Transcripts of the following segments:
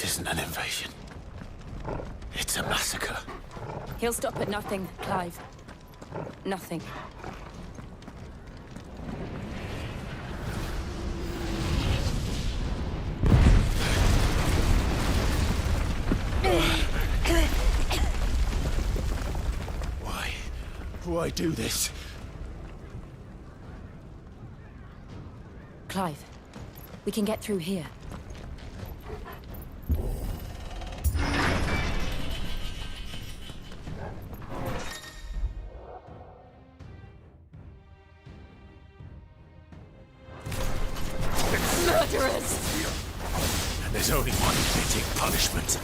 This isn't an invasion. It's a massacre. He'll stop at nothing, Clive. Nothing. Why do this? Clive, we can get through here. Murderers! And there's only one fitting punishment.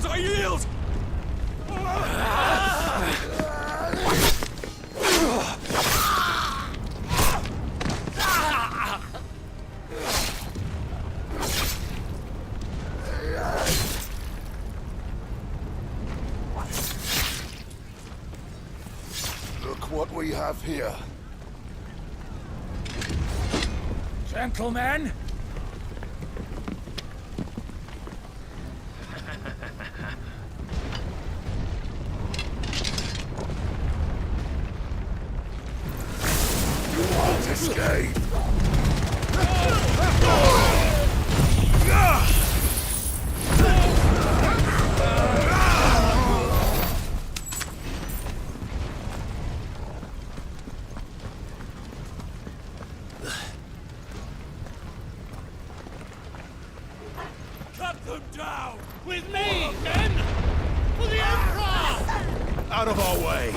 I yield! Look what we have here. Gentlemen! Escape! Cut them down! With me, men! For the Emperor! Out of our way!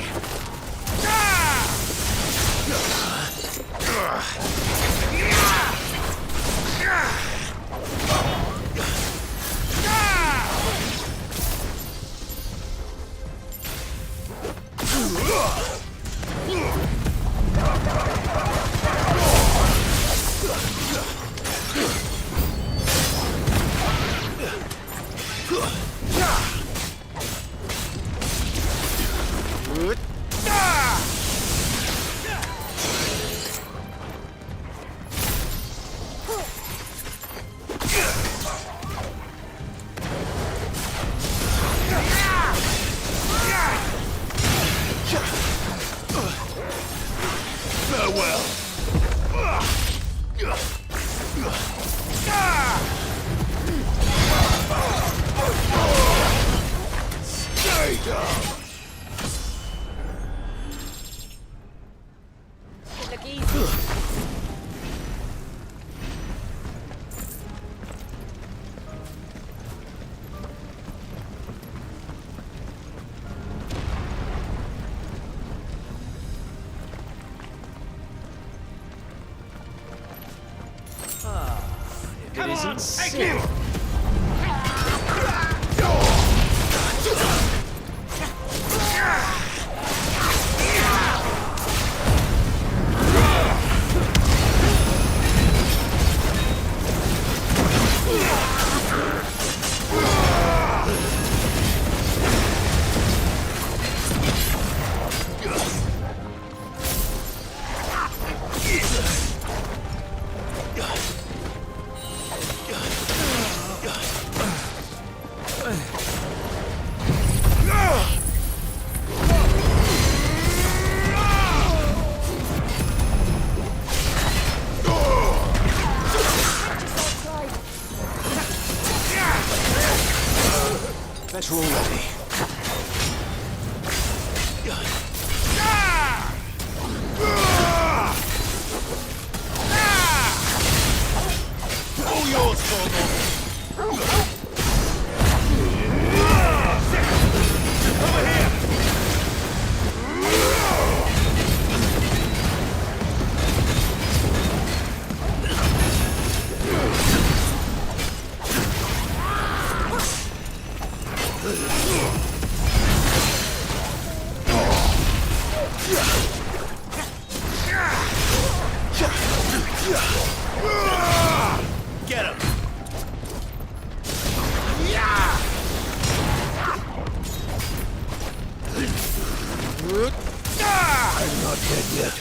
Look easy. Come on, take you! Better already. Get him! I'm not dead yet.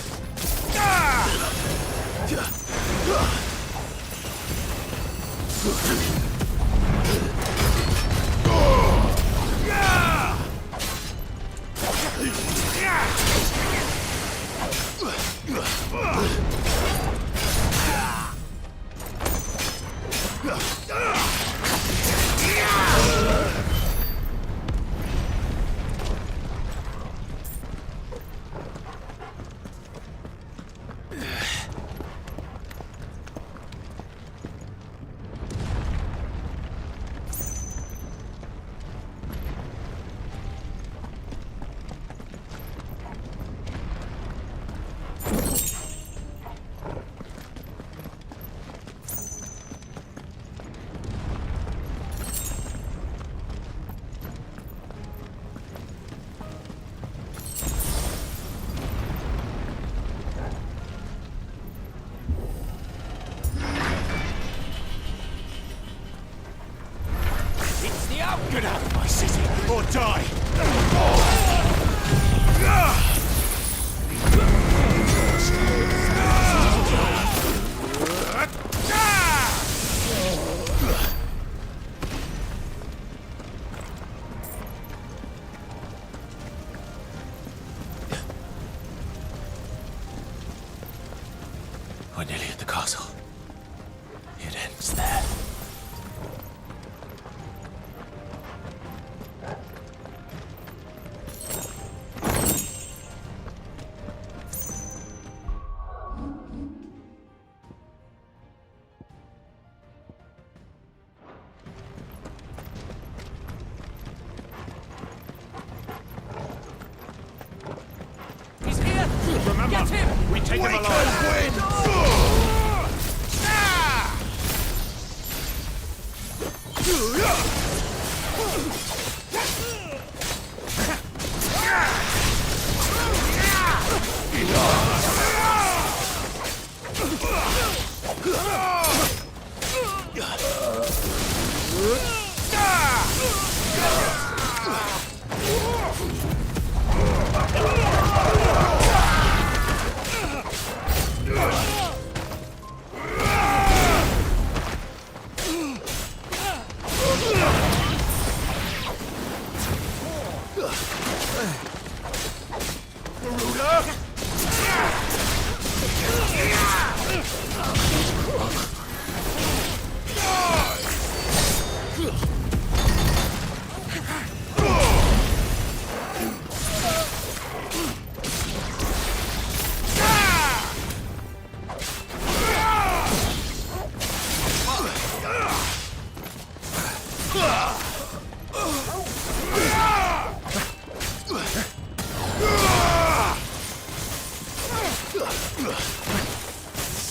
Get out of my city, or die! We're nearly at the castle. It ends there. He's here! Remember, Get him! we take him We alive. can win!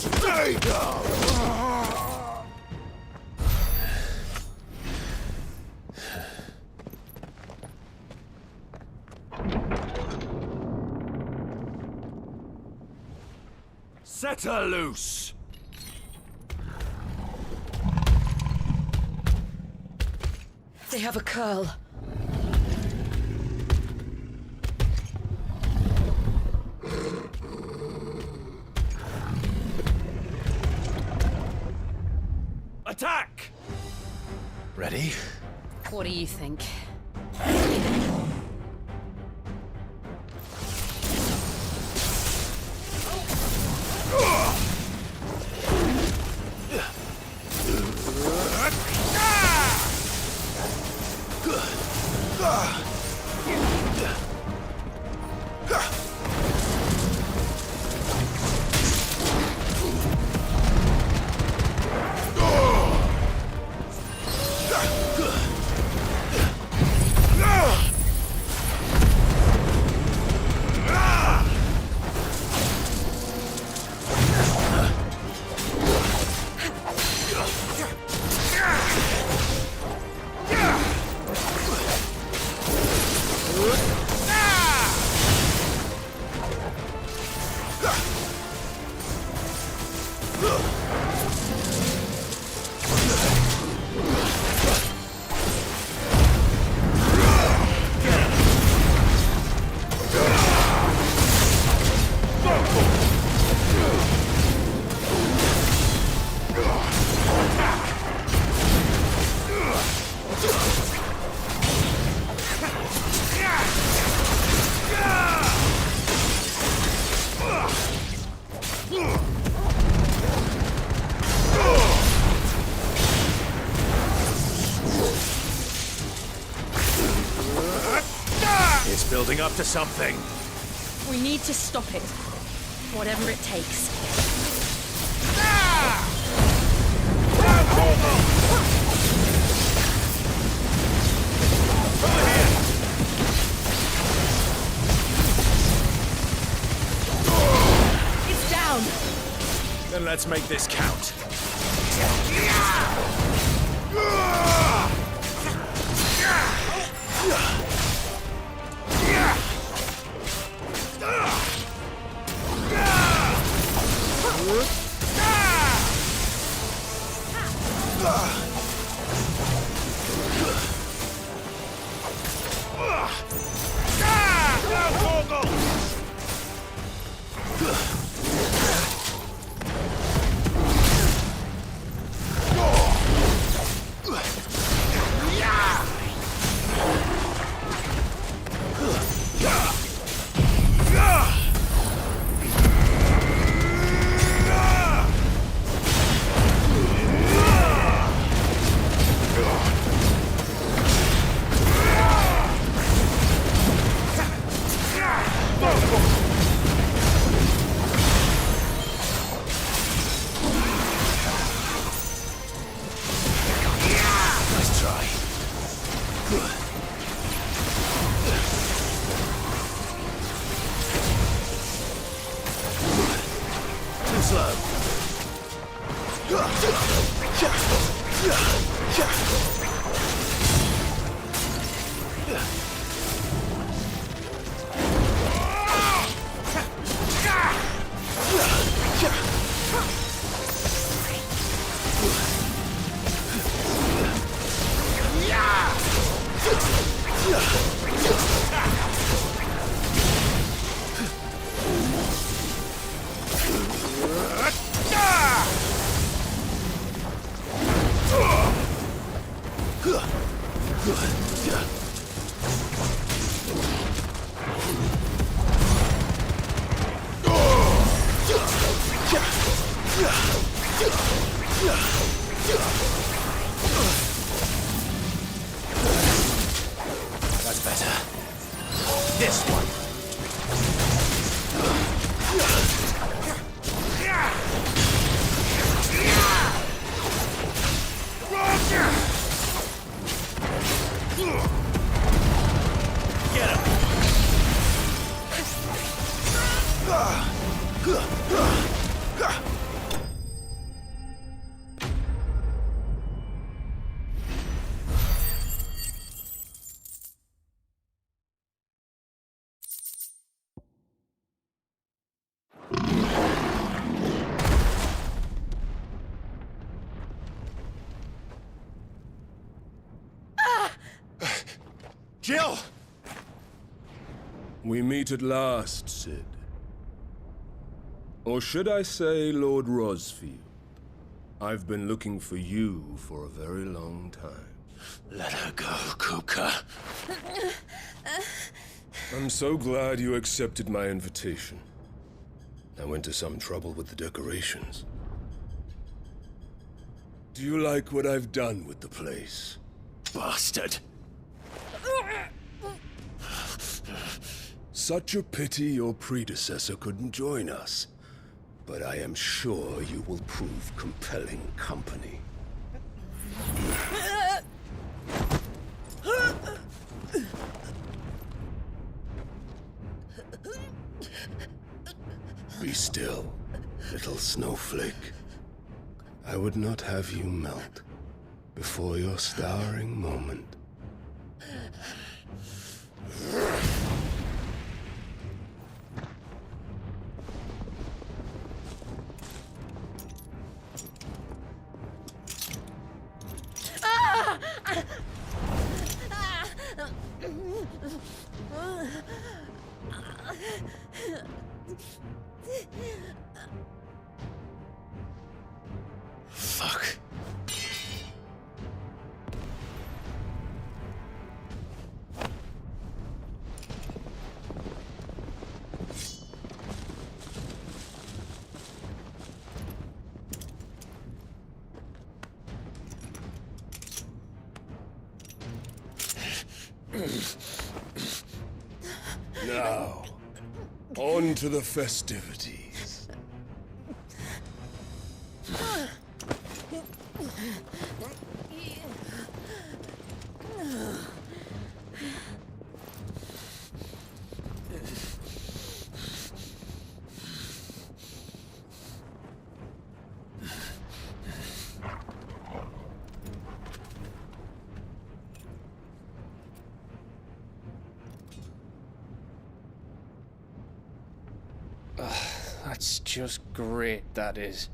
Stay down! Set her loose! They have a curl. Attack! Ready? What do you think? up to something. We need to stop it. Whatever it takes. It's down. Then let's make this count. Nice try. Too slow. That's better. This one. Get him. Jill! We meet at last, Cid. Or should I say, Lord Rosfield? I've been looking for you for a very long time. Let her go, Kupka. I'm so glad you accepted my invitation. I went to some trouble with the decorations. Do you like what I've done with the place? Bastard. Such a pity your predecessor couldn't join us. But I am sure you will prove compelling company. Be still, little snowflake. I would not have you melt before your starring moment. Fuck. Now, on to the festivities. That's just great, that is.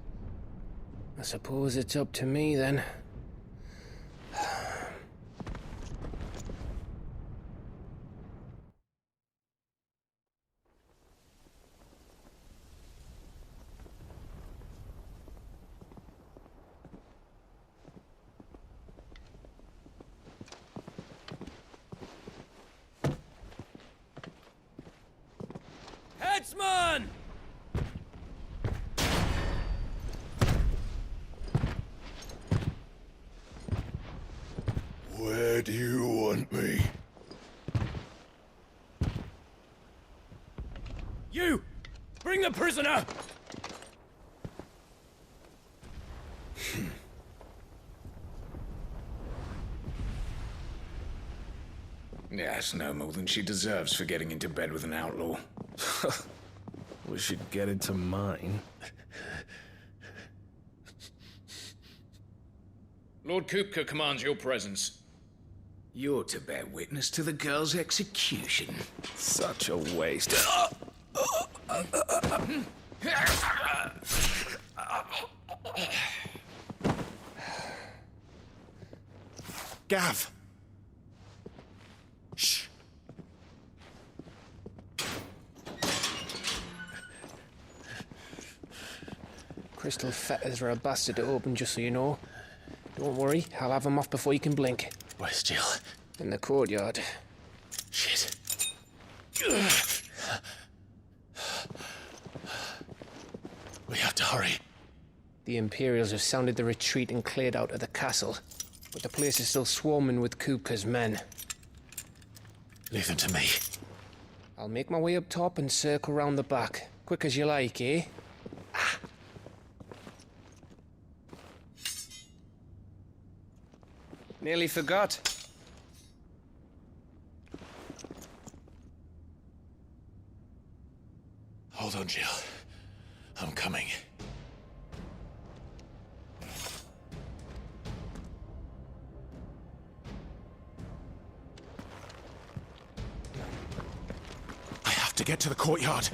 I suppose it's up to me then. Headsman! Where do you want me? You! Bring the prisoner! Yes, no more than she deserves for getting into bed with an outlaw. We should get into mine. Lord Kupka commands your presence. You're to bear witness to the girl's execution. Such a waste. Gav! Shh! Crystal fetters are a bastard to open, just so you know. Don't worry, I'll have them off before you can blink. Where's Jill? In the courtyard. Shit. We have to hurry. The Imperials have sounded the retreat and cleared out of the castle, but the place is still swarming with Kupka's men. Leave them to me. I'll make my way up top and circle round the back. Quick as you like, eh? Nearly forgot. Hold on, Jill. I'm coming. I have to get to the courtyard.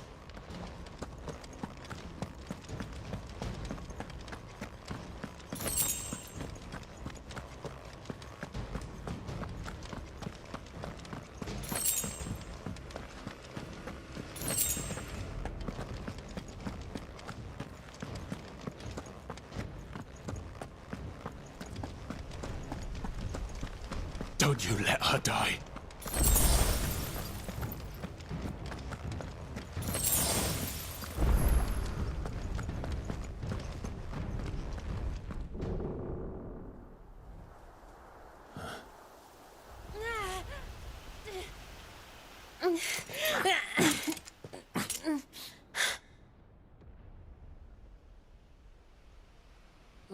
Don't you let her die.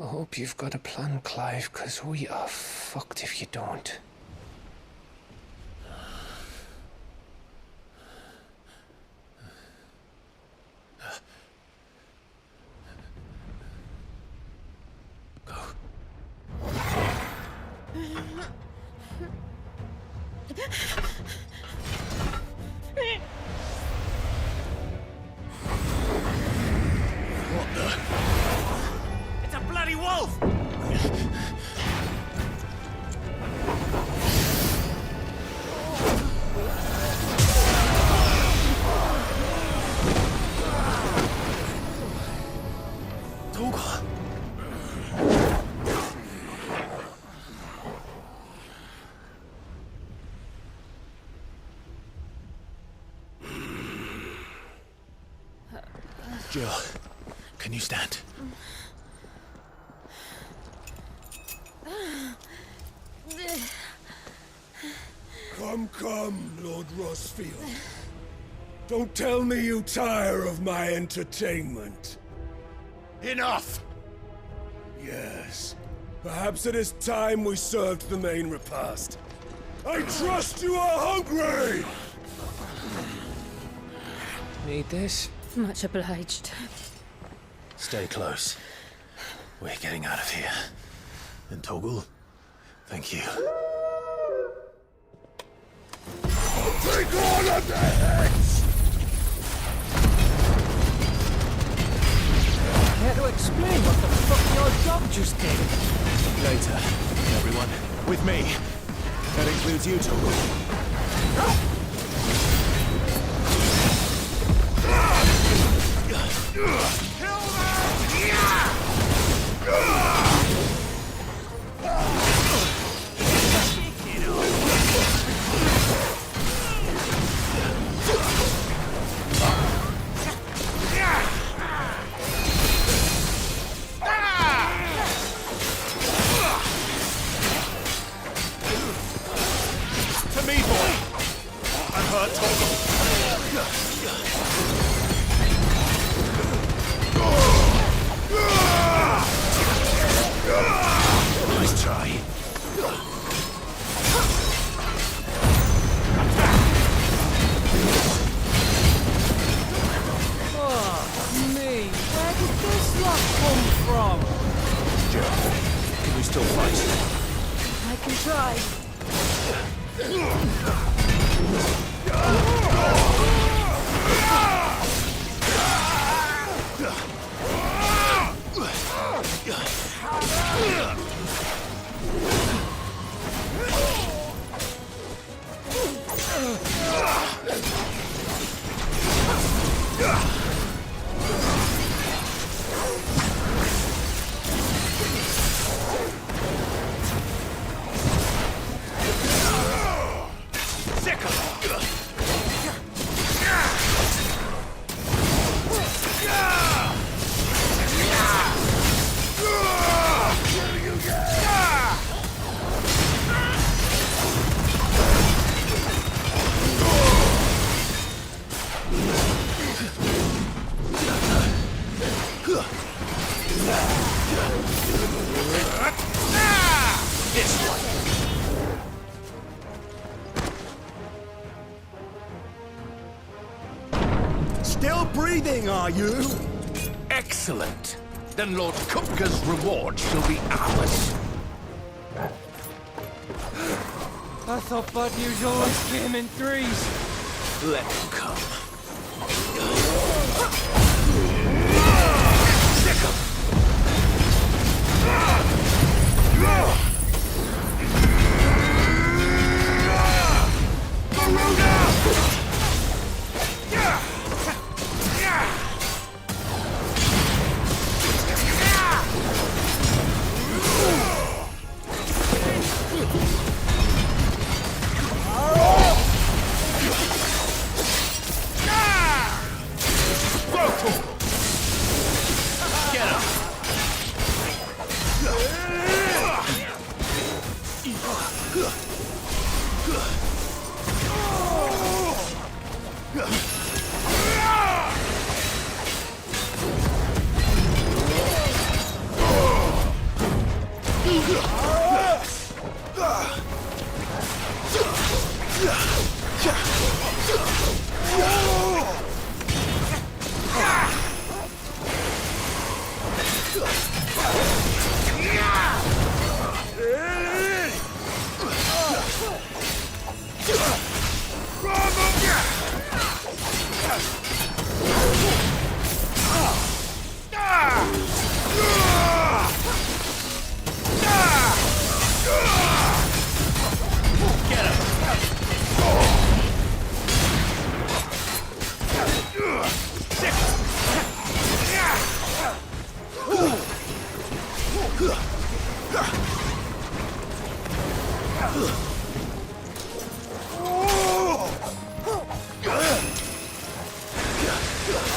I hope you've got a plan, Clive, because we are fucked if you don't. It's a bloody wolf! Torgal. Jill, can you stand? Come, Lord Rossfield. Don't tell me you tire of my entertainment. Enough! Yes. Perhaps it is time we served the main repast. I trust you are hungry! Need this? Much obliged. Stay close. We're getting out of here. And Toggle, thank you. Take all of their heads! Care to explain what the fuck your job just did? Later, everyone. With me. That includes you, Toggle. To me, boy! I'm hurt, Toggle. Nice try. Me, where did this lot come from? Joe, can we still fight? I can try. Still breathing, are you? Excellent. Then Lord Kupka's reward shall be ours. I thought bad news always came in threes. Let them come.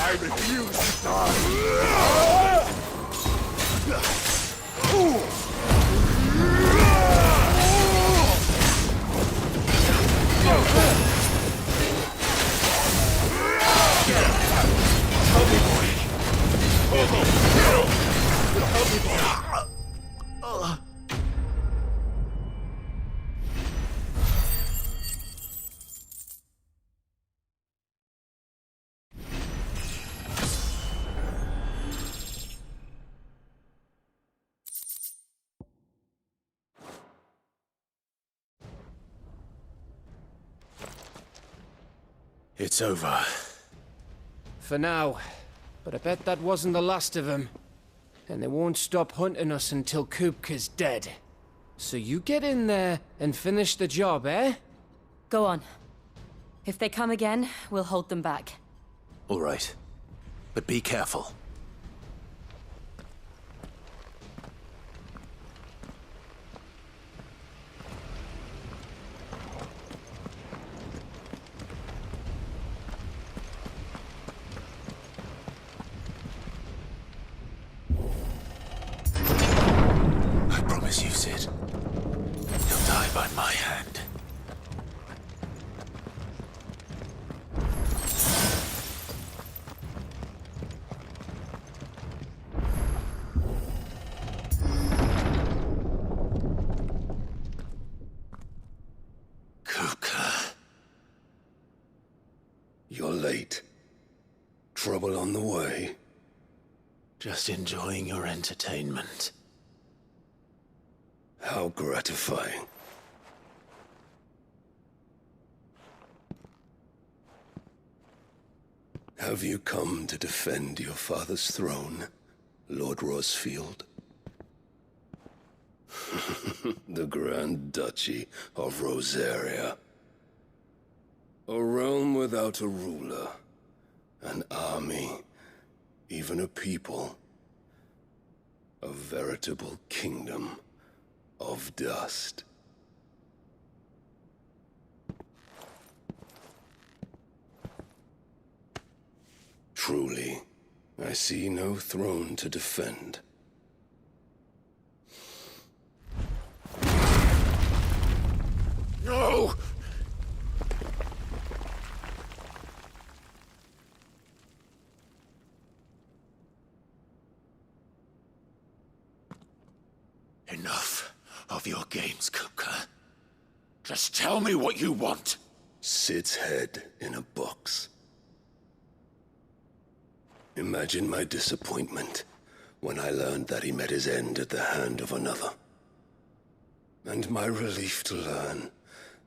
I refuse to die. It's over. For now. But I bet that wasn't the last of them. And they won't stop hunting us until Kupka's dead. So you get in there and finish the job, eh? Go on. If they come again, we'll hold them back. All right. But be careful. I promise you, Sid. You'll die by my hand. Kupka. You're late. Trouble on the way. Just enjoying your entertainment. How gratifying. Have you come to defend your father's throne, Lord Rosfield? The Grand Duchy of Rosaria. A realm without a ruler, an army, even a people. A veritable kingdom of dust. Truly, I see no throne to defend. No! Enough of your games, Kupka. Just tell me what you want. Sid's head in a box. Imagine my disappointment when I learned that he met his end at the hand of another. And my relief to learn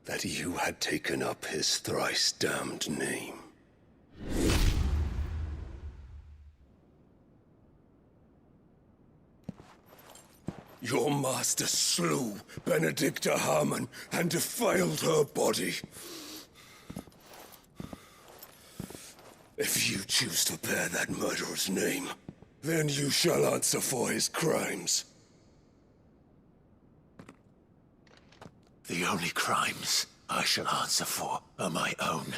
that you had taken up his thrice-damned name. Your master slew Benedicta Harmon and defiled her body. If you choose to bear that murderer's name, then you shall answer for his crimes. The only crimes I shall answer for are my own.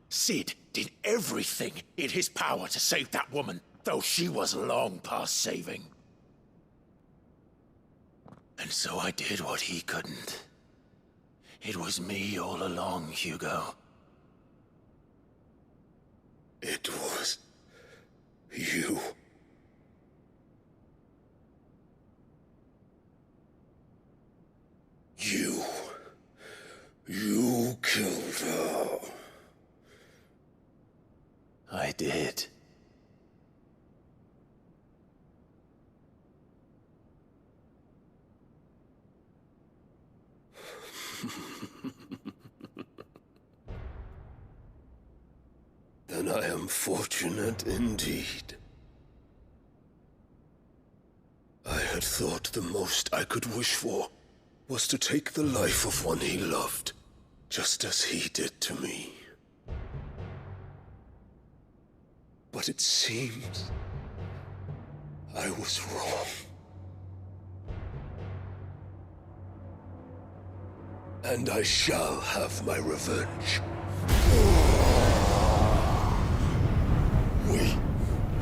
Sid did everything in his power to save that woman, though she was long past saving. And so I did what he couldn't. It was me all along, Hugo. It was you. You killed her. I did. Then I am fortunate indeed. I had thought the most I could wish for was to take the life of one he loved, just as he did to me. But it seems I was wrong. And I shall have my revenge.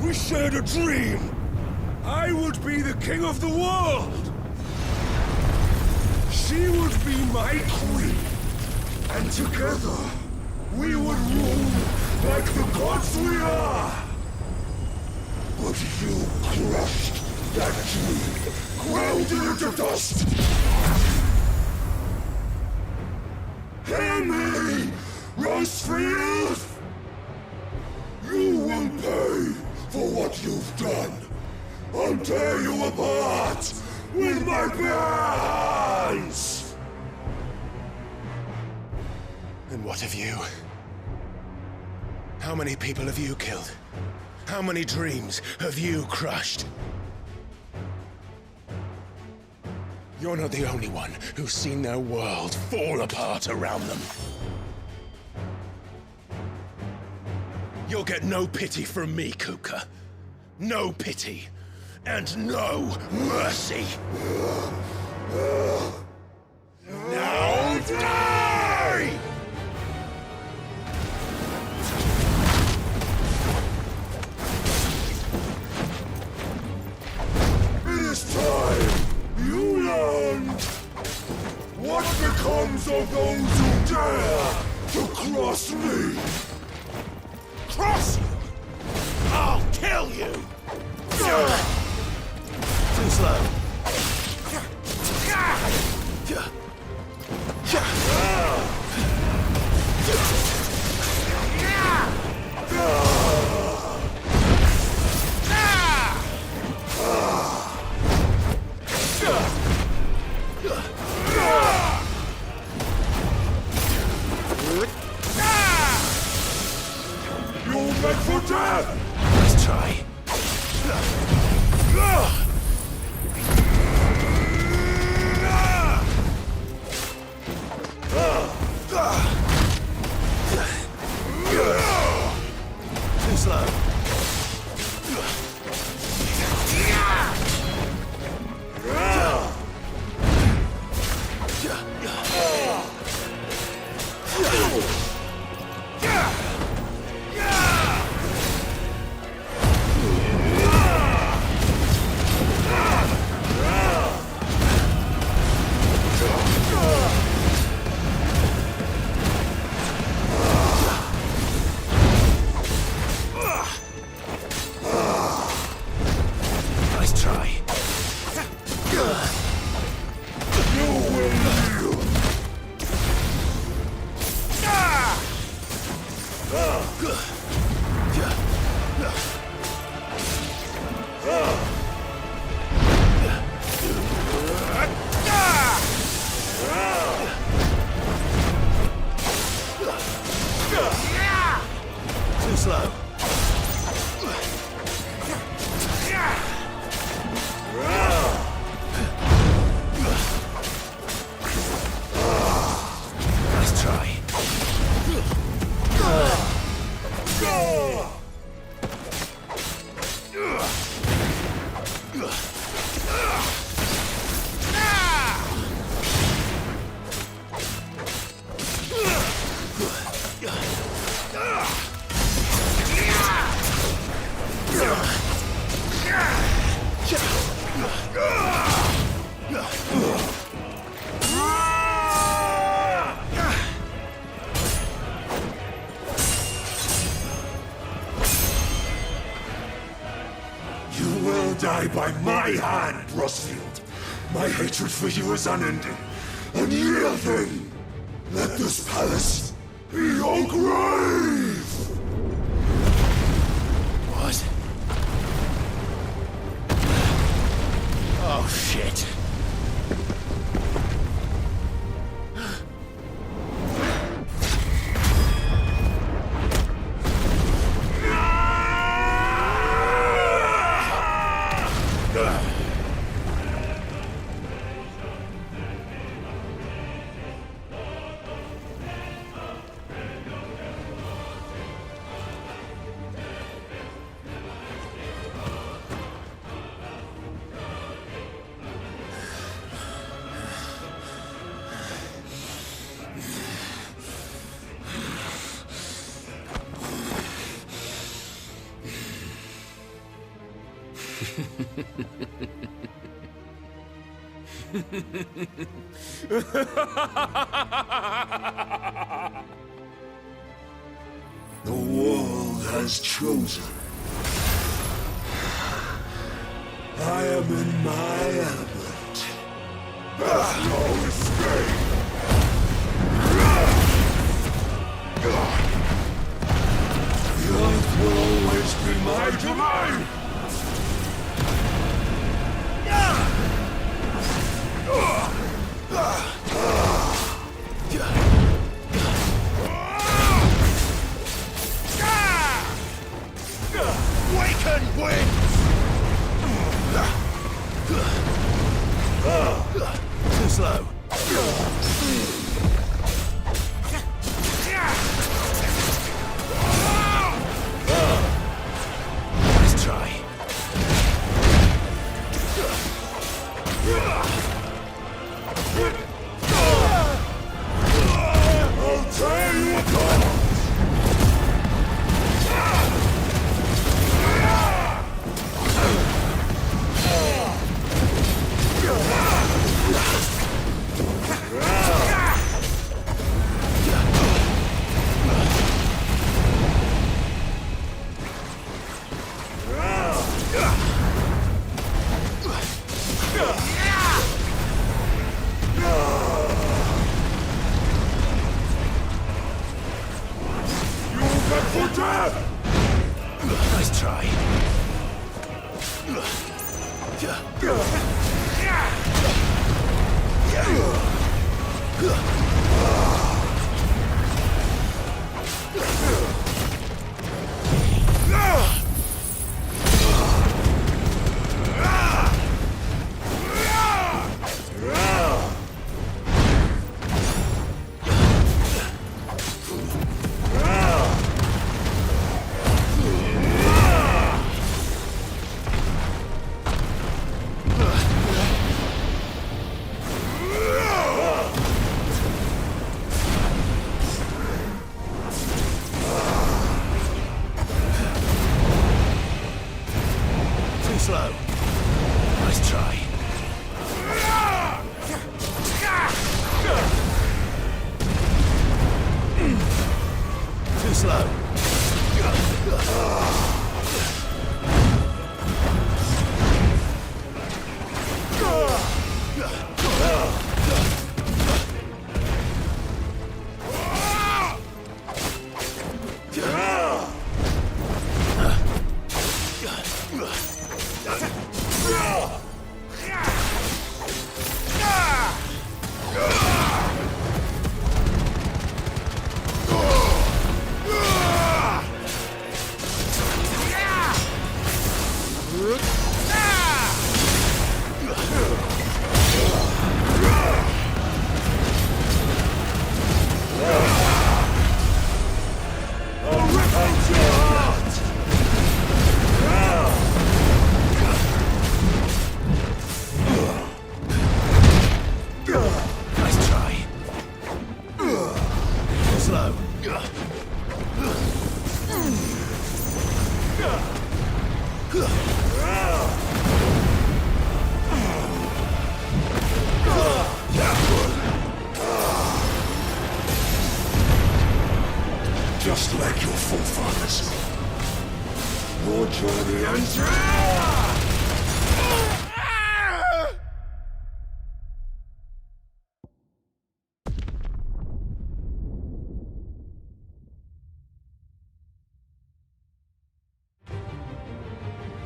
We shared a dream! I would be the king of the world! She would be my queen! And together, we would rule like the gods we are! But you crushed that dream, ground it into dust! Hear me, Rosfield! You will pay for what you've done. I'll tear you apart with my bare hands! And what of you? How many people have you killed? How many dreams have you crushed? You're not the only one who's seen their world fall apart around them. You'll get no pity from me, Kupka. No pity. And no mercy. Now die! It is time you learn what becomes of those who dare to cross me. Cross you! I'll kill you! Too slow. You're meant for death! Let's try. Too slow. Nice try. You will yield! Too slow. Nice try. You will die by my hand, Rosfield. My hatred for you is unending, unyielding. Let this palace be your grave! What? Oh, shit. The world has chosen. I am in my element. There's no escape. The earth will always be my domain. Too slow. Let's try. I'll tear you apart! Nice try. Too slow. Nice try. Too slow. Nice try. Slow. Just like your forefathers. Your journey ends.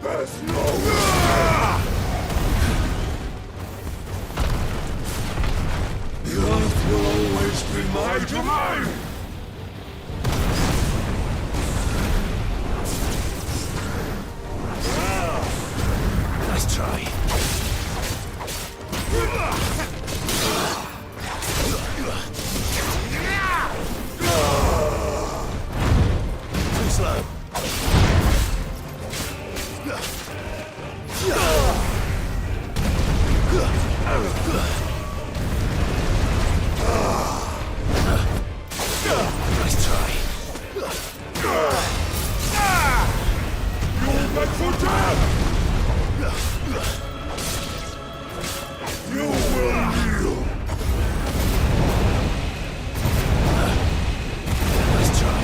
There's no The earth will always be my domain! Nice try. Too slow. Nice try. You'll beg for death! You will kneel! Nice try.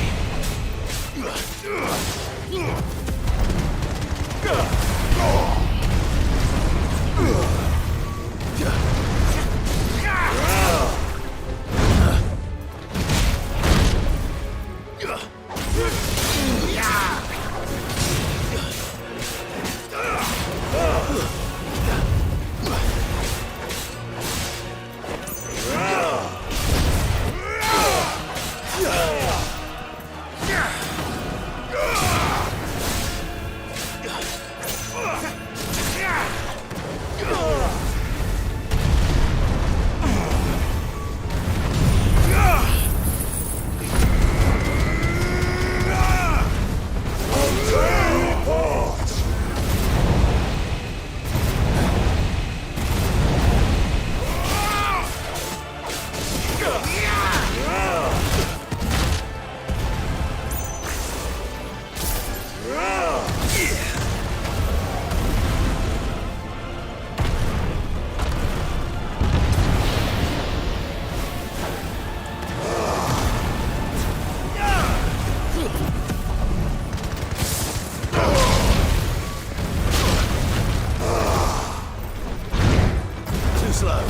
slow.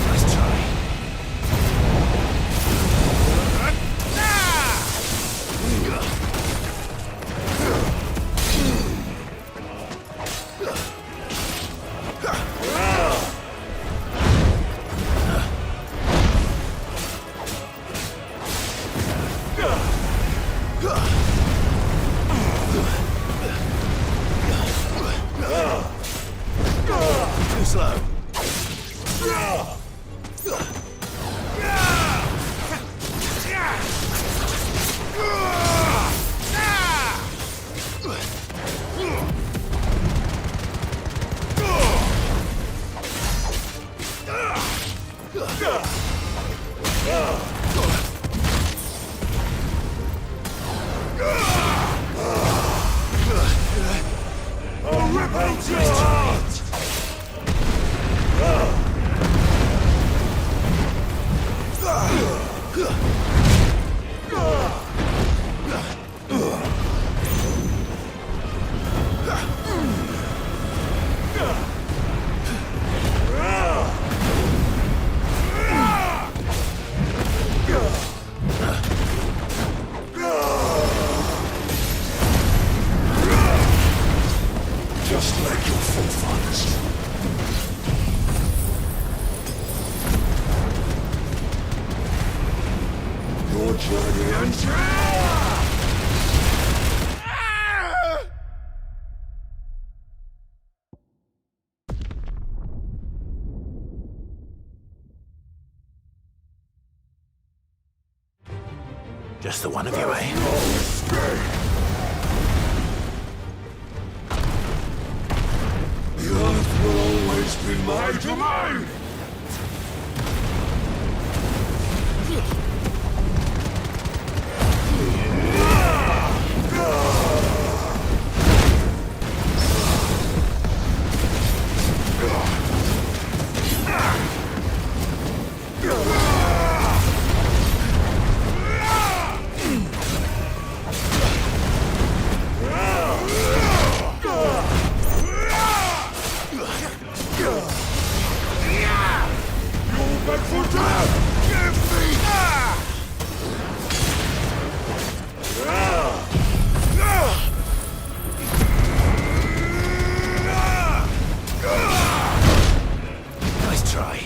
Nice try. Too slow. I'll rip out your heart! Just like your forefathers. Your journey ends here! Just the one of you, eh? No escape! The Earth will always be my domain! Beg for death! Give me! Nice try.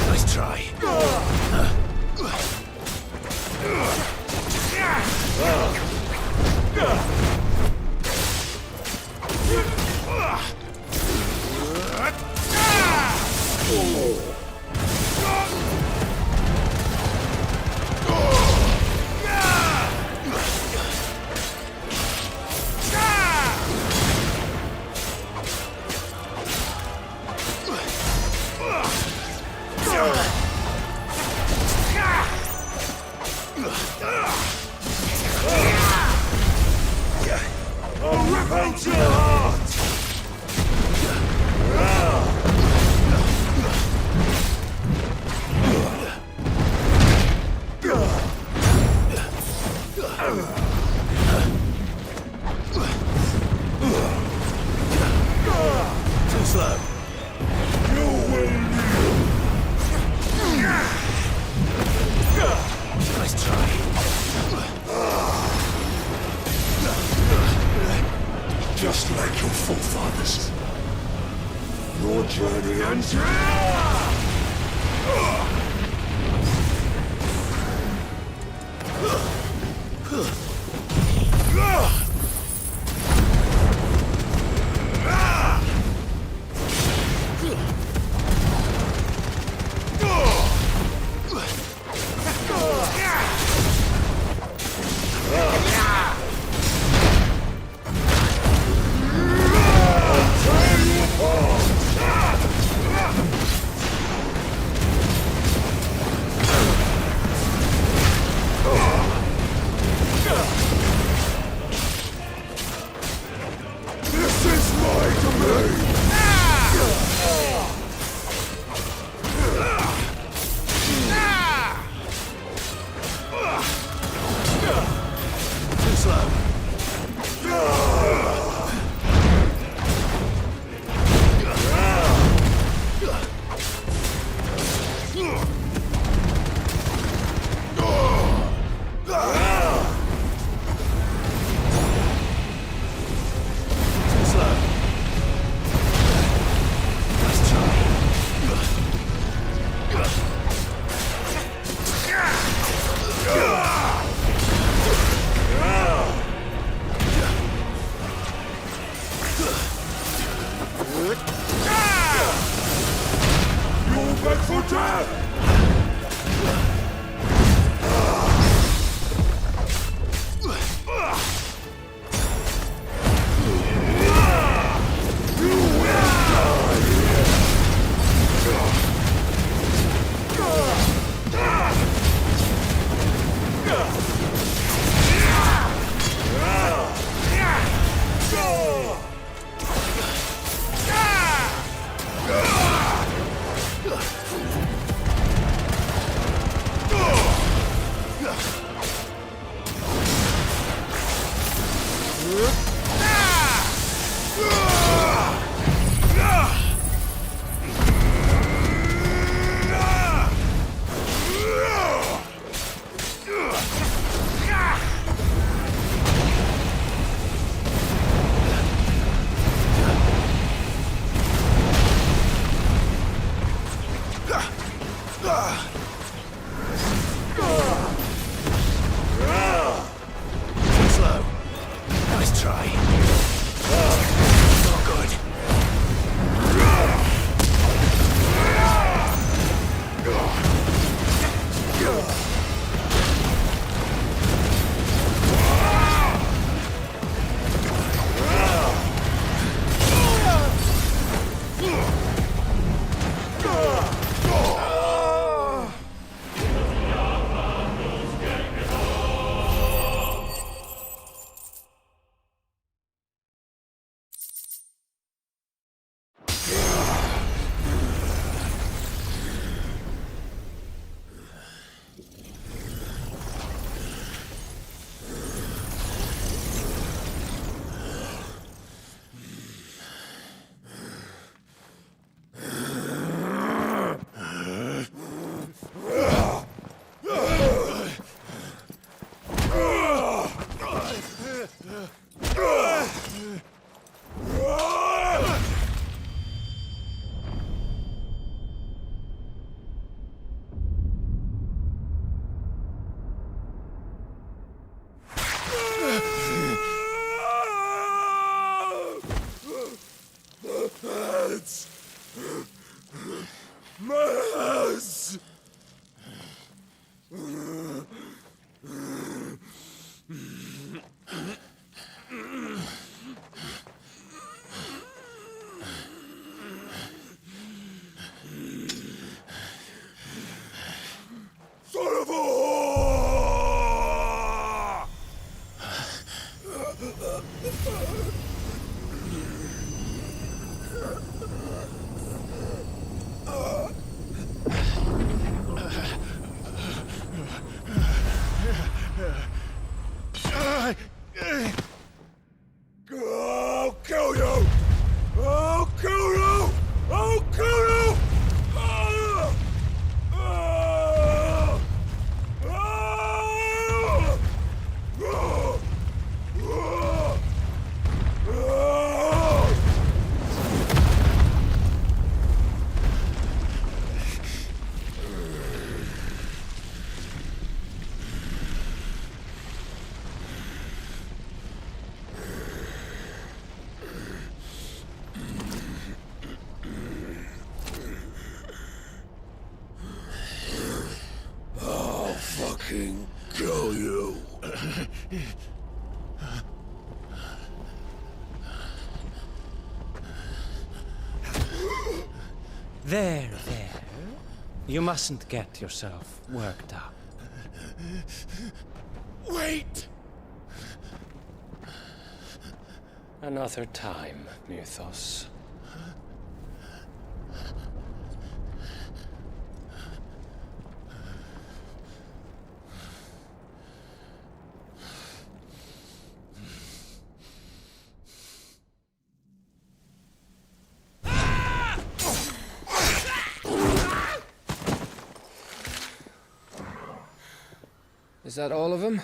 Nice try. I'll rip out your heart! Too slow. You will live! Nice try. Just like your forefathers. Your journey ends here! Slow. Nice try. Not good. Son of a whore! I'll kill you! I'll kill you! I'll kill you! Ah! Ah! Ah! Ah! Ah! Ah! I'll fucking kill you. There. You mustn't get yourself worked up. Wait! Another time, Mythos. Is that all of them?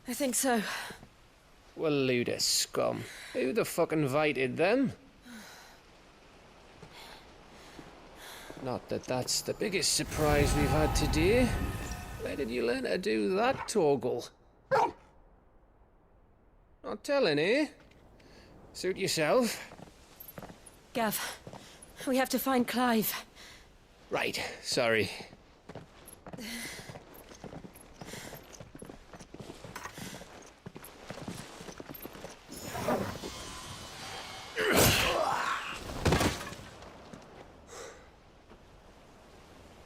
I think so. Well, Luda scum. Who the fuck invited them? Not that that's the biggest surprise we've had today. Where did you learn to do that, Torgal? Not telling, eh? Suit yourself. Gav, we have to find Clive. Right, sorry.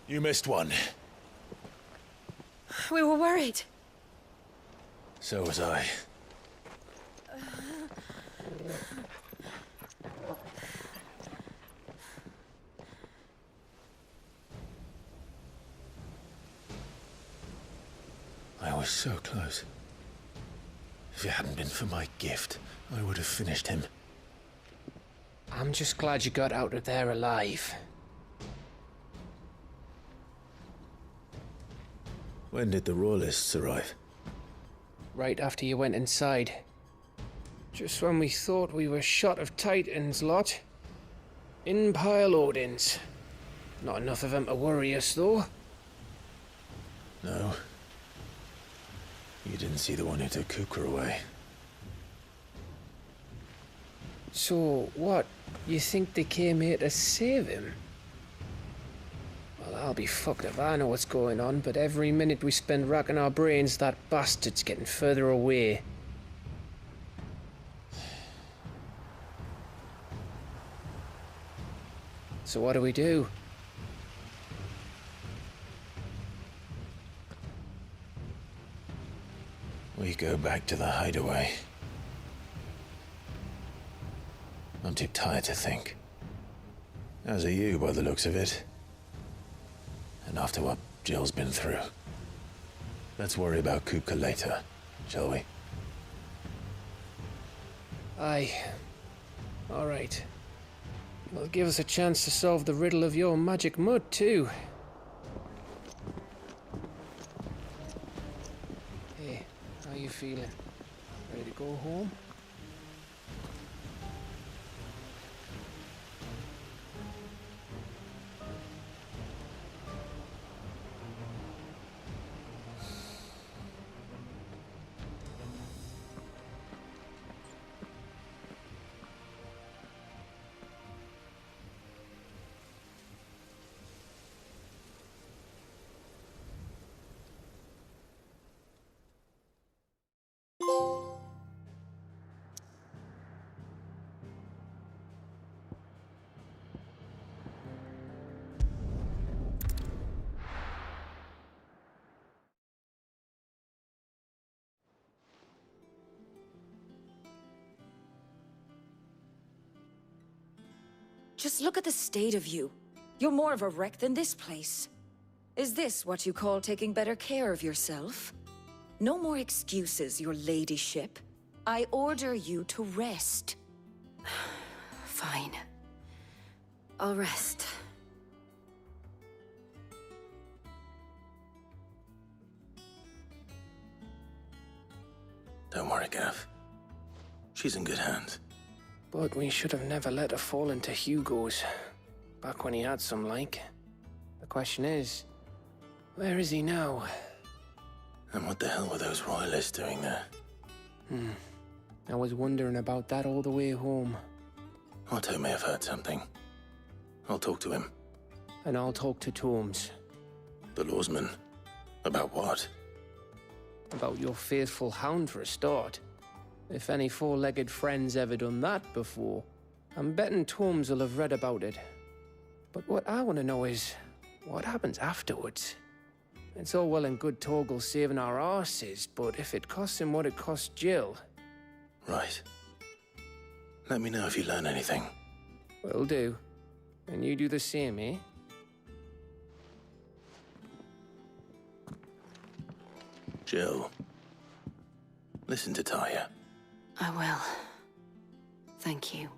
You missed one. We were worried. So was I. I was so close. If it hadn't been for my gift, I would have finished him. I'm just glad you got out of there alive. When did the Royalists arrive? Right after you went inside. Just when we thought we were shot of Titans, lot. In pile Odins. Not enough of them to worry us, though. No. You didn't see the one who took Kupka away. So, what? You think they came here to save him? Well, I'll be fucked if I know what's going on, but every minute we spend racking our brains, that bastard's getting further away. So what do we do? We go back to the hideaway. I'm too tired to think. As are you, by the looks of it. And after what Jill's been through. Let's worry about Kupka later, shall we? Aye. All right. It'll give us a chance to solve the riddle of your magic mud, too. Hey, how you feeling? Ready to go home? Just look at the state of you. You're more of a wreck than this place. Is this what you call taking better care of yourself? No more excuses, your ladyship. I order you to rest. Fine. I'll rest. Don't worry, Gav. She's in good hands. But we should have never let her fall into Hugo's. Back when he had some like. The question is, where is he now? And what the hell were those royalists doing there? I was wondering about that all the way home. Otto may have heard something. I'll talk to him. And I'll talk to Tomes. The lawsman? About what? About your faithful hound for a start. If any four-legged friend's ever done that before, I'm betting Tomes will have read about it. But what I want to know is, what happens afterwards? It's all well and good Torgal saving our arses, but if it costs him what it cost Jill... Right. Let me know if you learn anything. Will do. And you do the same, eh? Jill. Listen to Taya. I will. Thank you.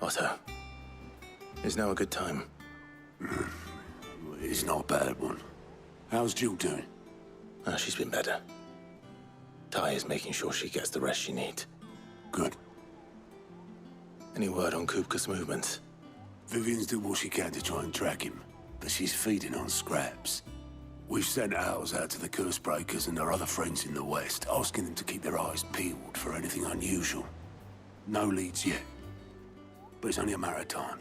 Otto, is now a good time? It's not a bad one. How's Jill doing? She's been better. Ty is making sure she gets the rest she needs. Good. Any word on Kupka's movements? Vivian's did what she can to try and track him, but she's feeding on scraps. We've sent ours out to the Cursebreakers and their other friends in the West, asking them to keep their eyes peeled for anything unusual. No leads yet, but it's only a matter of time.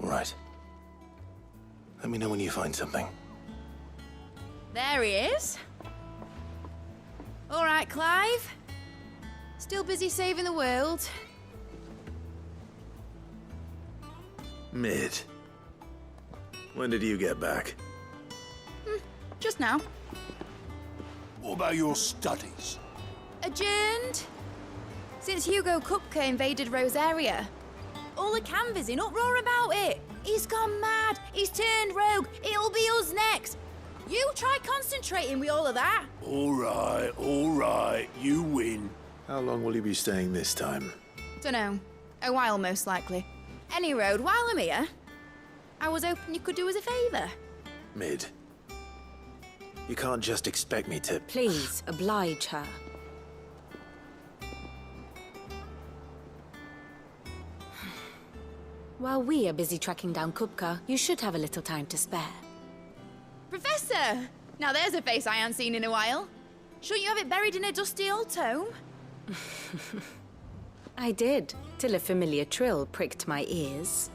All right. Let me know when you find something. There he is. All right, Clive. Still busy saving the world. Mid. When did you get back? Just now. What about your studies? Adjourned. Since Hugo Kupka invaded Rosaria. All the canvas in uproar about it. He's gone mad. He's turned rogue. It'll be us next. You try concentrating with all of that. All right. You win. How long will you be staying this time? Dunno. A while, most likely. Any road, while I'm here, I was hoping you could do us a favour. Mid. You can't just expect me to... Please, oblige her. While we are busy tracking down Kupka, you should have a little time to spare. Professor! Now there's a face I haven't seen in a while. Shouldn't you have it buried in a dusty old tome? I did, till a familiar trill pricked my ears.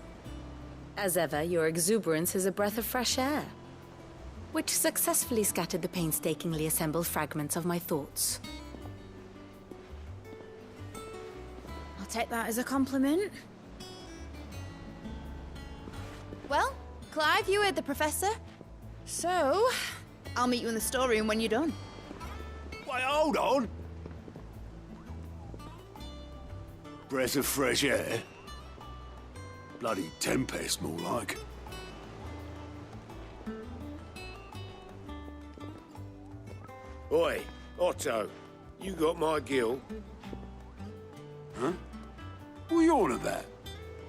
As ever, your exuberance is a breath of fresh air, which successfully scattered the painstakingly assembled fragments of my thoughts. I'll take that as a compliment. Well, Clive, you heard the professor. So, I'll meet you in the storeroom when you're done. Wait, hold on. Breath of fresh air? Bloody tempest, more like. Oi, Otto, you got my gill? Huh? What are you on about?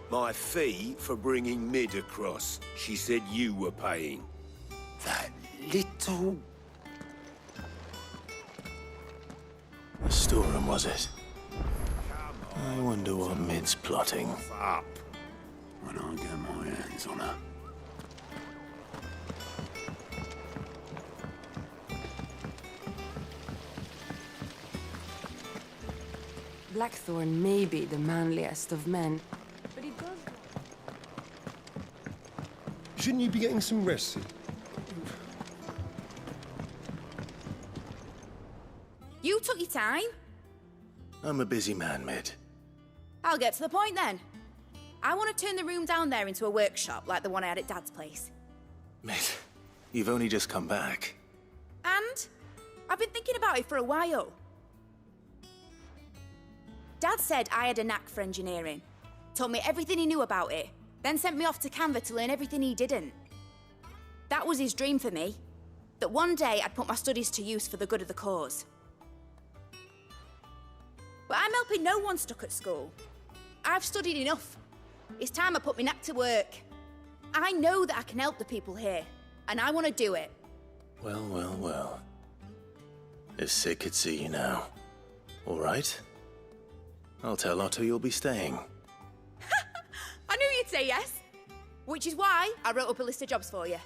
My fee for bringing Mid across. She said you were paying. That little... The storeroom, was it? I wonder what Mid's plotting. Up. When I get my hands on her. Blackthorn may be the manliest of men, but he does... Shouldn't you be getting some rest? You took your time. I'm a busy man, Mid. I'll get to the point then. I want to turn the room down there into a workshop like the one I had at Dad's place. Mid, you've only just come back. And I've been thinking about it for a while. Dad said I had a knack for engineering, told me everything he knew about it, then sent me off to Canva to learn everything he didn't. That was his dream for me, that one day I'd put my studies to use for the good of the cause. But I'm helping no one stuck at school. I've studied enough. It's time I put my knack to work. I know that I can help the people here, and I want to do it. Well. If Sid could see you now. All right? I'll tell Otto you'll be staying. I knew you'd say yes. Which is why I wrote up a list of jobs for you.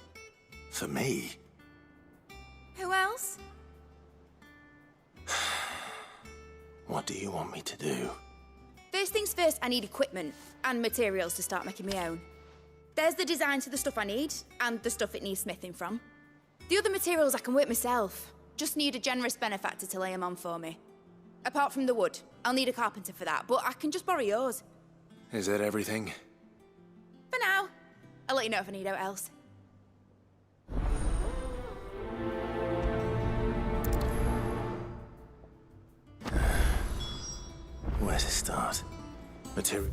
For me? Who else? What do you want me to do? First things first, I need equipment and materials to start making my own. There's the designs for the stuff I need and the stuff it needs smithing from. The other materials I can work myself. Just need a generous benefactor to lay them on for me. Apart from the wood, I'll need a carpenter for that, but I can just borrow yours. Is that everything? For now. I'll let you know if I need out else. Where to start? Material.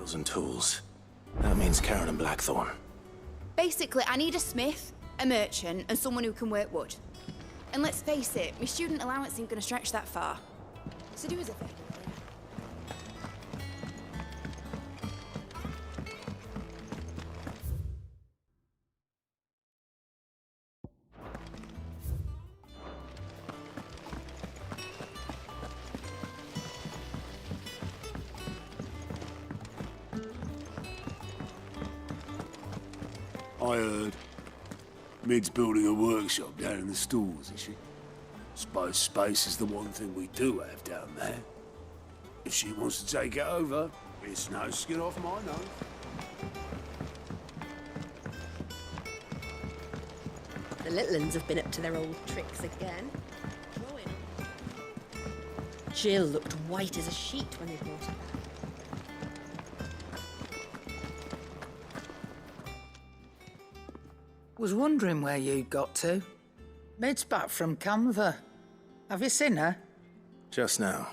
materials and tools. That means Karen and Blackthorn. Basically, I need a smith, a merchant, and someone who can work wood. And let's face it, my student allowance ain't gonna stretch that far. So do us a favour. I heard. Mid's building a workshop down in the stores, is she? Suppose space is the one thing we do have down there. If she wants to take it over, it's no skin off my nose. The little uns have been up to their old tricks again. Jill looked white as a sheet when they brought her back. Was wondering where you'd got to. Mid's back from Canva. Have you seen her? Just now.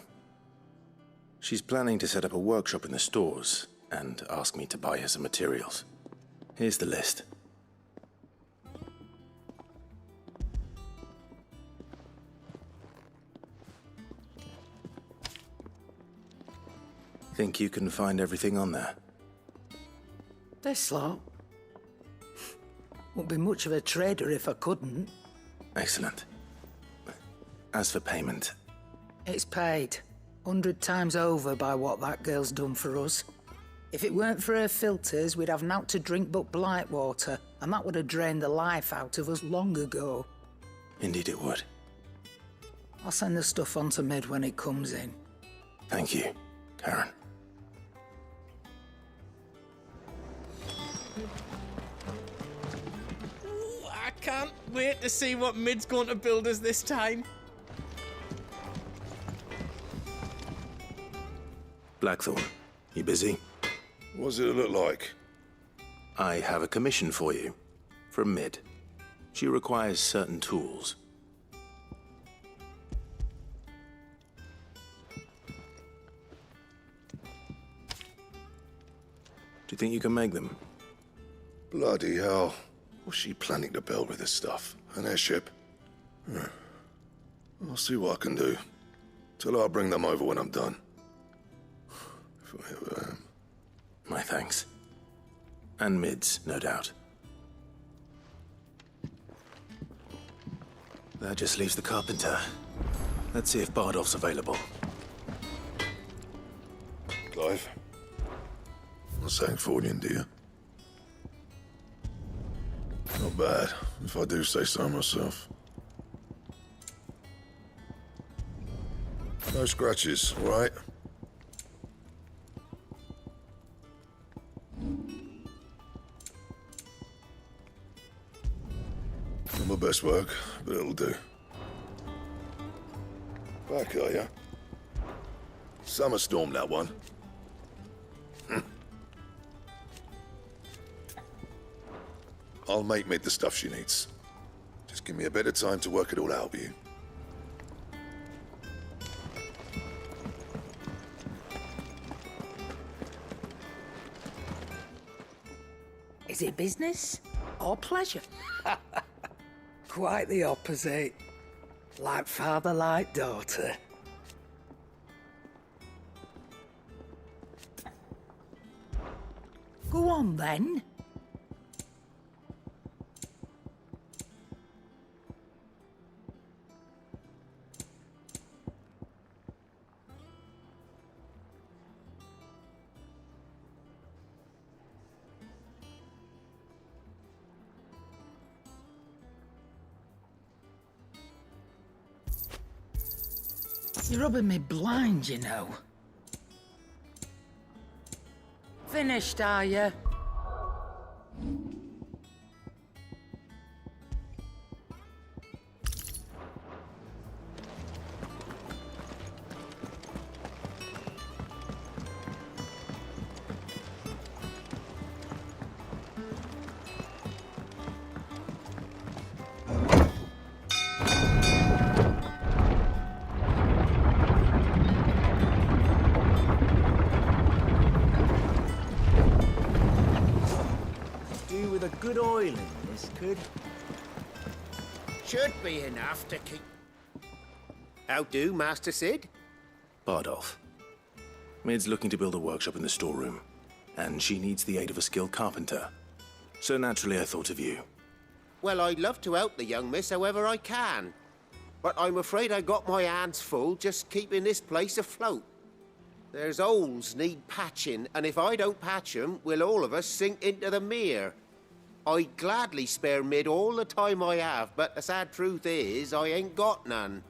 She's planning to set up a workshop in the stores and ask me to buy her some materials. Here's the list. Think you can find everything on there? This lot. Wouldn't be much of a trader if I couldn't. Excellent. As for payment... It's paid. 100 times over by what that girl's done for us. If it weren't for her filters, we'd have naught to drink but blight water, and that would have drained the life out of us long ago. Indeed it would. I'll send the stuff on to Mid when it comes in. Thank you, Karen. I can't wait to see what Mid's going to build us this time. Blackthorn, you busy? What does it look like? I have a commission for you. From Mid. She requires certain tools. Do you think you can make them? Bloody hell. What's she planning to build with this stuff? An airship? I'll see what I can do. Tell her I'll bring them over when I'm done. If I ever am. My thanks. And Mid's, no doubt. That just leaves the carpenter. Let's see if Bardolph's available. Clive? Not saying Fordian, do you? Not bad, if I do say so myself. No scratches, all right? Not my best work, but it'll do. Back, are ya? Summer storm, that one. I'll make Mid the stuff she needs. Just give me a bit of time to work it all out with you. Is it business or pleasure? Quite the opposite. Like father, like daughter. Go on, then. You're rubbing me blind, you know. Finished, are you? good oiling, this could. Should be enough to keep... How do, Master Cid? Bardolph. Mid's looking to build a workshop in the storeroom, and she needs the aid of a skilled carpenter. So naturally I thought of you. Well, I'd love to help the young miss however I can. But I'm afraid I got my hands full just keeping this place afloat. There's holes need patching, and if I don't patch them, we'll all of us sink into the mere. I'd gladly spare Mid all the time I have, but the sad truth is, I ain't got none.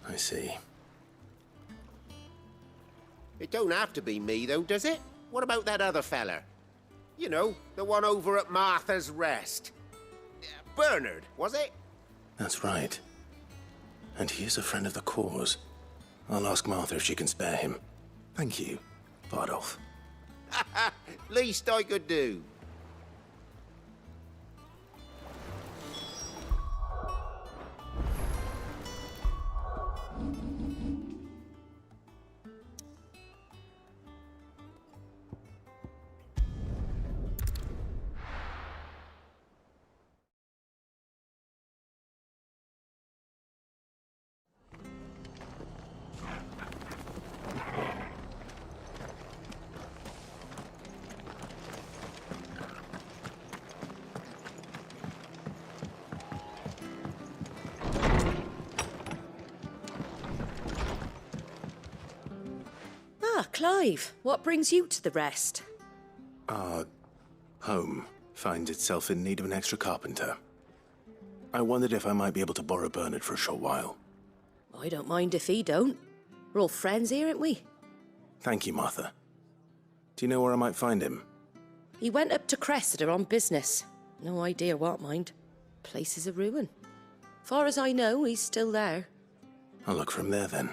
I see. It don't have to be me, though, does it? What about that other fella? You know, the one over at Martha's Rest. Bernard, was it? That's right. And he is a friend of the cause. I'll ask Martha if she can spare him. Thank you, Bardolph. Least I could do. Clive, what brings you to the Rest? Our home finds itself in need of an extra carpenter. I wondered if I might be able to borrow Bernard for a short while. I don't mind if he don't. We're all friends here, aren't we? Thank you, Martha. Do you know where I might find him? He went up to Cressida on business. No idea what, mind. Place is a ruin. Far as I know, he's still there. I'll look for him there, then.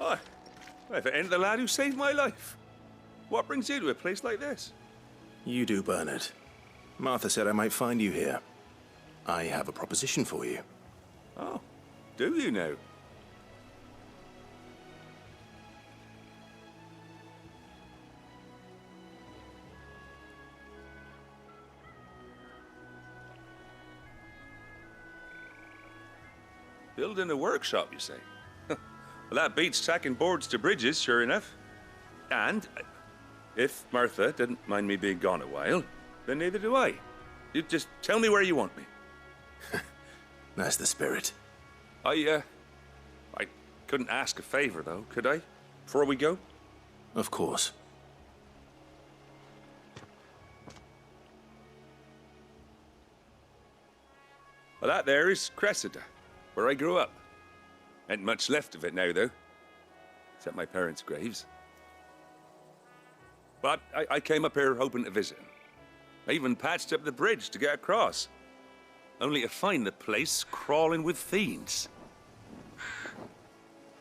Oh, if it ain't the lad who saved my life. What brings you to a place like this? You do, Bernard. Martha said I might find you here. I have a proposition for you. Oh, do you now? Building a workshop, you say? Well, that beats tacking boards to bridges, sure enough. And if Martha didn't mind me being gone a while, then neither do I. You just tell me where you want me. That's the spirit. I couldn't ask a favor, though, could I? Before we go? Of course. Well, that there is Cressida, where I grew up. Ain't much left of it now, though. Except my parents' graves. But I came up here hoping to visit him. I even patched up the bridge to get across. Only to find the place crawling with fiends.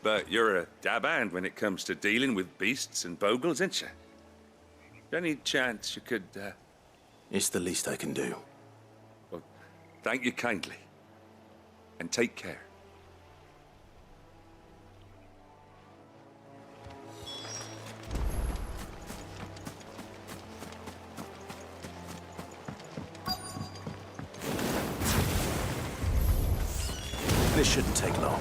But you're a dab hand when it comes to dealing with beasts and bogles, ain't you? Any chance you could, It's the least I can do. Well, thank you kindly. And take care. This shouldn't take long.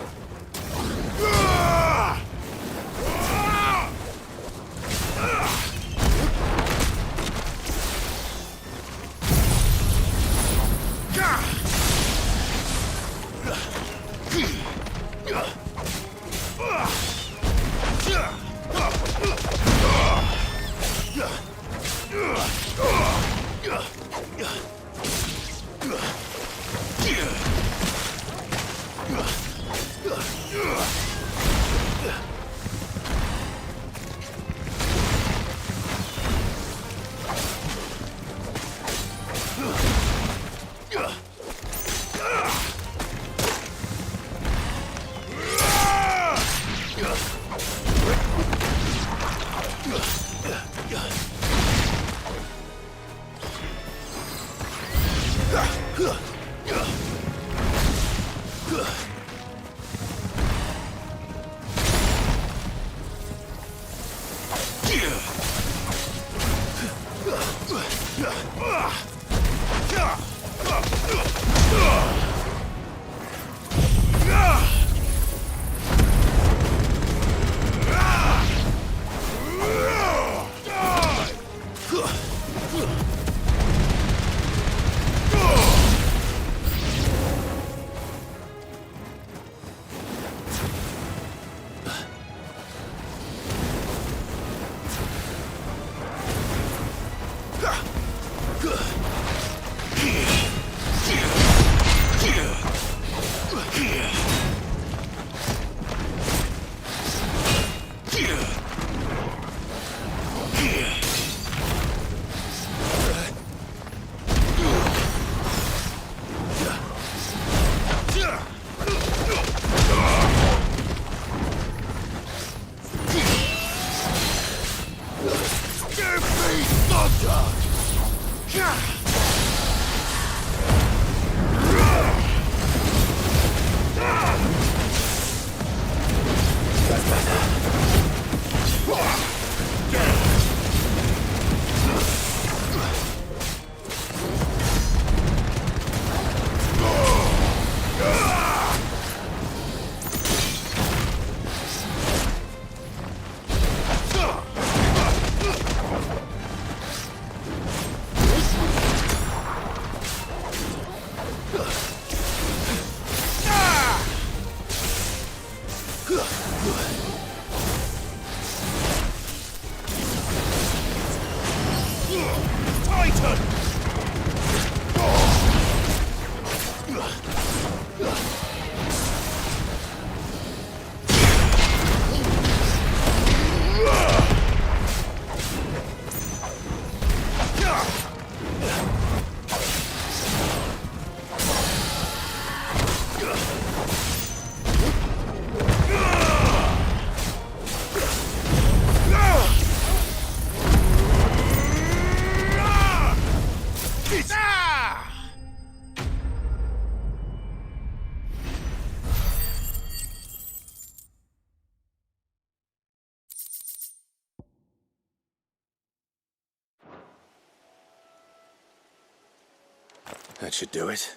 That should do it.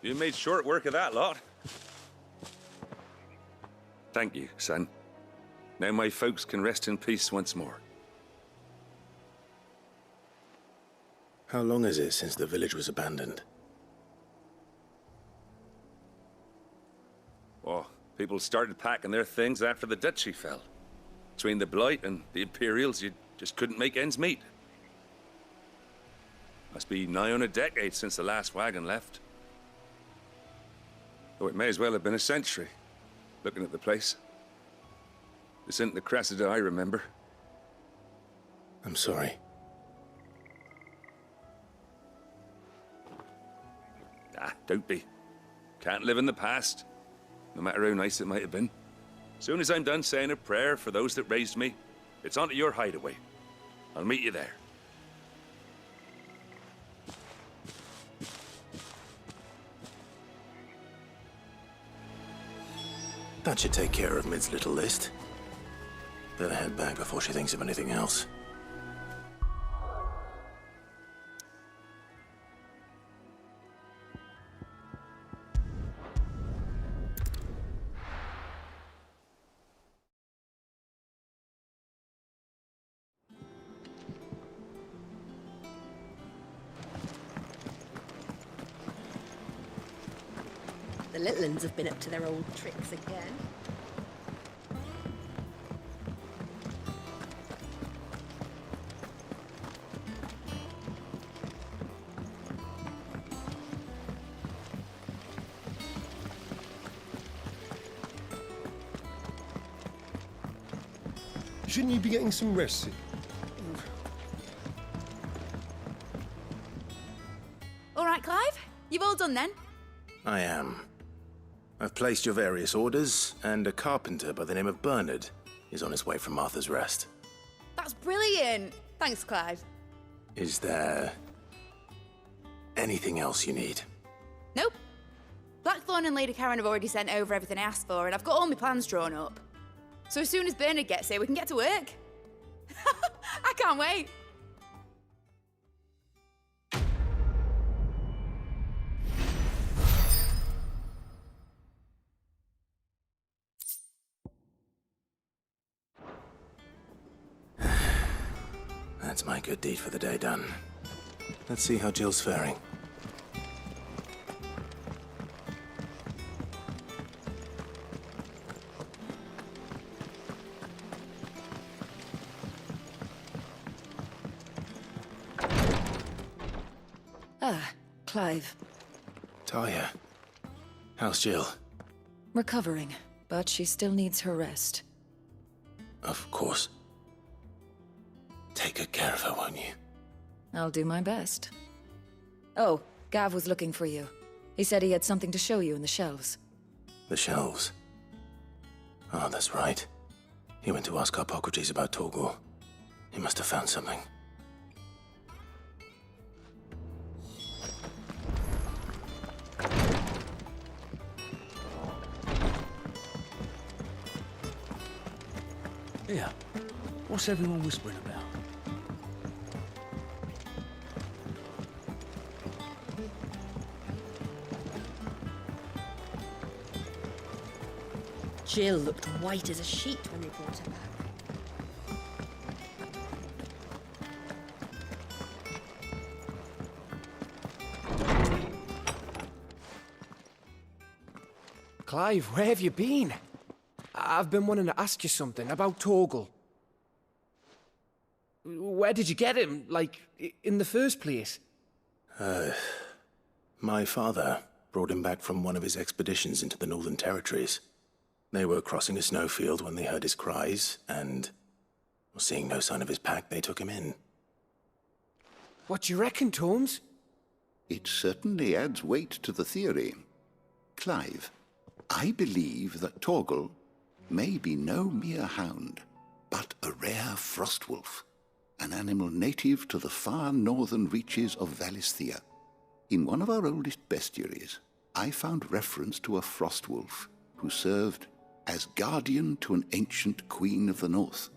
You made short work of that lot. Thank you, son. Now my folks can rest in peace once more. How long is it since the village was abandoned? Oh, people started packing their things after the duchy fell. Between the Blight and the Imperials, you just couldn't make ends meet. Must be nigh on a decade since the last wagon left. Though it may as well have been a century, looking at the place. This isn't the Cressida I remember. I'm sorry. Ah, don't be. Can't live in the past, no matter how nice it might have been. Soon as I'm done saying a prayer for those that raised me, it's on to your hideaway. I'll meet you there. That should take care of Mid's little list. Better head back before she thinks of anything else. The little uns have been up to their old tricks again. Shouldn't you be getting some rest, Sid? All right, Clive. You've all done then? I am. I've placed your various orders, and a carpenter by the name of Bernard is on his way from Martha's Rest. That's brilliant. Thanks, Clive. Is there anything else you need? Nope. Blackthorn and Lady Karen have already sent over everything I asked for, and I've got all my plans drawn up. So as soon as Bernard gets here, we can get to work. I can't wait. That's my good deed for the day done. Let's see how Jill's faring. Ah, Clive. Talia, how's Jill? Recovering, but she still needs her rest. Of course. Take good care of her, won't you? I'll do my best. Oh, Gav was looking for you. He said he had something to show you in the shelves. The shelves? Oh, that's right. He went to ask Harpocrates about Torgal. He must have found something. Yeah. What's everyone whispering about? Jill looked white as a sheet when they brought her back. Clive, where have you been? I've been wanting to ask you something about Torgal. Where did you get him, like, in the first place? My father brought him back from one of his expeditions into the Northern Territories. They were crossing a snowfield when they heard his cries, and seeing no sign of his pack, they took him in. What do you reckon, Tomes? It certainly adds weight to the theory. Clive, I believe that Torgal may be no mere hound, but a rare frostwolf, an animal native to the far northern reaches of Valisthea. In one of our oldest bestiaries, I found reference to a frostwolf who served as guardian to an ancient queen of the north.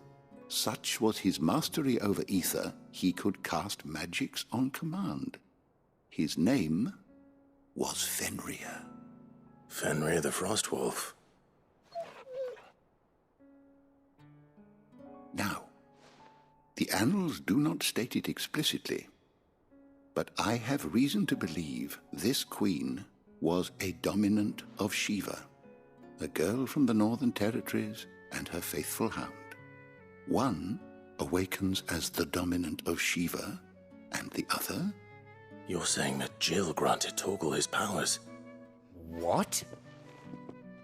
Such was his mastery over ether, he could cast magics on command. His name was Fenrir. Fenrir the Frostwolf. Now, the annals do not state it explicitly, but I have reason to believe this queen was a dominant of Shiva, a girl from the Northern Territories and her faithful hound. One awakens as the dominant of Shiva, and the other? You're saying that Jill granted Torgal his powers? What?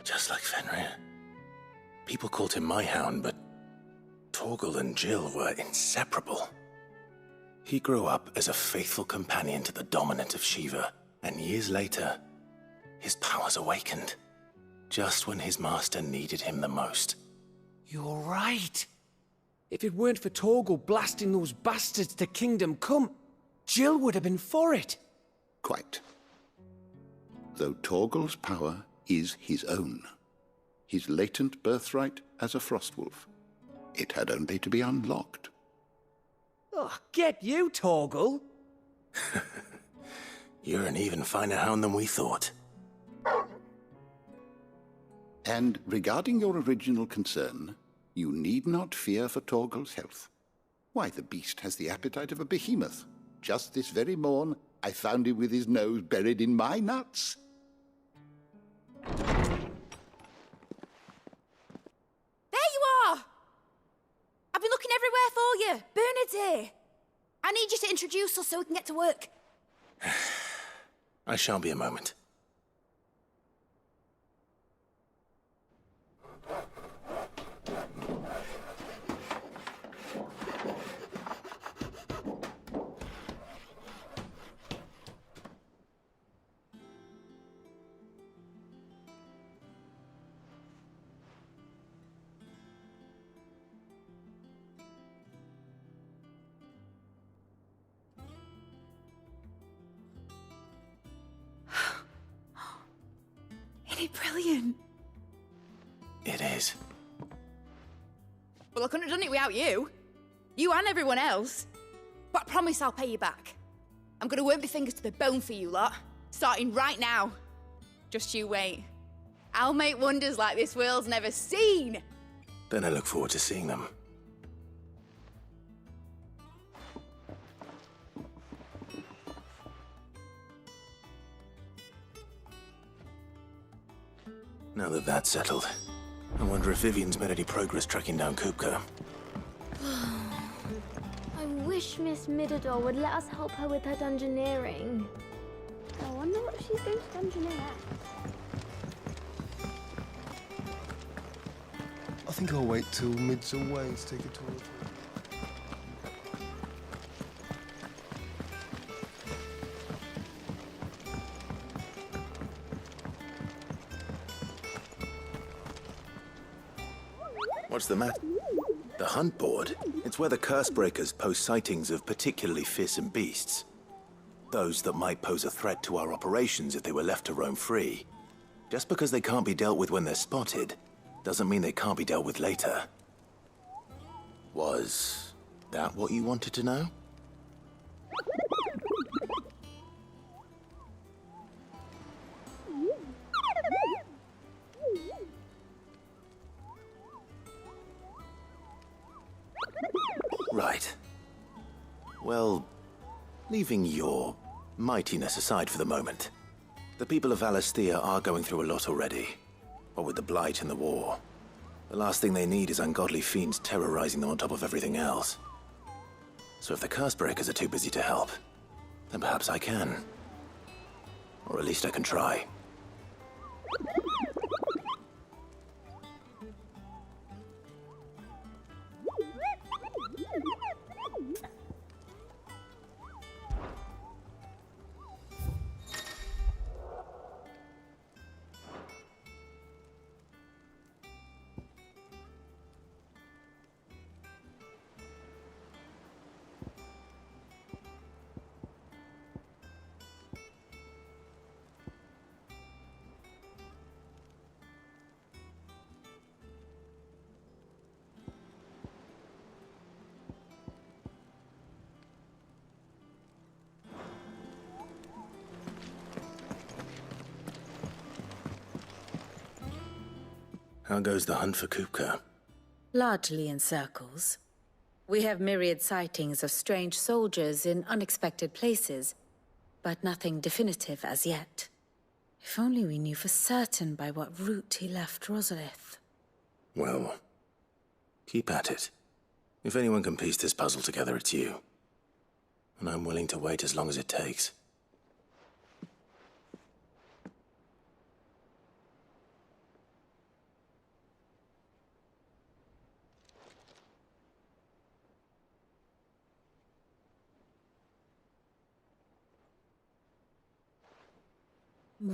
Just like Fenrir. People called him my hound, but Torgal and Jill were inseparable. He grew up as a faithful companion to the dominant of Shiva, and years later, his powers awakened, just when his master needed him the most. You're right. If it weren't for Torgal blasting those bastards to Kingdom Come, Jill would have been for it. Quite. Though Torgal's power is his own, his latent birthright as a Frostwolf, it had only to be unlocked. Oh, get you, Torgal! You're an even finer hound than we thought. And regarding your original concern, you need not fear for Torgal's health. Why, the beast has the appetite of a behemoth. Just this very morn, I found him with his nose buried in my nuts. you? Bernard's here. I need you to introduce us so we can get to work. I shan't be a moment. Isn't it brilliant? It is. Well, I couldn't have done it without you. You and everyone else. But I promise I'll pay you back. I'm gonna work my fingers to the bone for you lot, starting right now. Just you wait. I'll make wonders like this world's never seen. Then I look forward to seeing them. Now that that's settled, I wonder if Vivian's made any progress tracking down Kupka. I wish Miss Midador would let us help her with her dungeoneering. I wonder what she's going to dungeoneer at. I think I'll wait till Mid's away to take a tour. What's the matter? The hunt board? It's where the Cursebreakers post sightings of particularly fearsome beasts. Those that might pose a threat to our operations if they were left to roam free. Just because they can't be dealt with when they're spotted, doesn't mean they can't be dealt with later. Was that what you wanted to know? Right. Well, leaving your mightiness aside for the moment, the people of Valisthea are going through a lot already. What with the Blight and the war. The last thing they need is ungodly fiends terrorizing them on top of everything else. So if the Cursebreakers are too busy to help, then perhaps I can. Or at least I can try. How goes the hunt for Kupka? Largely in circles. We have myriad sightings of strange soldiers in unexpected places, but nothing definitive as yet. If only we knew for certain by what route he left Rosalith. Well, keep at it. If anyone can piece this puzzle together, it's you. And I'm willing to wait as long as it takes.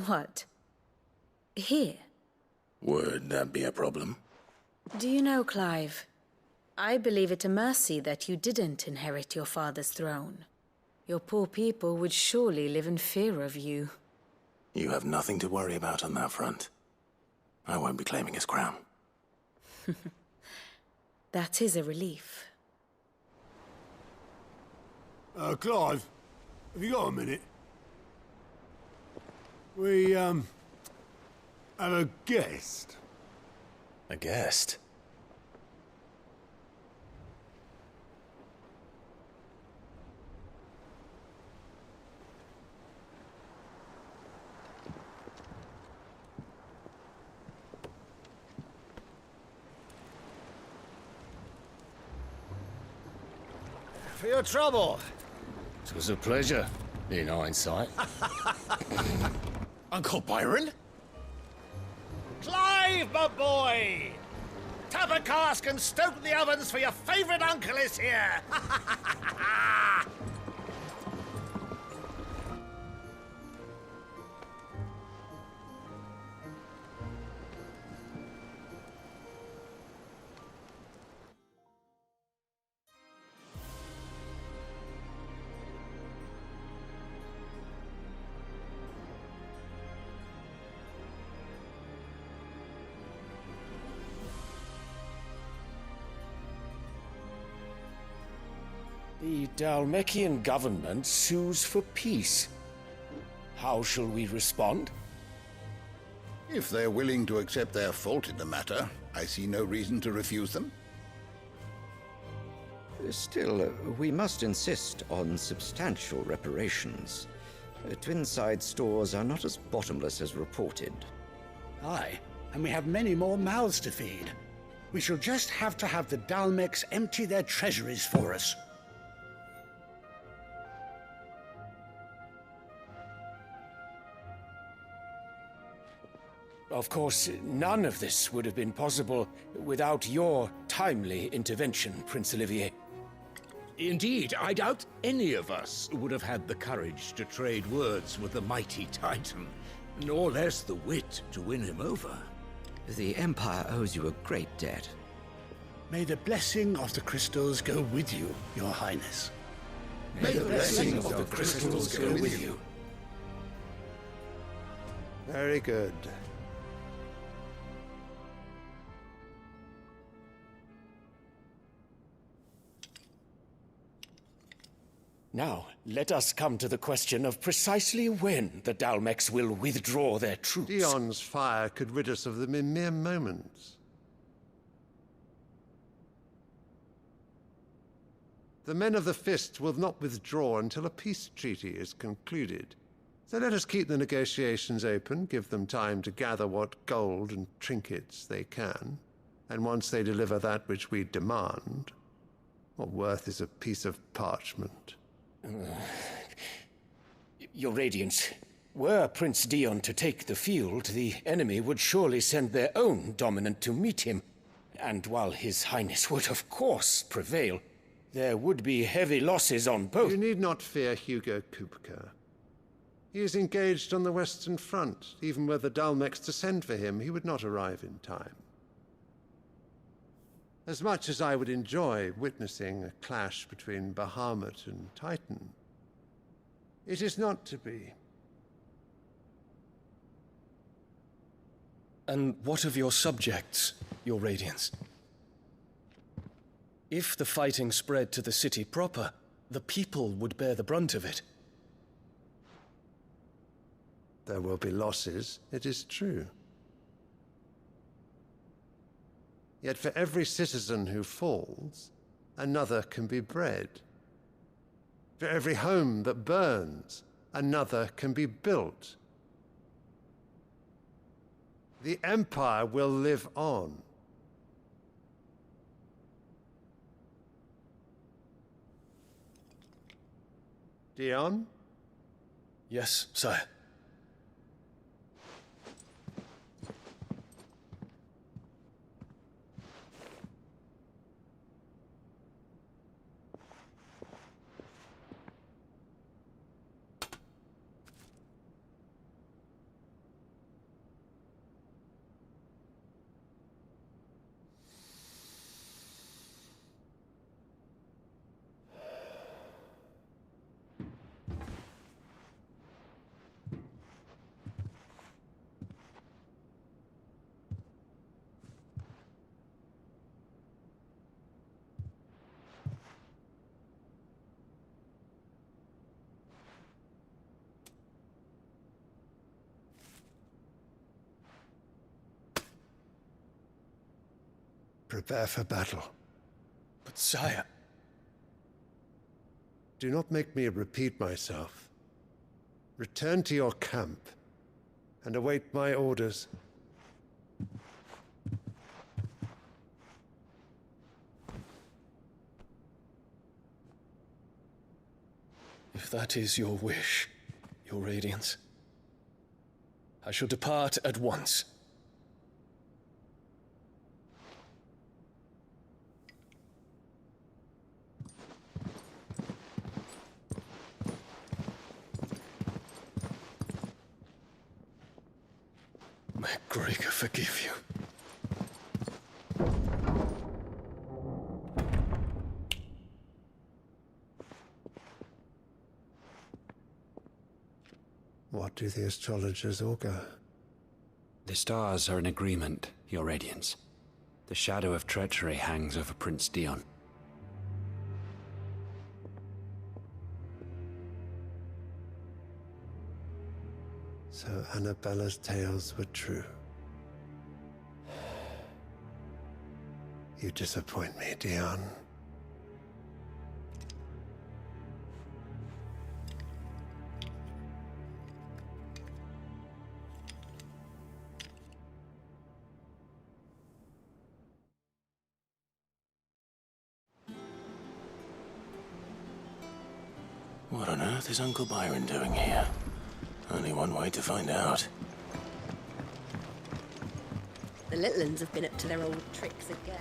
What? Here? Would that be a problem? Do you know, Clive? I believe it a mercy that you didn't inherit your father's throne. Your poor people would surely live in fear of you. You have nothing to worry about on that front. I won't be claiming his crown. That is a relief. Clive, have you got a minute? We, have a guest. A guest? for your trouble. It was a pleasure, in hindsight. Uncle Byron? Clive, my boy! Tap a cask and stoke the ovens, for your favourite uncle is here! The Dhalmekian government sues for peace. How shall we respond? If they're willing to accept their fault in the matter, I see no reason to refuse them. Still, we must insist on substantial reparations. Twinside stores are not as bottomless as reported. Aye, and we have many more mouths to feed. We shall just have to have the Dhalmeks empty their treasuries for us. Of course, none of this would have been possible without your timely intervention, Prince Olivier. Indeed, I doubt any of us would have had the courage to trade words with the mighty Titan, nor less the wit to win him over. The Empire owes you a great debt. May the blessing of the crystals go with you, Your Highness. May the blessing of the crystals go with you. Very good. Now, let us come to the question of precisely when the Dhalmeks will withdraw their troops. Dion's fire could rid us of them in mere moments. The men of the Fist will not withdraw until a peace treaty is concluded. So let us keep the negotiations open, give them time to gather what gold and trinkets they can, and once they deliver that which we demand, what worth is a piece of parchment? Your Radiance, were Prince Dion to take the field, the enemy would surely send their own dominant to meet him. And while His Highness would of course prevail, there would be heavy losses on both. You need not fear Hugo Kupka. He is engaged on the Western Front. Even were the Dhalmeks to send for him, he would not arrive in time. As much as I would enjoy witnessing a clash between Bahamut and Titan, it is not to be. And what of your subjects, Your Radiance? If the fighting spread to the city proper, the people would bear the brunt of it. There will be losses, it is true. Yet for every citizen who falls, another can be bred. For every home that burns, another can be built. The Empire will live on. Dion? Yes, sire. Prepare for battle. But sire... Do not make me repeat myself. Return to your camp and await my orders. If that is your wish, Your Radiance, I shall depart at once. May Gregor forgive you. What do the astrologers augur? The stars are in agreement, Your Radiance. The shadow of treachery hangs over Prince Dion. So Annabella's tales were true. You disappoint me, Dion. What on earth is Uncle Byron doing here? Only one way to find out. The little uns have been up to their old tricks again.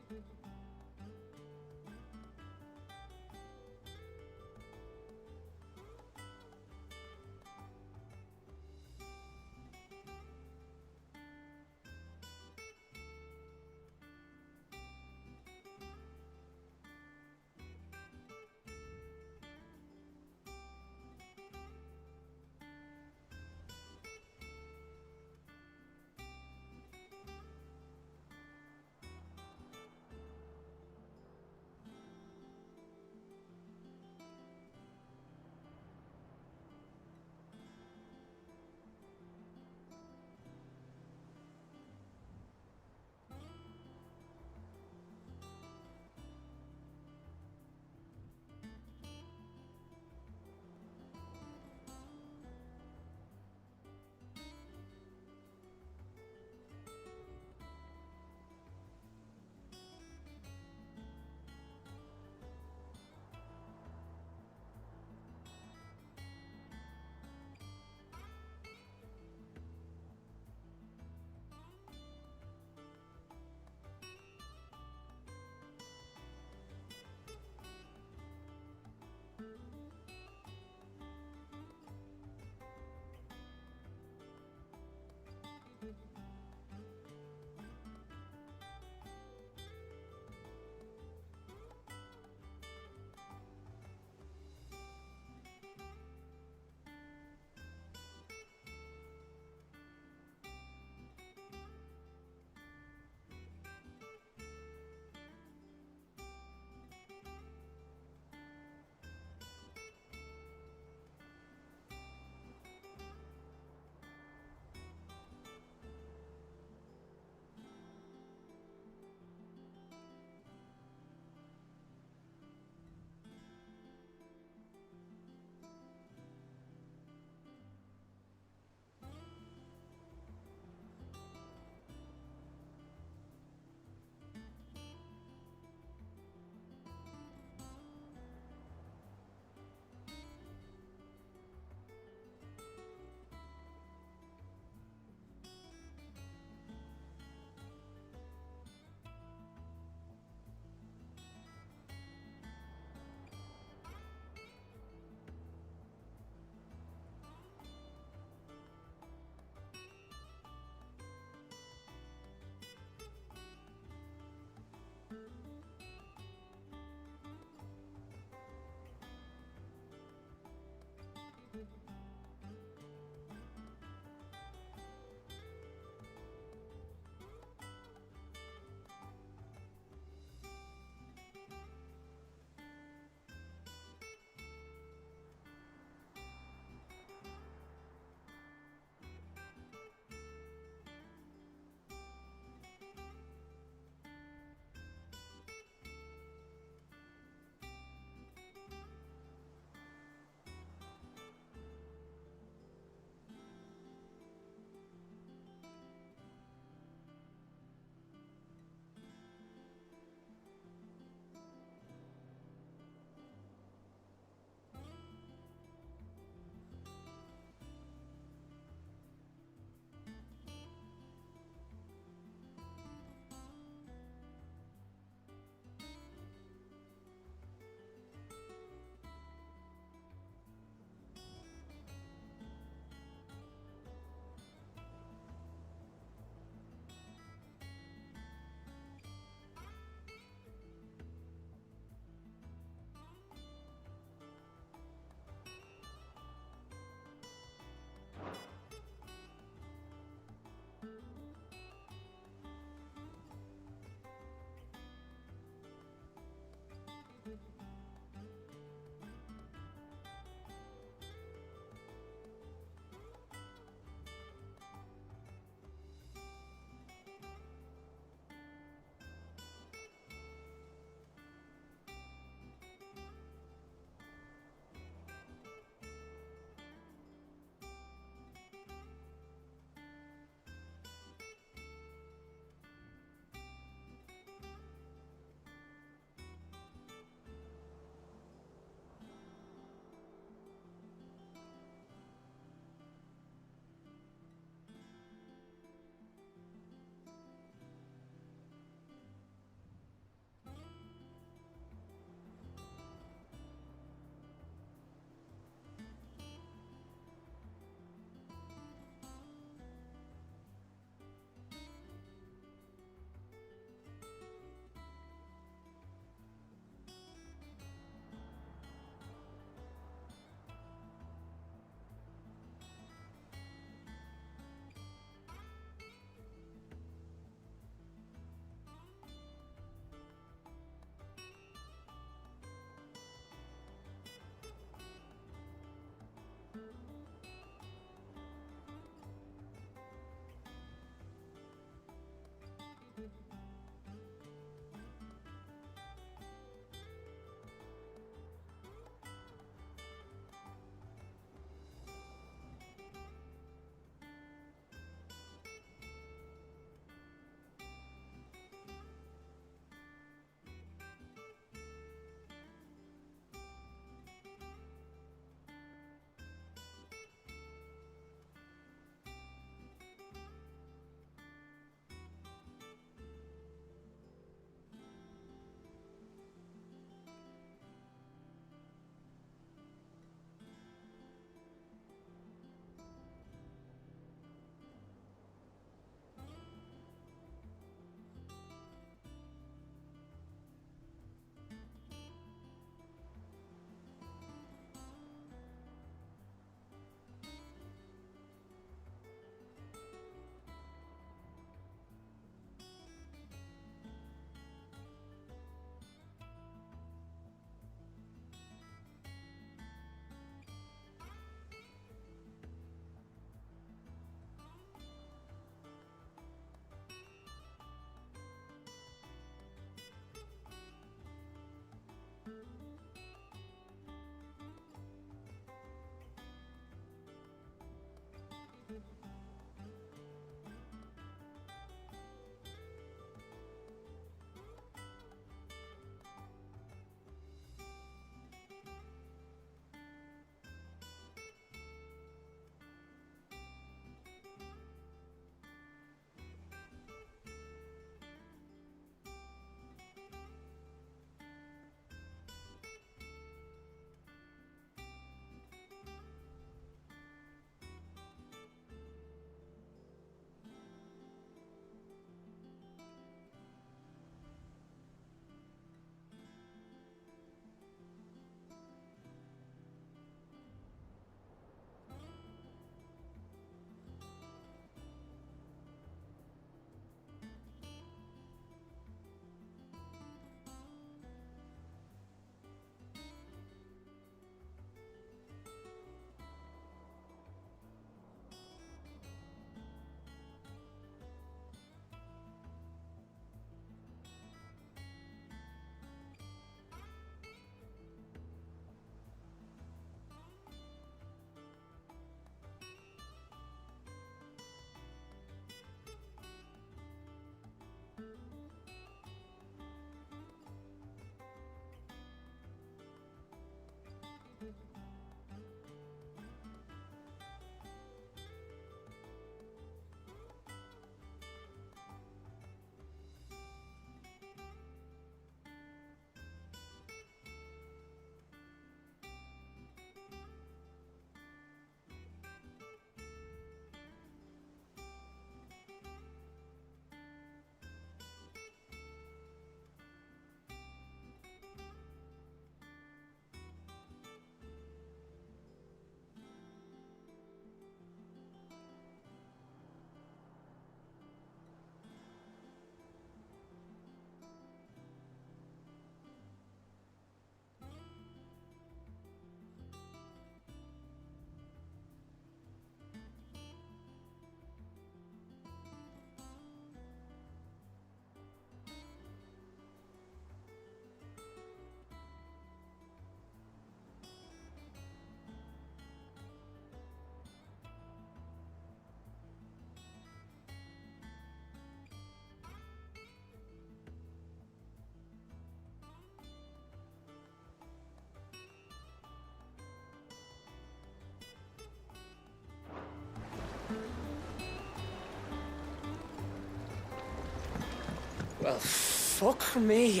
Well, fuck me.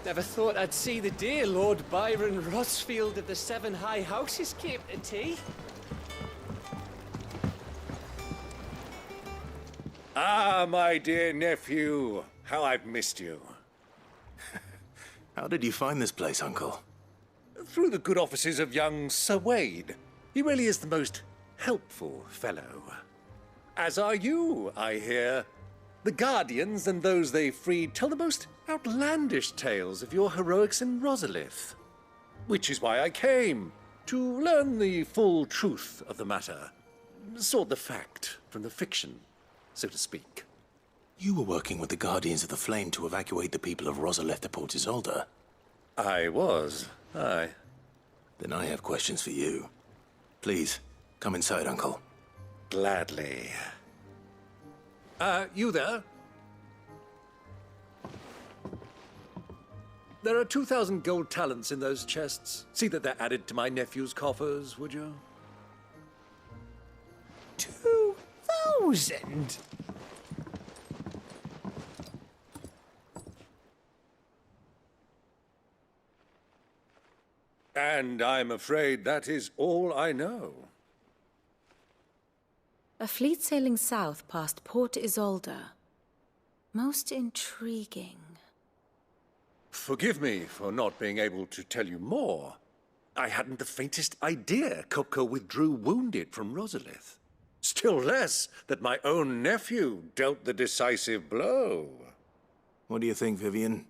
Never thought I'd see the day Lord Byron Rosfield of the Seven High Houses came to tea. Ah, my dear nephew. How I've missed you. How did you find this place, Uncle? Through the good offices of young Sir Wade. He really is the most helpful fellow. As are you, I hear. The Guardians and those they freed tell the most outlandish tales of your heroics in Rosalith. Which is why I came, to learn the full truth of the matter. Sort the fact from the fiction, so to speak. You were working with the Guardians of the Flame to evacuate the people of Rosalith to Port Isolde. I was, aye. Then I have questions for you. Please, come inside, Uncle. Gladly. You there? There are 2,000 gold talents in those chests. See that they're added to my nephew's coffers, would you? 2,000? And I'm afraid that is all I know. A fleet sailing south past Port Isolde. Most intriguing. Forgive me for not being able to tell you more. I hadn't the faintest idea Kupka withdrew wounded from Rosalith. Still less that my own nephew dealt the decisive blow. What do you think, Vivian?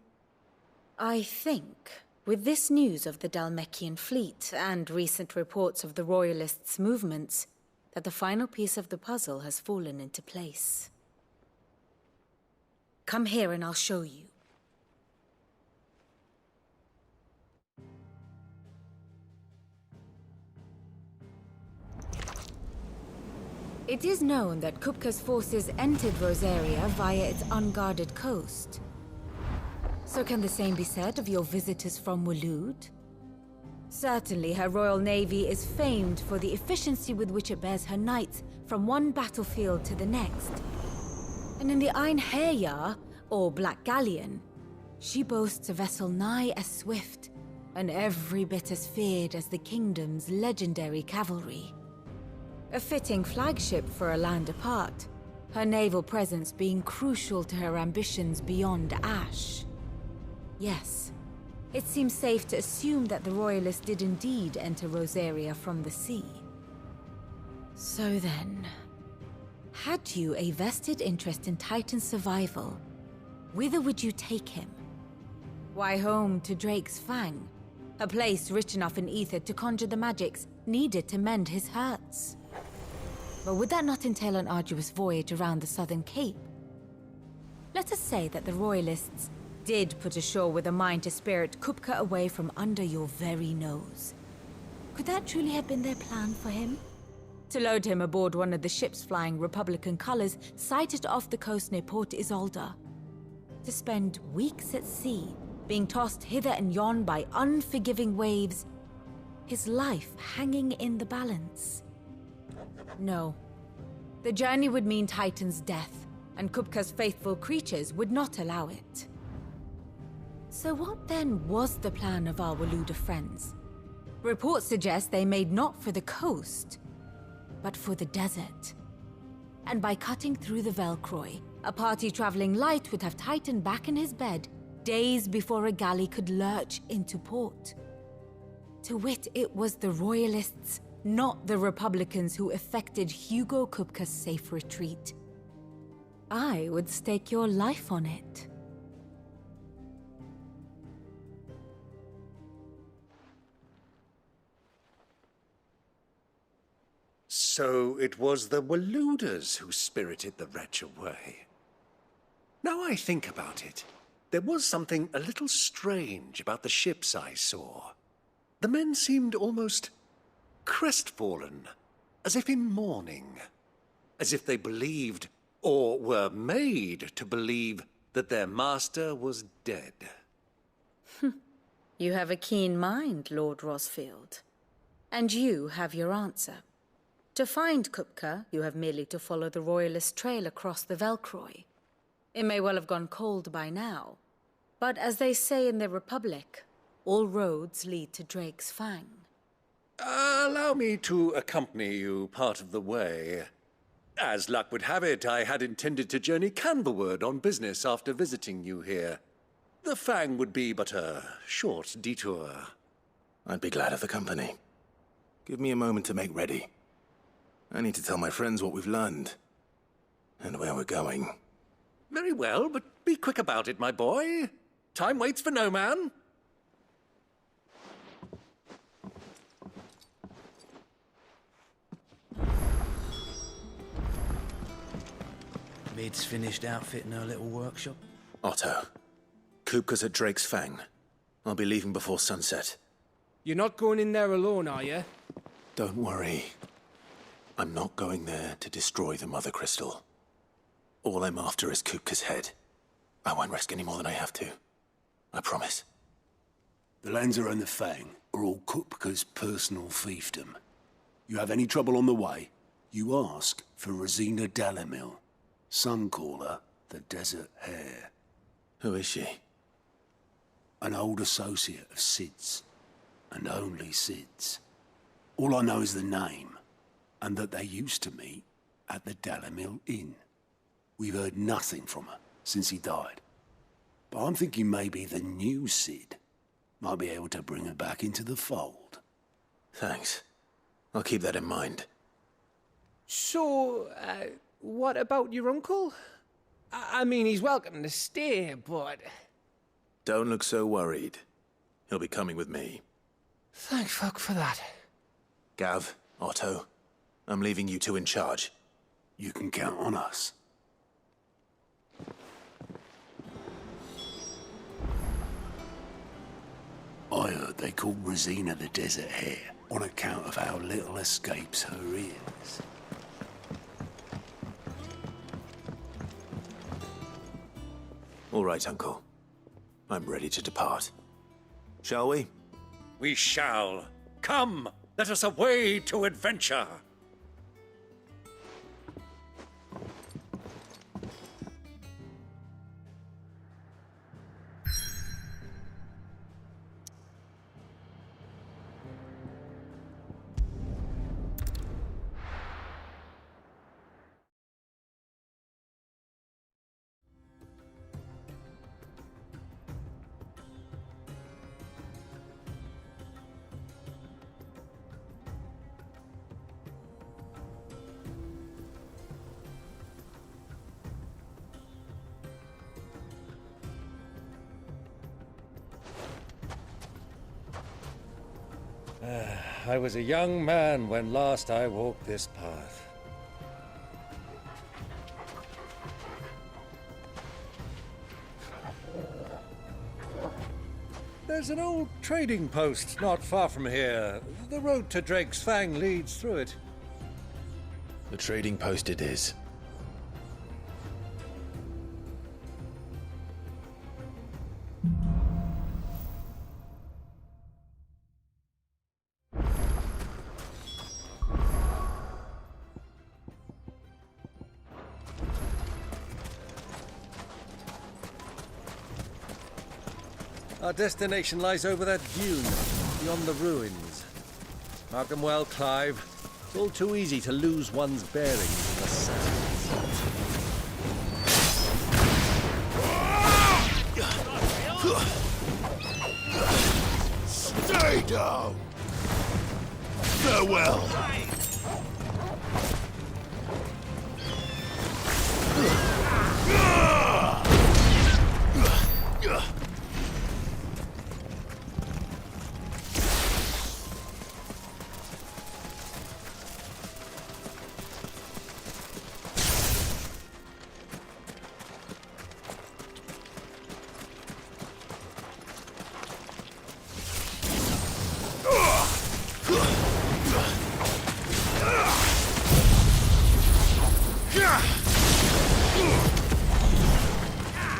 I think, with this news of the Dhalmekian fleet and recent reports of the Royalists' movements, that the final piece of the puzzle has fallen into place. Come here and I'll show you. It is known that Kupka's forces entered Rosaria via its unguarded coast. So can the same be said of your visitors from Waloed? Certainly, her Royal Navy is famed for the efficiency with which it bears her knights from one battlefield to the next. And in the Einherjar, or Black Galleon, she boasts a vessel nigh as swift, and every bit as feared as the kingdom's legendary cavalry. A fitting flagship for a land apart, her naval presence being crucial to her ambitions beyond Ash. Yes. It seems safe to assume that the Royalists did indeed enter Rosaria from the sea. So then, had you a vested interest in Titan's survival, whither would you take him? Why, home to Drake's Fang, a place rich enough in ether to conjure the magics needed to mend his hurts. But would that not entail an arduous voyage around the Southern Cape? Let us say that the Royalists did put ashore with a mind to spirit Kupka away from under your very nose. Could that truly have been their plan for him? To load him aboard one of the ships flying Republican colors sighted off the coast near Port Isolde. To spend weeks at sea, being tossed hither and yon by unforgiving waves, his life hanging in the balance. No. The journey would mean Titan's death, and Kupka's faithful creatures would not allow it. So what then was the plan of our Waloed friends? Reports suggest they made not for the coast, but for the desert. And by cutting through the Velcroy, a party traveling light would have Titan back in his bed days before a galley could lurch into port. To wit, it was the Royalists, not the Republicans, who effected Hugo Kupka's safe retreat. I would stake your life on it. So it was the Waloeders who spirited the wretch away. Now I think about it, there was something a little strange about the ships I saw. The men seemed almost crestfallen, as if in mourning, as if they believed, or were made to believe, that their master was dead. You have a keen mind, Lord Rosfield. And you have your answer. To find Kupka, you have merely to follow the Royalist trail across the Velcroy. It may well have gone cold by now, but as they say in the Republic, all roads lead to Drake's Fang. Allow me to accompany you part of the way. As luck would have it, I had intended to journey Canberward on business after visiting you here. The Fang would be but a short detour. I'd be glad of the company. Give me a moment to make ready. I need to tell my friends what we've learned. And where we're going. Very well, but be quick about it, my boy. Time waits for no man. Mid's finished outfitting her little workshop. Otto, Kupka's at Drake's Fang. I'll be leaving before sunset. You're not going in there alone, are you? Don't worry. I'm not going there to destroy the Mother Crystal. All I'm after is Kupka's head. I won't risk any more than I have to. I promise. The Lanza and the Fang are all Kupka's personal fiefdom. You have any trouble on the way, you ask for Rosina Dalimil. Some call her the Desert Hare. Who is she? An old associate of Sid's, and only Sid's. All I know is the name, and that they used to meet at the Dalimil Inn. We've heard nothing from her since he died. But I'm thinking maybe the new Sid might be able to bring her back into the fold. Thanks. I'll keep that in mind. So, what about your uncle? I mean, he's welcome to stay, but... Don't look so worried. He'll be coming with me. Thank fuck for that. Gav, Otto, I'm leaving you two in charge. You can count on us. I heard they call Rosina the Desert Hare on account of how little escapes her ears. All right, Uncle. I'm ready to depart. Shall we? We shall. Come, let us away to adventure. I was a young man when last I walked this path. There's an old trading post not far from here. The road to Drake's Fang leads through it. The trading post it is. Our destination lies over that dune, beyond the ruins. Mark them well, Clive. It's all too easy to lose one's bearings in the sands. Stay down! Farewell!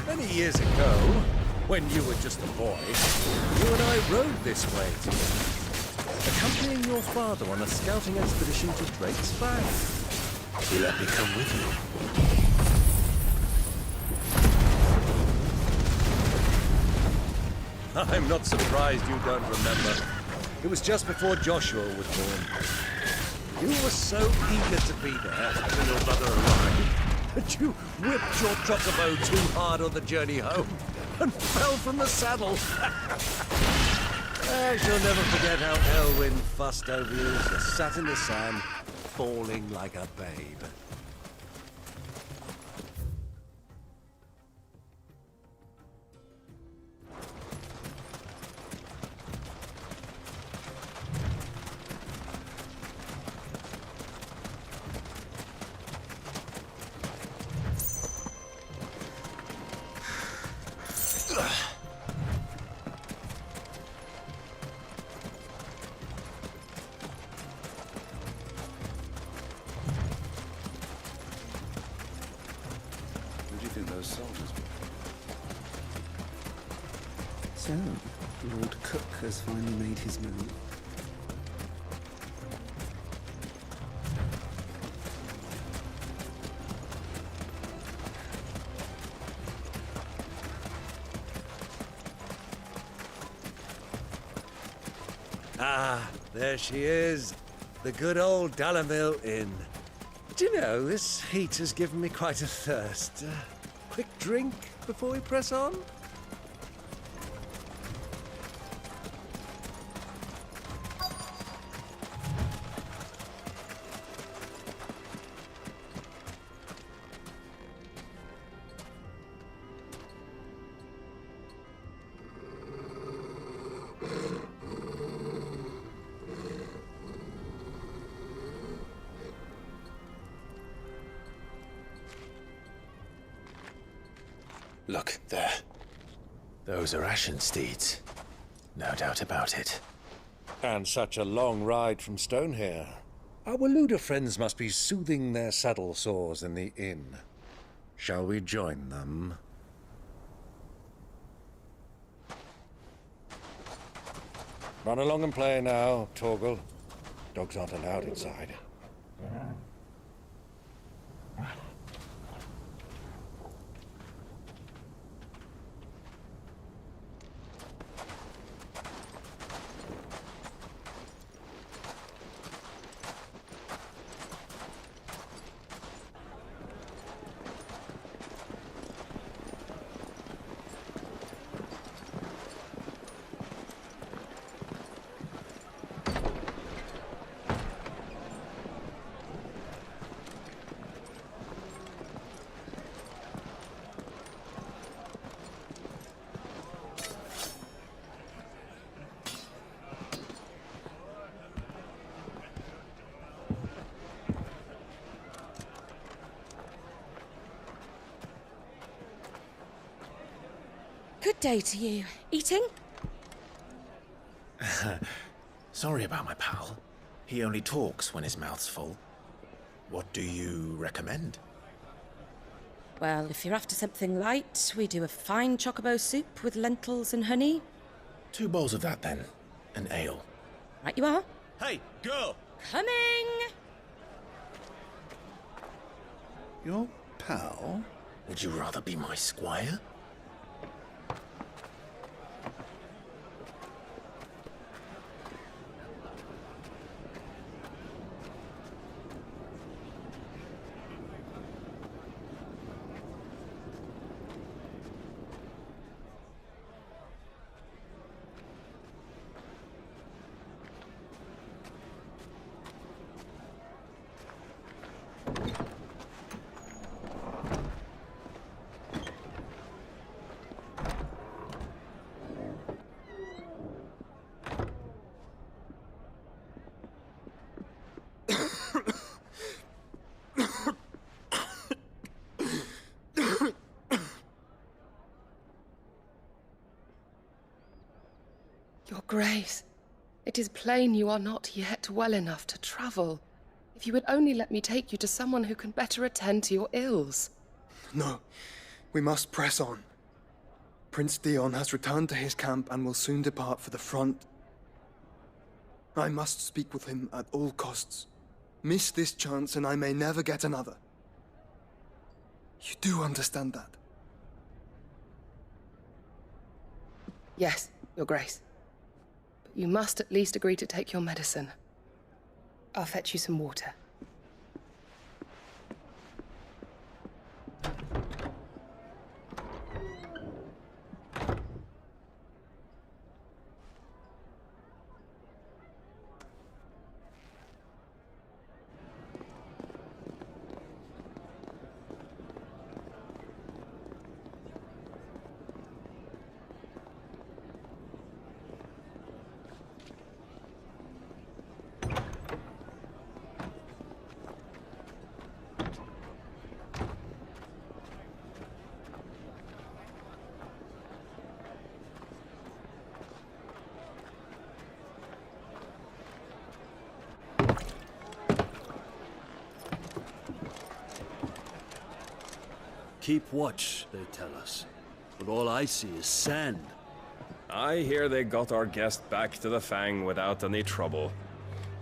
Many years ago, when you were just a boy, you and I rode this way together, accompanying your father on a scouting expedition to Drake's Fang. You let me come with you. I'm not surprised you don't remember. It was just before Joshua was born. You were so eager to be there when your brother arrived that you whipped your chocobo too hard on the journey home and fell from the saddle. I shall never forget how Elwyn fussed over you as you sat in the sand, bawling like a babe. So, Lord Cook has finally made his move. Ah, there she is. The good old Dalamil Inn. Do you know, this heat has given me quite a thirst. Quick drink before we press on? Look, there. Those are Ashen steeds. No doubt about it. And such a long ride from Stonehair. Our Waluda friends must be soothing their saddle sores in the inn. Shall we join them? Run along and play now, Torgal. Dogs aren't allowed inside. Good day to you. Eating? Sorry about my pal. He only talks when his mouth's full. What do you recommend? Well, if you're after something light, we do a fine chocobo soup with lentils and honey. 2 bowls of that, then. An ale. Right you are. Hey, girl! Coming! Your pal? Would you rather be my squire? Your Grace, it is plain you are not yet well enough to travel. If you would only let me take you to someone who can better attend to your ills. No, we must press on. Prince Dion has returned to his camp and will soon depart for the front. I must speak with him at all costs. Miss this chance and I may never get another. You do understand that? Yes, Your Grace. But you must at least agree to take your medicine. I'll fetch you some water. Keep watch, they tell us. But all I see is sand. I hear they got our guest back to the Fang without any trouble.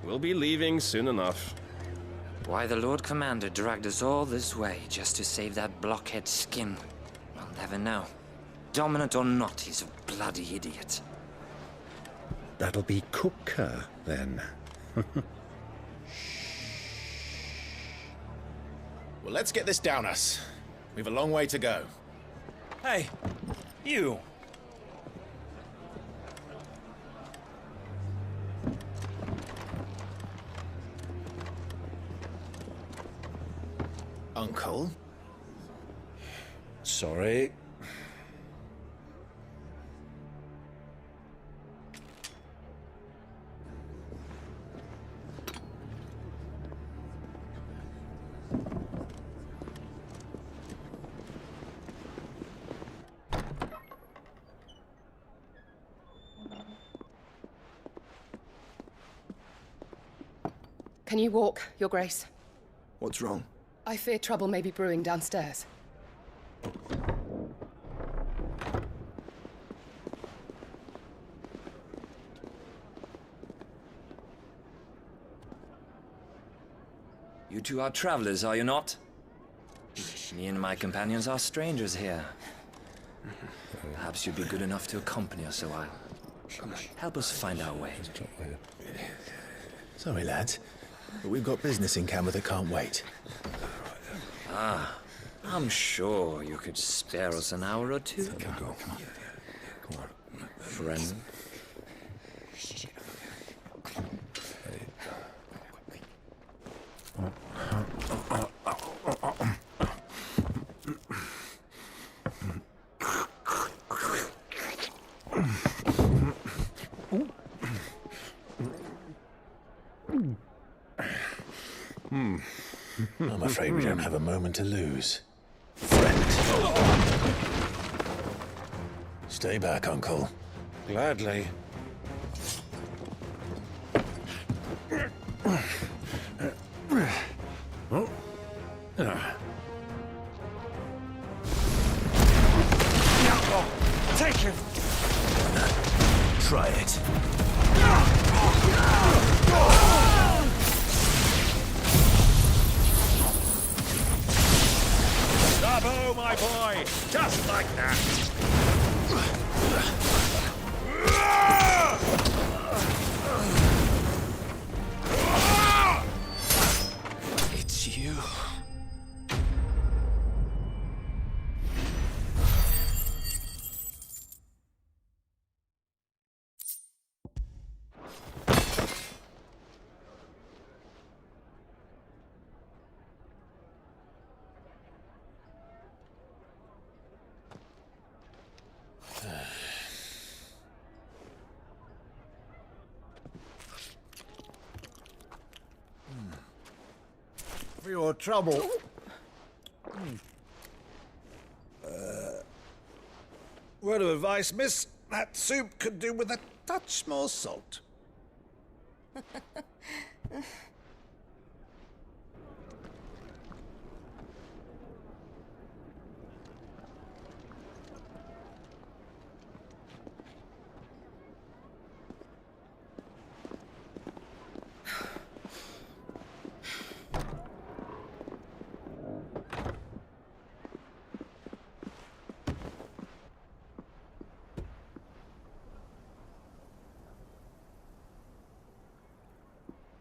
We'll be leaving soon enough. Why the Lord Commander dragged us all this way just to save that blockhead's skin, I'll never know. Dominant or not, he's a bloody idiot. That'll be Kupka, then. Well, let's get this down us. We've a long way to go. Hey, you! Uncle? Sorry. Can you walk, Your Grace? What's wrong? I fear trouble may be brewing downstairs. You two are travelers, are you not? Me and my companions are strangers here. Perhaps you'd be good enough to accompany us a while. Help us find our way. Sorry, lads, but we've got business in Camber that can't wait. Ah, I'm sure you could spare us an hour or two. Come on. Friend. I'm afraid we don't have a moment to lose. Friend. Stay back, Uncle. Gladly. Take him! Try it. Bravo, my boy! Just like that! It's you. For your trouble. Word of advice, miss. That soup could do with a touch more salt.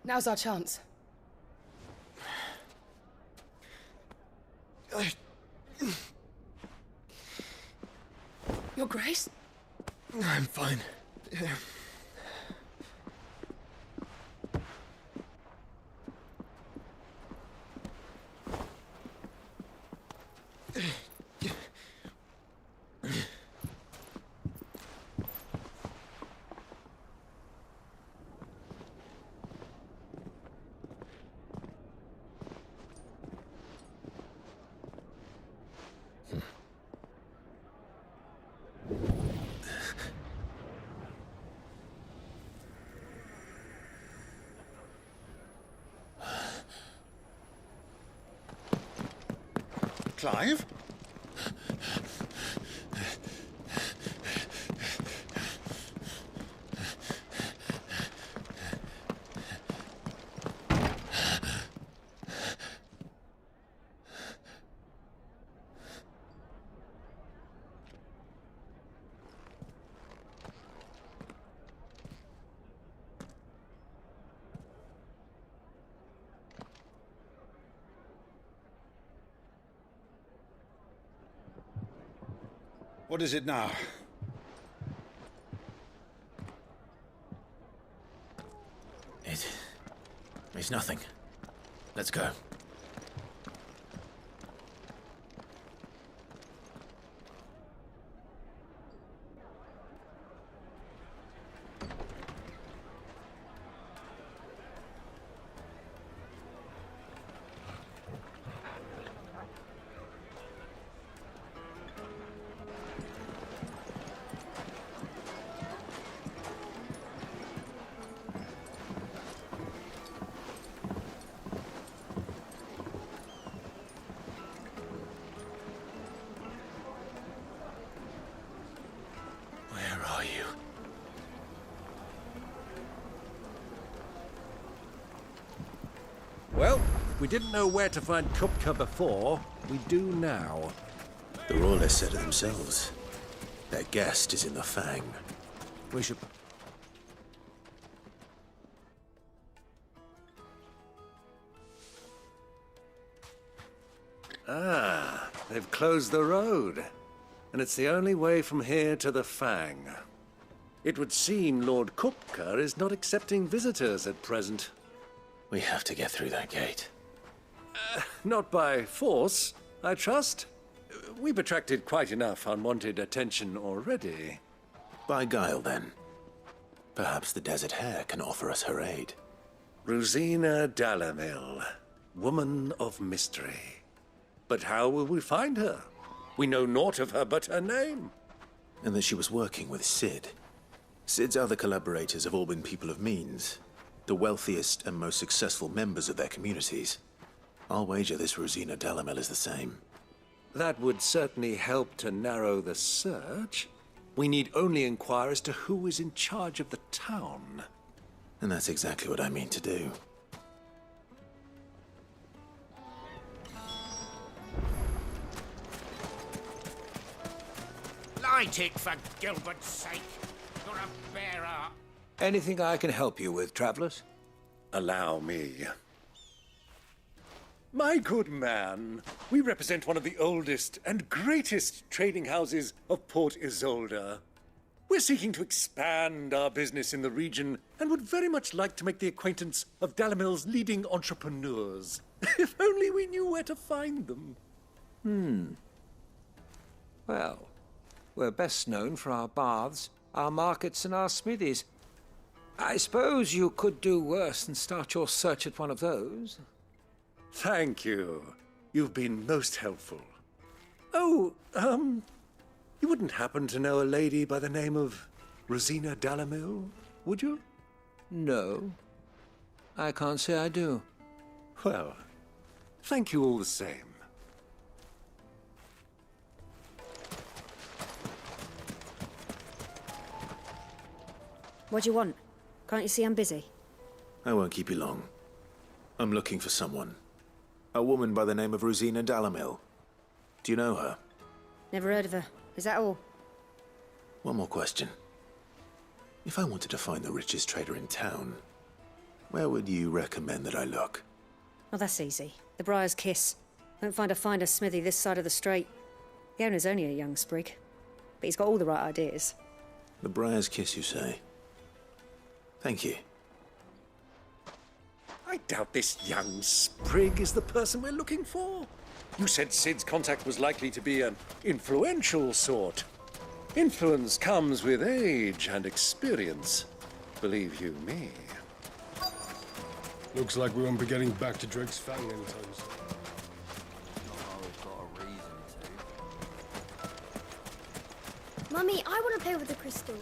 Now's our chance. Your Grace? I'm fine. Clive? What is it now? It's nothing. Let's go. Well, we didn't know where to find Kupka before. We do now. The Royalists said it themselves. Their guest is in the Fang. We should... Ah, they've closed the road. And it's the only way from here to the Fang. It would seem Lord Kupka is not accepting visitors at present. We have to get through that gate. Not by force, I trust. We've attracted quite enough unwanted attention already. By guile, then. Perhaps the Desert Hare can offer us her aid. Rosina Dalamil, woman of mystery. But how will we find her? We know naught of her but her name. And that she was working with Cid. Cid's other collaborators have all been people of means. The wealthiest and most successful members of their communities. I'll wager this Rosina Dalamil is the same. That would certainly help to narrow the search. We need only inquire as to who is in charge of the town. And that's exactly what I mean to do. Light it, for Gilbert's sake. You're a bearer. Anything I can help you with, travelers? Allow me. My good man, we represent one of the oldest and greatest trading houses of Port Isolde. We're seeking to expand our business in the region and would very much like to make the acquaintance of Dalamil's leading entrepreneurs. If only we knew where to find them. Well, we're best known for our baths, our markets, and our smithies. I suppose you could do worse than start your search at one of those. Thank you. You've been most helpful. Oh, you wouldn't happen to know a lady by the name of Rosina Dalamil, would you? No. I can't say I do. Well, thank you all the same. What do you want? Can't you see I'm busy? I won't keep you long. I'm looking for someone. A woman by the name of Rosina Dalamil. Do you know her? Never heard of her. Is that all? One more question. If I wanted to find the richest trader in town, Where would you recommend that I look? Oh, that's easy. The Briar's Kiss. Won't find a finer smithy this side of the strait. The owner's only a young sprig, but he's got all the right ideas. The Briar's Kiss, you say? Thank you. I doubt this young sprig is the person we're looking for. You said Sid's contact was likely to be an influential sort. Influence comes with age and experience, believe you me. Looks like we won't be getting back to Drake's Fang anytime soon. Mummy, I want to play with the crystal.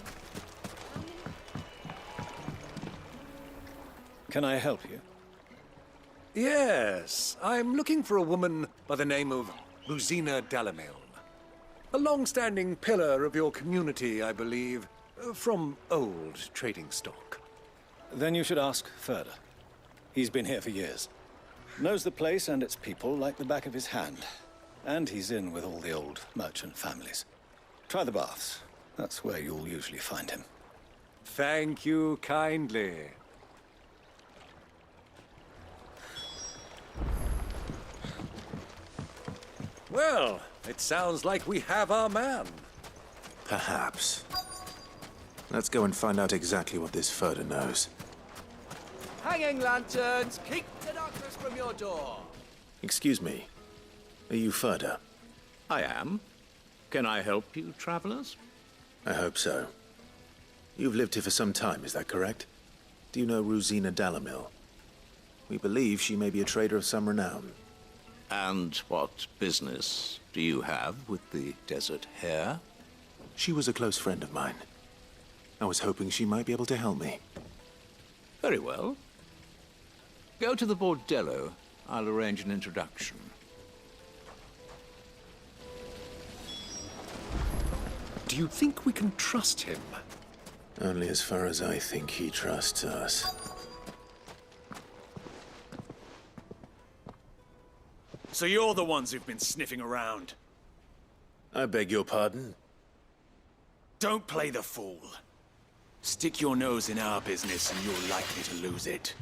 Can I help you? Yes, I'm looking for a woman by the name of Rosina Dalamel. A long-standing pillar of your community, I believe, from old trading stock. Then you should ask Ferda. He's been here for years. Knows the place and its people like the back of his hand. And he's in with all the old merchant families. Try the baths. That's where you'll usually find him. Thank you kindly. Well, it sounds like we have our man. Perhaps. Let's go and find out exactly what this Ferda knows. Hanging lanterns, keep the darkness from your door. Excuse me. Are you Ferda? I am. Can I help you, travelers? I hope so. You've lived here for some time, is that correct? Do you know Rosina Dalamil? We believe she may be a trader of some renown. And what business do you have with the Desert Hare? She was a close friend of mine. I was hoping she might be able to help me. Very well. Go to the Bordello. I'll arrange an introduction. Do you think we can trust him? Only as far as I think he trusts us. So you're the ones who've been sniffing around? I beg your pardon? Don't play the fool. Stick your nose in our business and you're likely to lose it.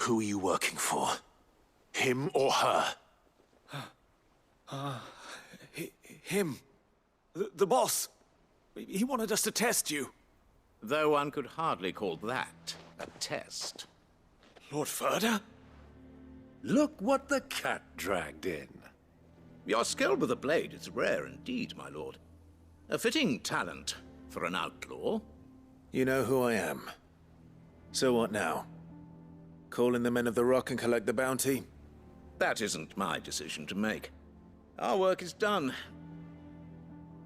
Who are you working for? Him or her? Him. The boss. He wanted us to test you. Though one could hardly call that a test. Lord Ferda? Look what the cat dragged in. Your skill with a blade is rare indeed, my lord. A fitting talent for an outlaw. You know who I am. So what now? Call in the Men of the Rock and collect the bounty? That isn't my decision to make. Our work is done.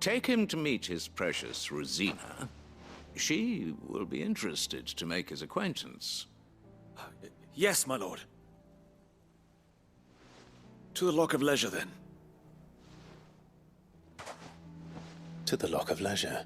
Take him to meet his precious Rosina. She will be interested to make his acquaintance. Yes, my lord. To the Lock of Leisure, then. To the Lock of Leisure.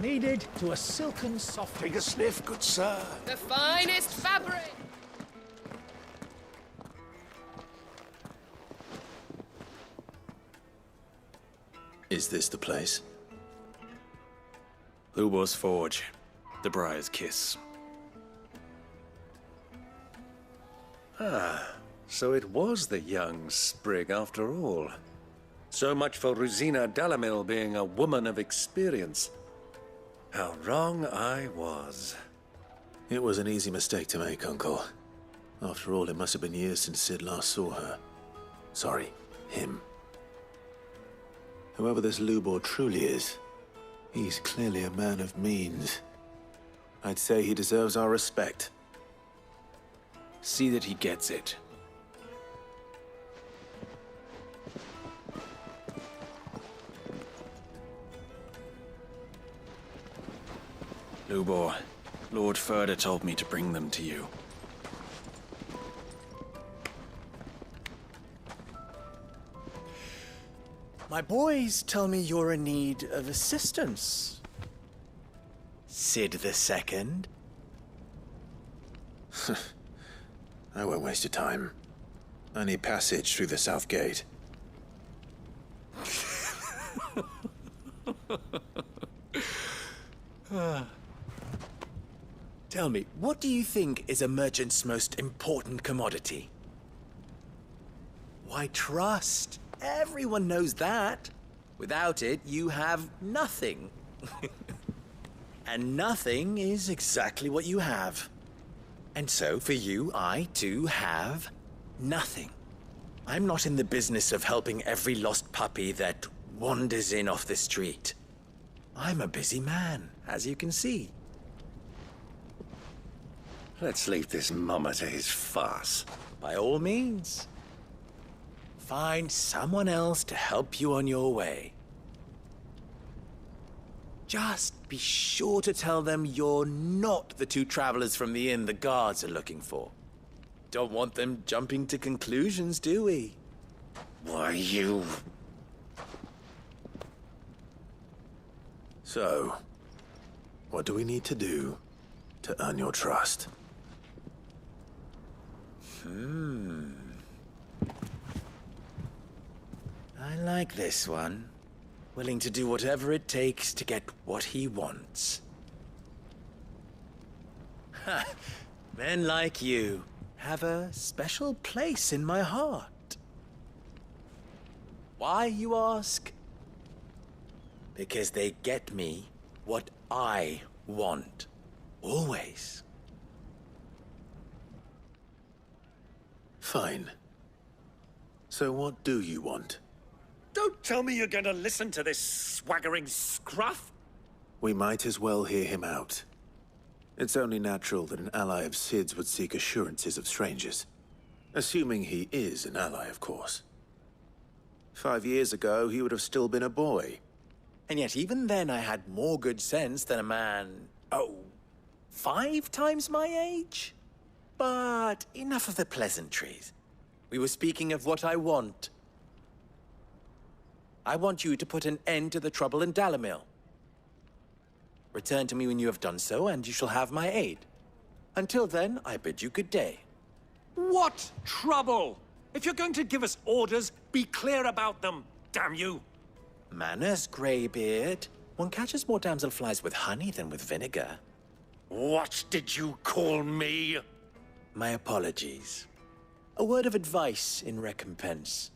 kneaded to a silken soft. Take a sniff, good sir. The finest fabric! Is this the place? Lubor's Forge. The Briar's Kiss. Ah, so it was the young sprig after all. So much for Rosina Dalamil being a woman of experience. How wrong I was. It was an easy mistake to make, Uncle. After all, it must have been years since Cid last saw her. Sorry, him. Whoever this Lubor truly is, he's clearly a man of means. I'd say he deserves our respect. See that he gets it. Lubor, Lord Ferda told me to bring them to you. My boys tell me you're in need of assistance. Cid the Second? I won't waste your time. I need passage through the south gate. Tell me, what do you think is a merchant's most important commodity? Why, trust. Everyone knows that. Without it, you have nothing. And nothing is exactly what you have. And so, for you, I, too, have nothing. I'm not in the business of helping every lost puppy that wanders in off the street. I'm a busy man, as you can see. Let's leave this mummer to his farce. By all means. Find someone else to help you on your way. Just be sure to tell them you're not the two travelers from the inn the guards are looking for. Don't want them jumping to conclusions, do we? Why, you... So, what do we need to do to earn your trust? I like this one. Willing to do whatever it takes to get what he wants. Ha! Men like you have a special place in my heart. Why, you ask? Because they get me what I want. Always. Fine. So what do you want? Don't tell me you're going to listen to this swaggering scruff! We might as well hear him out. It's only natural that an ally of Cid's would seek assurances of strangers. Assuming he is an ally, of course. 5 years ago, he would have still been a boy. And yet even then I had more good sense than a man, 5 times my age? But enough of the pleasantries. We were speaking of what I want. I want you to put an end to the trouble in Dalamil. Return to me when you have done so, and you shall have my aid. Until then, I bid you good day. What trouble? If you're going to give us orders, be clear about them, damn you! Manners, Greybeard. One catches more damselflies with honey than with vinegar. What did you call me? My apologies. A word of advice in recompense.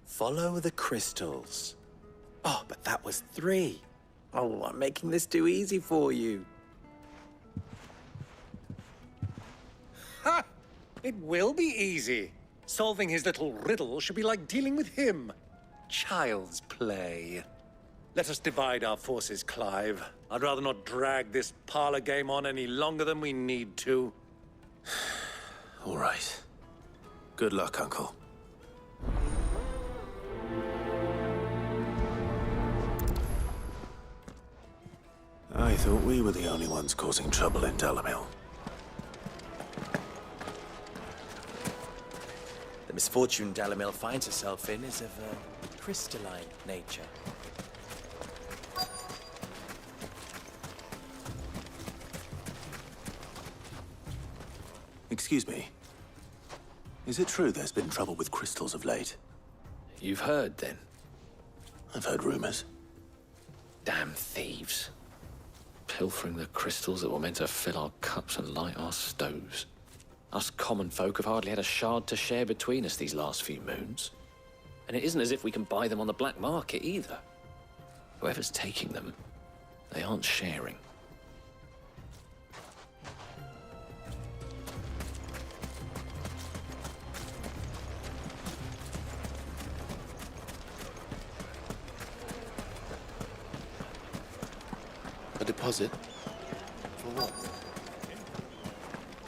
Follow the crystals. Oh, but that was 3. Oh, I'm making this too easy for you. Ha! It will be easy. Solving his little riddle should be like dealing with him. Child's play. Let us divide our forces, Clive. I'd rather not drag this parlor game on any longer than we need to. All right. Good luck, Uncle. I thought we were the only ones causing trouble in Dalamil. The misfortune Dalamil finds herself in is of a crystalline nature. Excuse me. Is it true there's been trouble with crystals of late? You've heard, then? I've heard rumors. Damn thieves. Pilfering the crystals that were meant to fill our cups and light our stoves. Us common folk have hardly had a shard to share between us these last few moons. And it isn't as if we can buy them on the black market either. Whoever's taking them, they aren't sharing. A deposit? For what?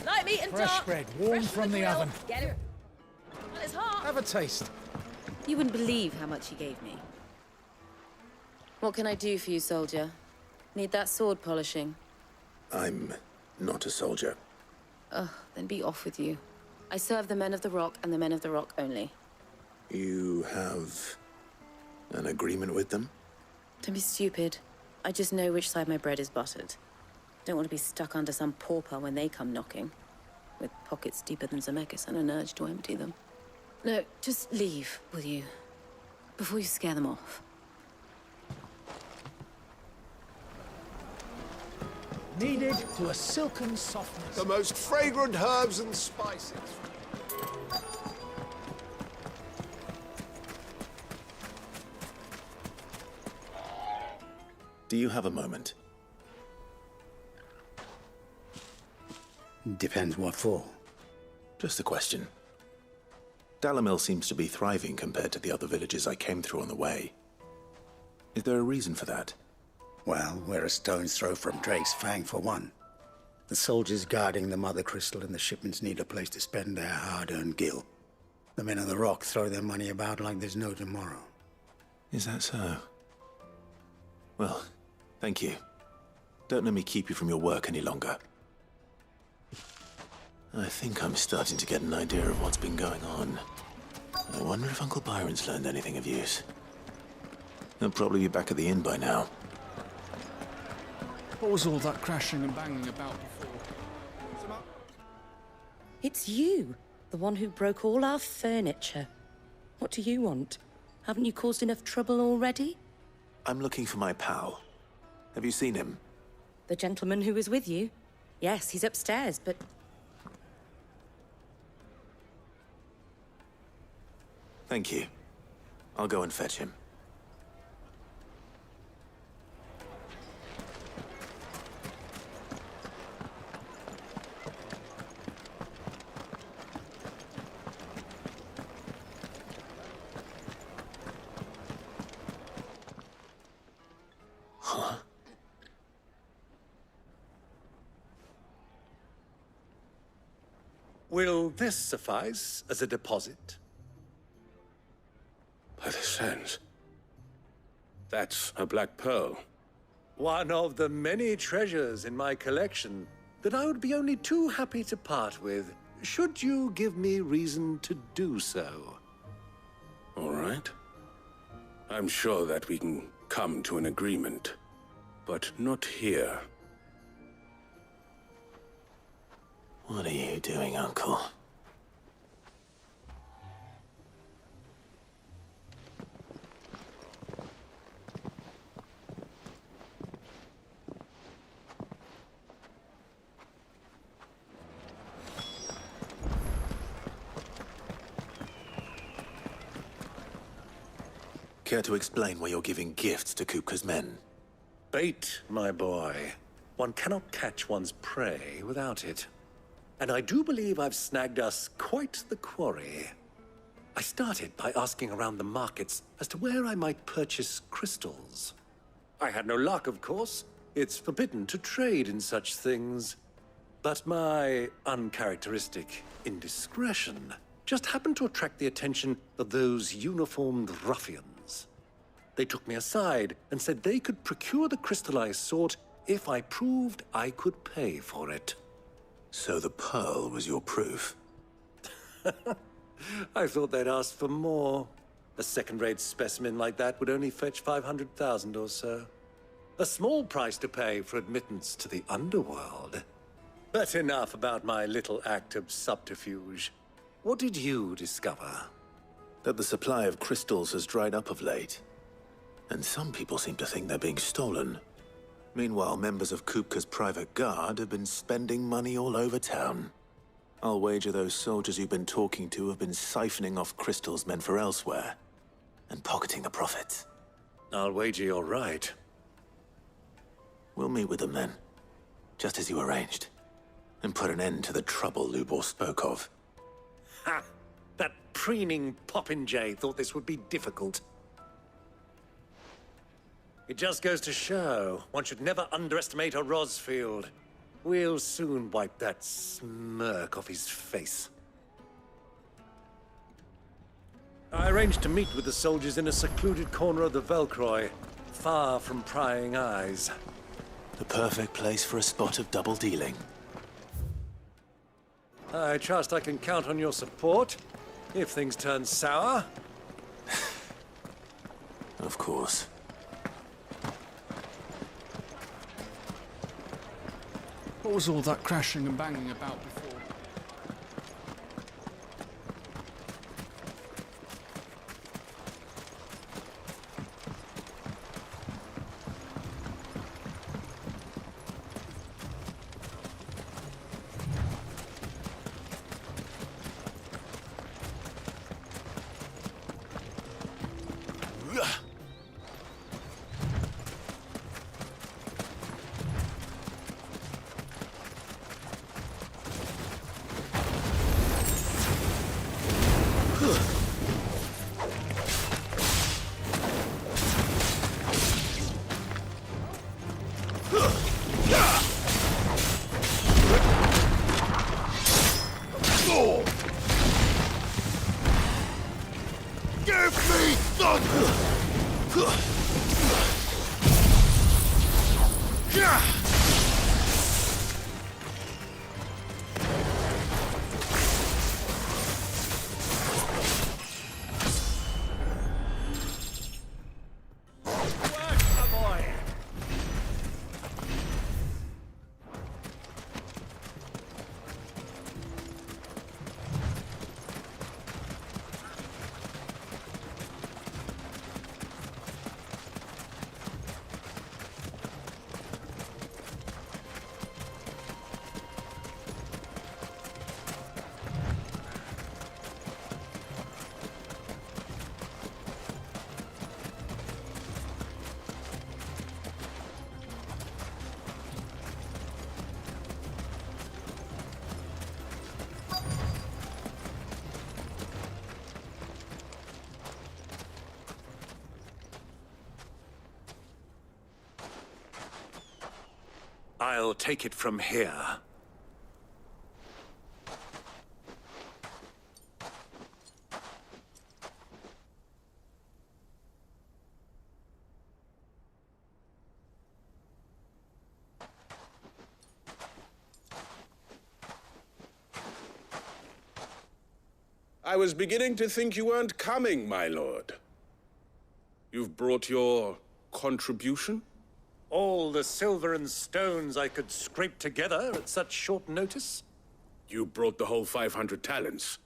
Light meat and Fresh dark. bread, warm Fresh from the grill. oven. Get it. Well, it's hot. Have a taste. You wouldn't believe how much he gave me. What can I do for you, soldier? Need that sword polishing? I'm not a soldier. Ugh, then be off with you. I serve the men of the Rock and the men of the Rock only. You have an agreement with them? Don't be stupid. I just know which side my bread is buttered. Don't want to be stuck under some pauper when they come knocking. With pockets deeper than Zemeckis and an urge to empty them. No, just leave, will you? Before you scare them off. Kneaded to a silken softness. The most fragrant herbs and spices. Do you have a moment? Depends what for. Just a question. Dalamil seems to be thriving compared to the other villages I came through on the way. Is there a reason for that? Well, we're a stone's throw from Drake's Fang, for one. The soldiers guarding the Mother Crystal and the shipments need a place to spend their hard-earned gil. The men of the Rock throw their money about like there's no tomorrow. Is that so? Well, thank you. Don't let me keep you from your work any longer. I think I'm starting to get an idea of what's been going on. I wonder if Uncle Byron's learned anything of use. He'll probably be back at the inn by now. What was all that crashing and banging about before? It's you, the one who broke all our furniture. What do you want? Haven't you caused enough trouble already? I'm looking for my pal. Have you seen him? The gentleman who was with you? Yes, he's upstairs, but... Thank you. I'll go and fetch him. Huh? Will this suffice as a deposit? By the sands. That's a black pearl. One of the many treasures in my collection that I would be only too happy to part with, should you give me reason to do so. All right. I'm sure that we can come to an agreement, but not here. What are you doing, Uncle? Care to explain why you're giving gifts to Kupka's men? Bait, my boy. One cannot catch one's prey without it. And I do believe I've snagged us quite the quarry. I started by asking around the markets as to where I might purchase crystals. I had no luck, of course. It's forbidden to trade in such things. But my uncharacteristic indiscretion just happened to attract the attention of those uniformed ruffians. They took me aside and said they could procure the crystal I sought if I proved I could pay for it. So the pearl was your proof? I thought they'd ask for more. A second-rate specimen like that would only fetch 500,000 or so. A small price to pay for admittance to the underworld. But enough about my little act of subterfuge. What did you discover? That the supply of crystals has dried up of late. And some people seem to think they're being stolen. Meanwhile, members of Kupka's private guard have been spending money all over town. I'll wager those soldiers you've been talking to have been siphoning off crystals meant for elsewhere, and pocketing the profits. I'll wager you're right. We'll meet with them then, just as you arranged, and put an end to the trouble Lubor spoke of. Ha! That preening popinjay thought this would be difficult. It just goes to show, one should never underestimate a Rosfield. We'll soon wipe that smirk off his face. I arranged to meet with the soldiers in a secluded corner of the Velcroy, far from prying eyes. The perfect place for a spot of double dealing. I trust I can count on your support, if things turn sour. Of course. What was all that crashing and banging about before? I'll take it from here. I was beginning to think you weren't coming, my lord. You've brought your contribution? All the silver and stones I could scrape together at such short notice? You brought the whole 500 talents.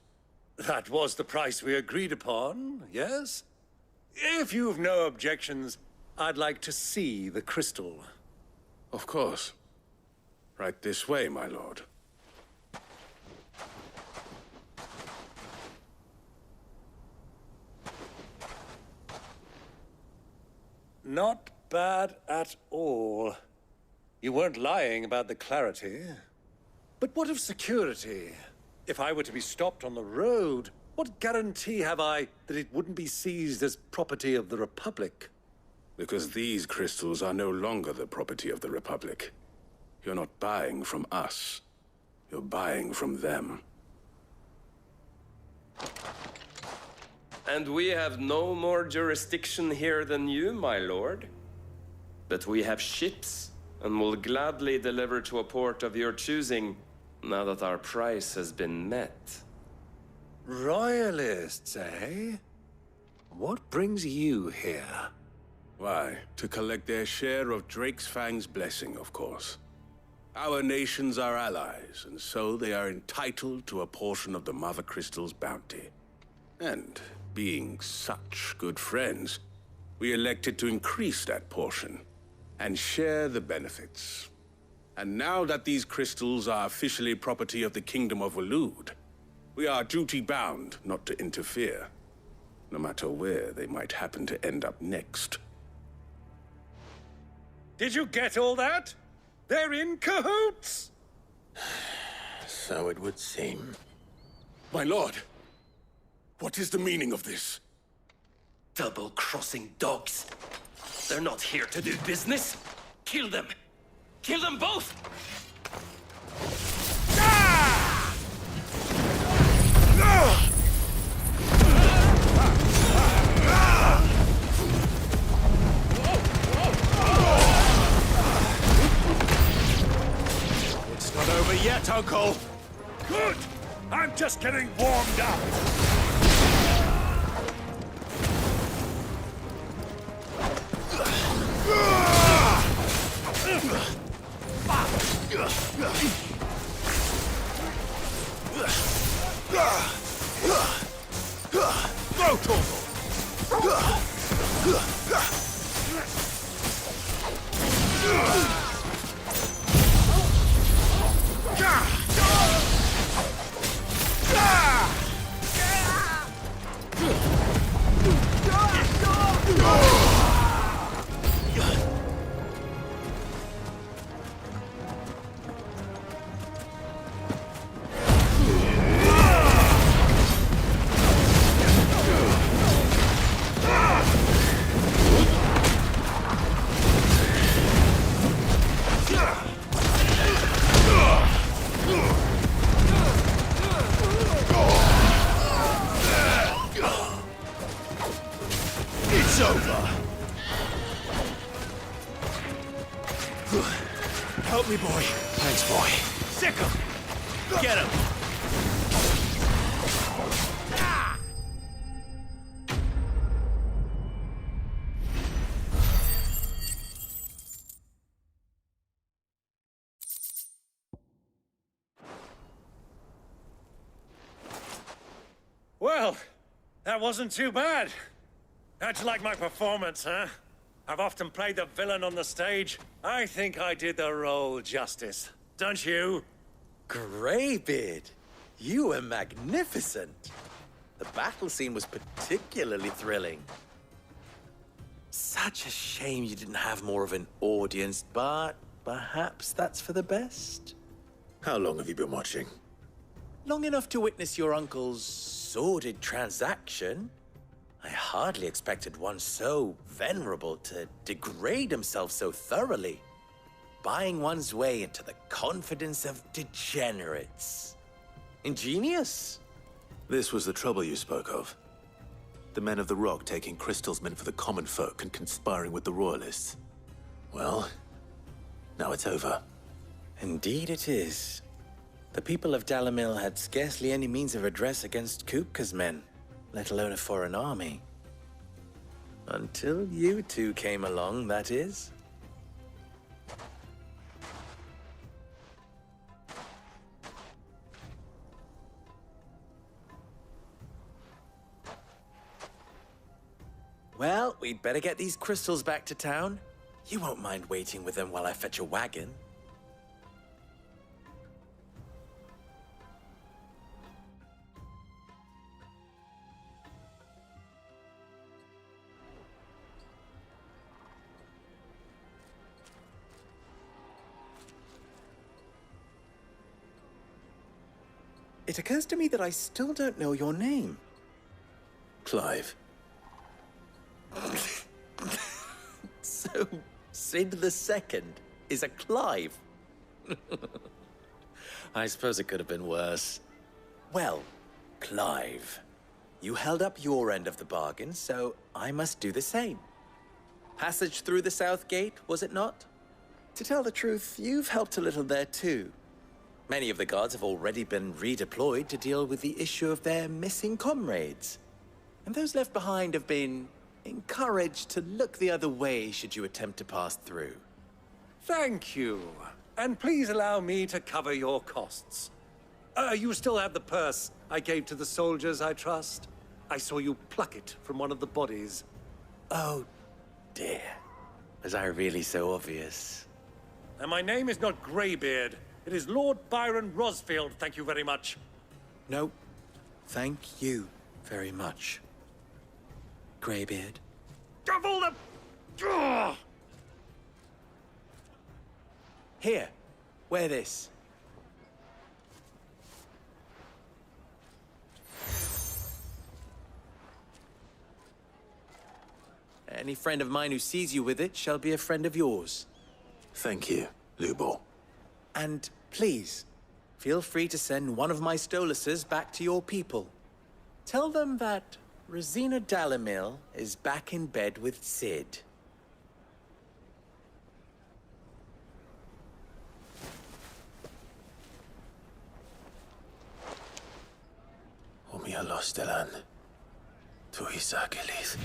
That was the price we agreed upon, yes? If you've no objections, I'd like to see the crystal. Of course. Right this way, my lord. Not bad at all. You weren't lying about the clarity. But what of security? If I were to be stopped on the road, what guarantee have I that it wouldn't be seized as property of the Republic? Because these crystals are no longer the property of the Republic. You're not buying from us. You're buying from them. And we have no more jurisdiction here than you, my lord. But we have ships, and will gladly deliver to a port of your choosing, now that our price has been met. Royalists, eh? What brings you here? Why, to collect their share of Drake's Fang's blessing, of course. Our nations are allies, and so they are entitled to a portion of the Mother Crystal's bounty. And being such good friends, we elected to increase that portion and share the benefits. And now that these crystals are officially property of the Kingdom of Waloed, we are duty-bound not to interfere, no matter where they might happen to end up next. Did you get all that? They're in cahoots! So it would seem. My lord, what is the meaning of this? Double-crossing dogs. They're not here to do business. Kill them. Kill them both! It's not over yet, Uncle. Good! I'm just getting warmed up. Go, Torgal! It's over. Help me, boy. Thanks, boy. Sick him. Get him. Well, that wasn't too bad. How'd you like my performance, huh? I've often played the villain on the stage. I think I did the role justice. Don't you? Greybeard, you were magnificent. The battle scene was particularly thrilling. Such a shame you didn't have more of an audience, but perhaps that's for the best. How long have you been watching? Long enough to witness your uncle's sordid transaction. I hardly expected one so venerable to degrade himself so thoroughly. Buying one's way into the confidence of degenerates. Ingenious. This was the trouble you spoke of. The men of the Rock taking crystals meant for the common folk and conspiring with the Royalists. Well, now it's over. Indeed it is. The people of Dalimil had scarcely any means of redress against Kupka's men, let alone a foreign army. Until you two came along, that is. Well, we'd better get these crystals back to town. You won't mind waiting with them while I fetch a wagon. It occurs to me that I still don't know your name. Clive. So, Sid the Second is a Clive? I suppose it could have been worse. Well, Clive, you held up your end of the bargain, so I must do the same. Passage through the South Gate, was it not? To tell the truth, you've helped a little there too. Many of the guards have already been redeployed to deal with the issue of their missing comrades. And those left behind have been encouraged to look the other way should you attempt to pass through. Thank you. And please allow me to cover your costs. You still have the purse I gave to the soldiers, I trust? I saw you pluck it from one of the bodies. Oh, dear. Was I really so obvious? And my name is not Greybeard. It is Lord Byron Rosfield, thank you very much. No, thank you very much, Greybeard. Double the... Ugh! Here, wear this. Any friend of mine who sees you with it shall be a friend of yours. Thank you, Lubor. And please, feel free to send one of my Stoluses back to your people. Tell them that Rosina Dalamil is back in bed with Cid. Omia Lostelan. Tu Isakelis.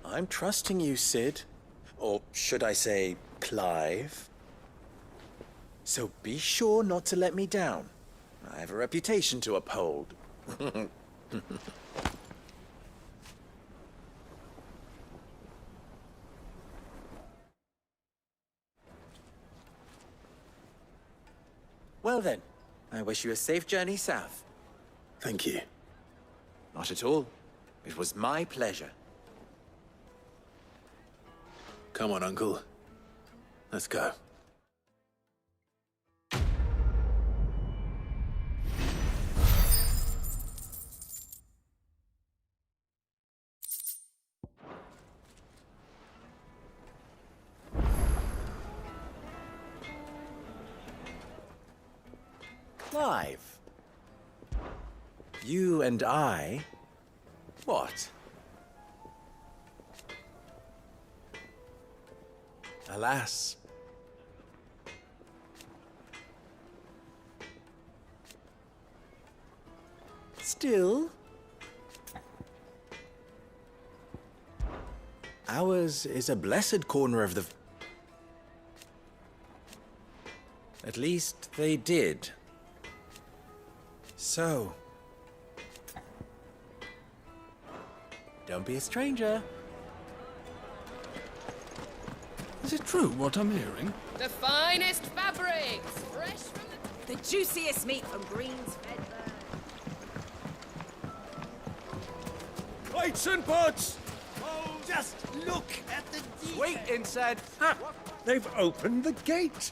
I'm trusting you, Cid. Or should I say, Clive? So be sure not to let me down. I have a reputation to uphold. Well then, I wish you a safe journey south. Thank you. Not at all. It was my pleasure. Come on, Uncle. Let's go. Clive. You and I... What? Alas. Still... ours is a blessed corner of the... At least they did. So... don't be a stranger. Is it true what I'm hearing? The finest fabrics, fresh from the juiciest meat from Green's Fed. Plates and pots! Oh, just look at the detail. Wait inside. Ha! They've opened the gate.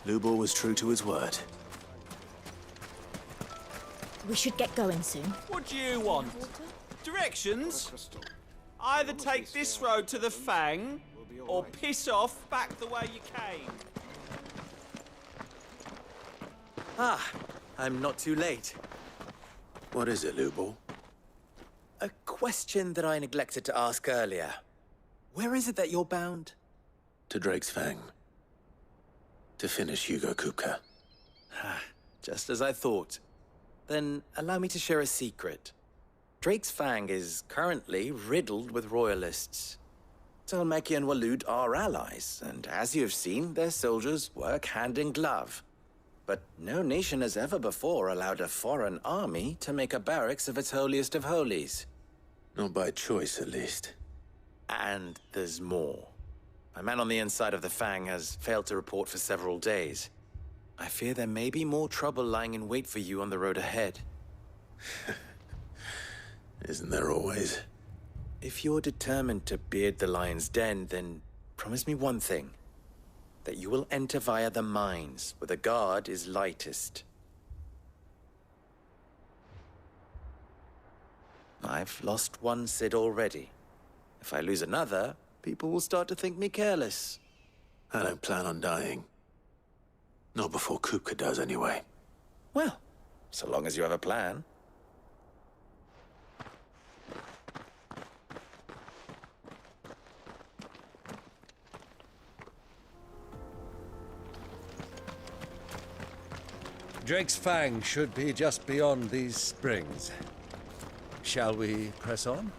Lubor was true to his word. We should get going soon. What do you want? Directions? Either take this road to the Fang, or piss off back the way you came. Ah, I'm not too late. What is it, Lubor? A question that I neglected to ask earlier. Where is it that you're bound? To Drake's Fang. To finish Hugo Kupka. Just as I thought. Then allow me to share a secret. Drake's Fang is currently riddled with royalists. Talmeki and Walud are allies, and as you have seen, their soldiers work hand in glove. But no nation has ever before allowed a foreign army to make a barracks of its holiest of holies. Not by choice, at least. And there's more. A man on the inside of the Fang has failed to report for several days. I fear there may be more trouble lying in wait for you on the road ahead. Isn't there always? If you're determined to beard the lion's den, then promise me one thing. That you will enter via the mines, where the guard is lightest. I've lost one Cid already. If I lose another, people will start to think me careless. I don't plan on dying. Not before Kupka does, anyway. Well, so long as you have a plan. Drake's Fang should be just beyond these springs. Shall we press on?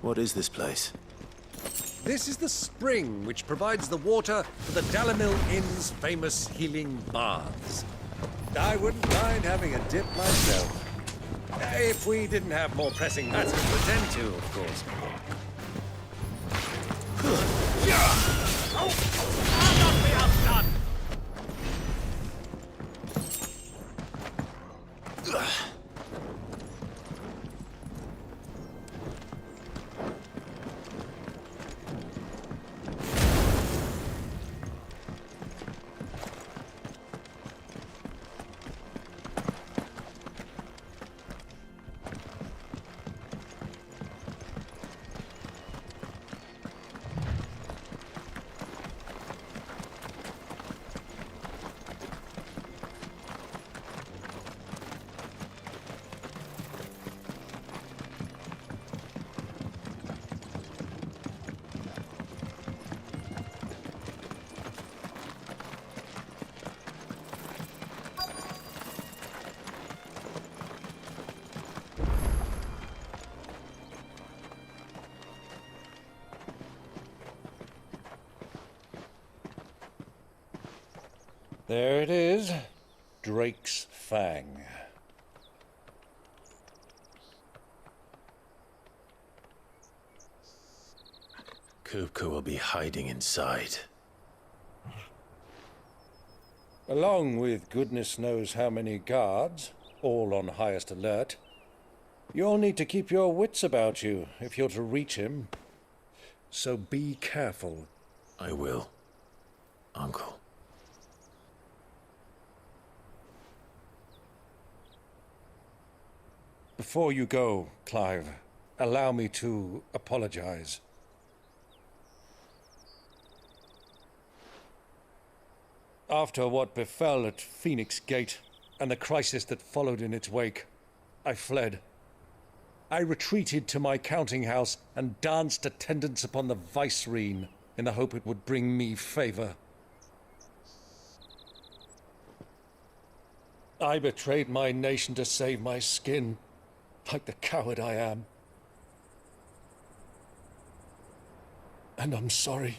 What is this place? This is the spring which provides the water for the Dalimil Inn's famous healing baths. I wouldn't mind having a dip myself. If we didn't have more pressing matters to attend to, of course. There it is, Drake's Fang. Kupka will be hiding inside. Along with goodness knows how many guards, all on highest alert. You'll need to keep your wits about you if you're to reach him. So be careful. I will, Uncle. Before you go, Clive, allow me to apologize. After what befell at Phoenix Gate and the crisis that followed in its wake, I fled. I retreated to my counting house and danced attendance upon the Vicereine in the hope it would bring me favor. I betrayed my nation to save my skin, like the coward I am. And I'm sorry.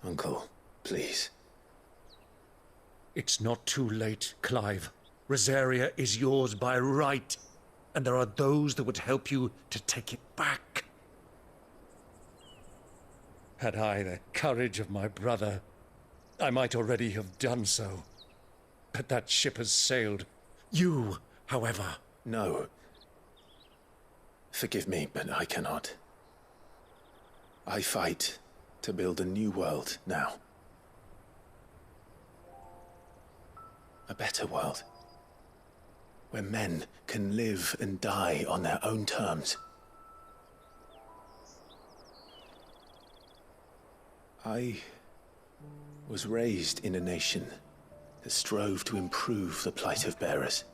Uncle, please. It's not too late, Clive. Rosaria is yours by right, and there are those that would help you to take it back. Had I the courage of my brother, I might already have done so. But that ship has sailed. You, however... No. Forgive me, but I cannot. I fight to build a new world now. A better world. Where men can live and die on their own terms. I was raised in a nation that strove to improve the plight of bearers.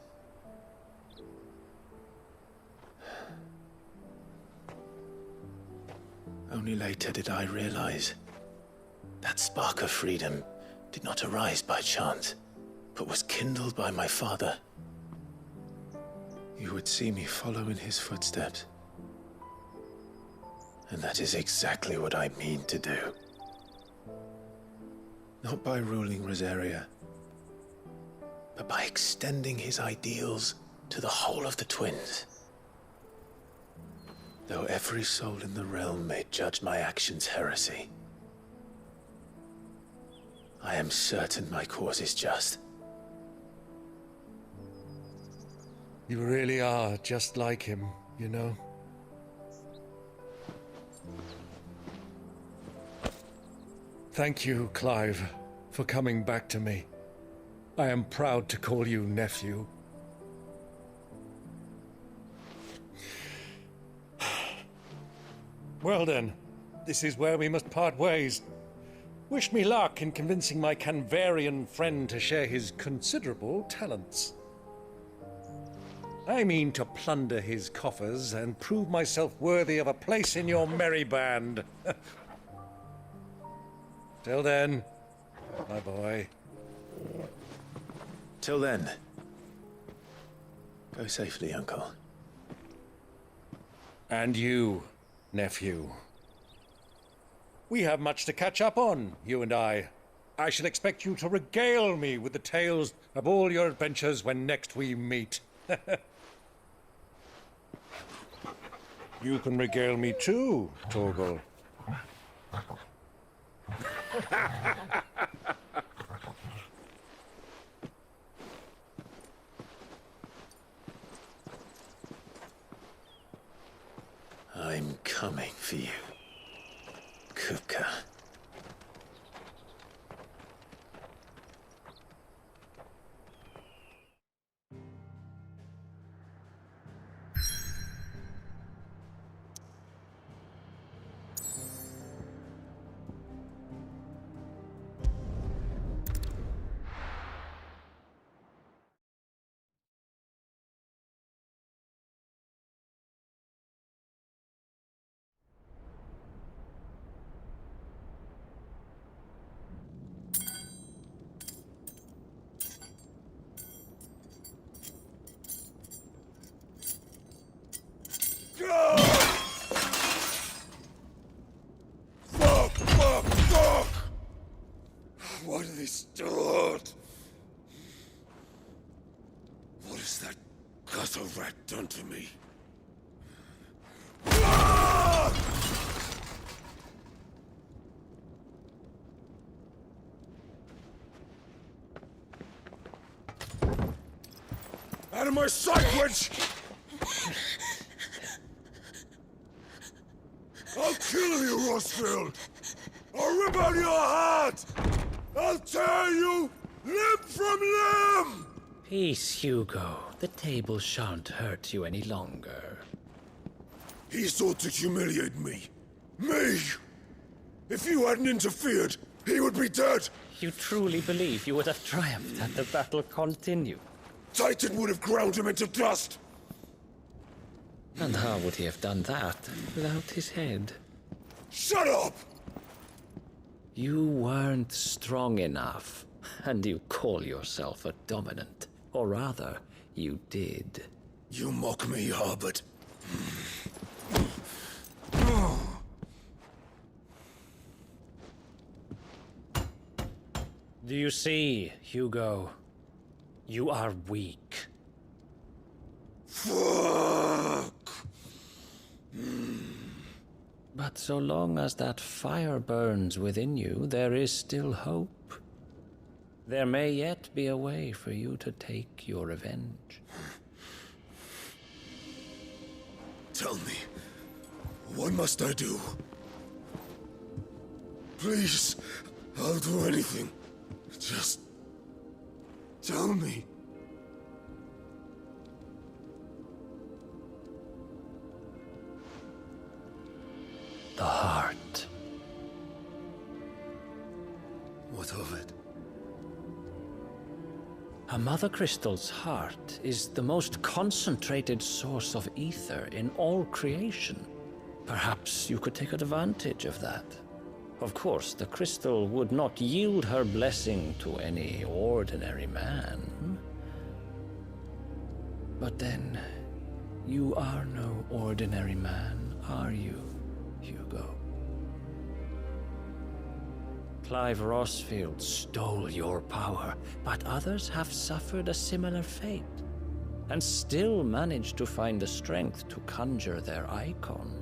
Only later did I realize that spark of freedom did not arise by chance, but was kindled by my father. You would see me follow in his footsteps. And that is exactly what I mean to do. Not by ruling Rosaria, but by extending his ideals to the whole of the Twins. Though every soul in the realm may judge my actions heresy, I am certain my cause is just. You really are just like him, you know? Thank you, Clive, for coming back to me. I am proud to call you nephew. Well then, this is where we must part ways. Wish me luck in convincing my Canvarian friend to share his considerable talents. I mean to plunder his coffers and prove myself worthy of a place in your merry band. Till then, my boy. Till then, go safely, Uncle. And you, nephew. We have much to catch up on, you and I. I shall expect you to regale me with the tales of all your adventures when next we meet. You can regale me too, Torgal. I'm coming for you, Kupka. Fuck! Why do they start? What has that gutter rat done to me? Out of my sight, wench! I'll kill you, Rosfield! I'll rip out your heart! I'll tear you limb from limb! Peace, Hugo. The table shan't hurt you any longer. He sought to humiliate me. Me! If you hadn't interfered, he would be dead! You truly believe you would have triumphed had the battle continued? Titan would have ground him into dust! And how would he have done that without his head? Shut up! You weren't strong enough, and you call yourself a dominant. Or rather, you did. You mock me, Harbert. Do you see, Hugo? You are weak. Fuck! But so long as that fire burns within you, there is still hope. There may yet be a way for you to take your revenge. Tell me, what must I do? Please, I'll do anything. Just tell me. The heart. What of it? A Mother Crystal's heart is the most concentrated source of ether in all creation. Perhaps you could take advantage of that. Of course, the crystal would not yield her blessing to any ordinary man. But then, you are no ordinary man, are you, Hugo? Clive Rosfield stole your power, but others have suffered a similar fate, and still managed to find the strength to conjure their icon.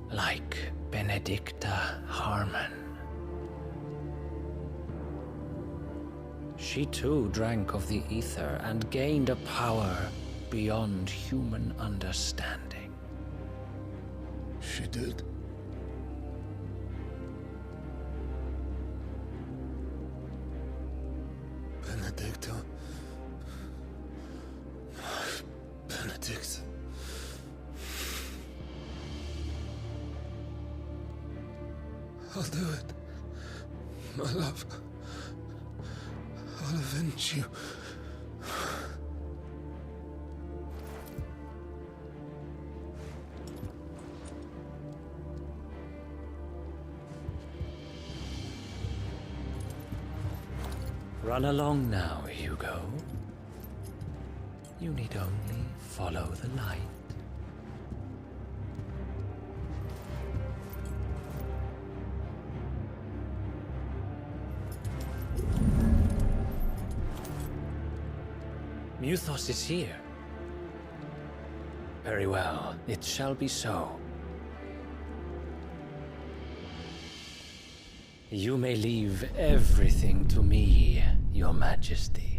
Like Benedicta Harmon. She too drank of the ether and gained a power beyond human understanding. she did. Benedicta. Benedict. I'll do it. My love. I'll avenge you. Run along now, Hugo. You need only follow the light. Muthos is here. Very well, it shall be so. You may leave everything to me, Your Majesty.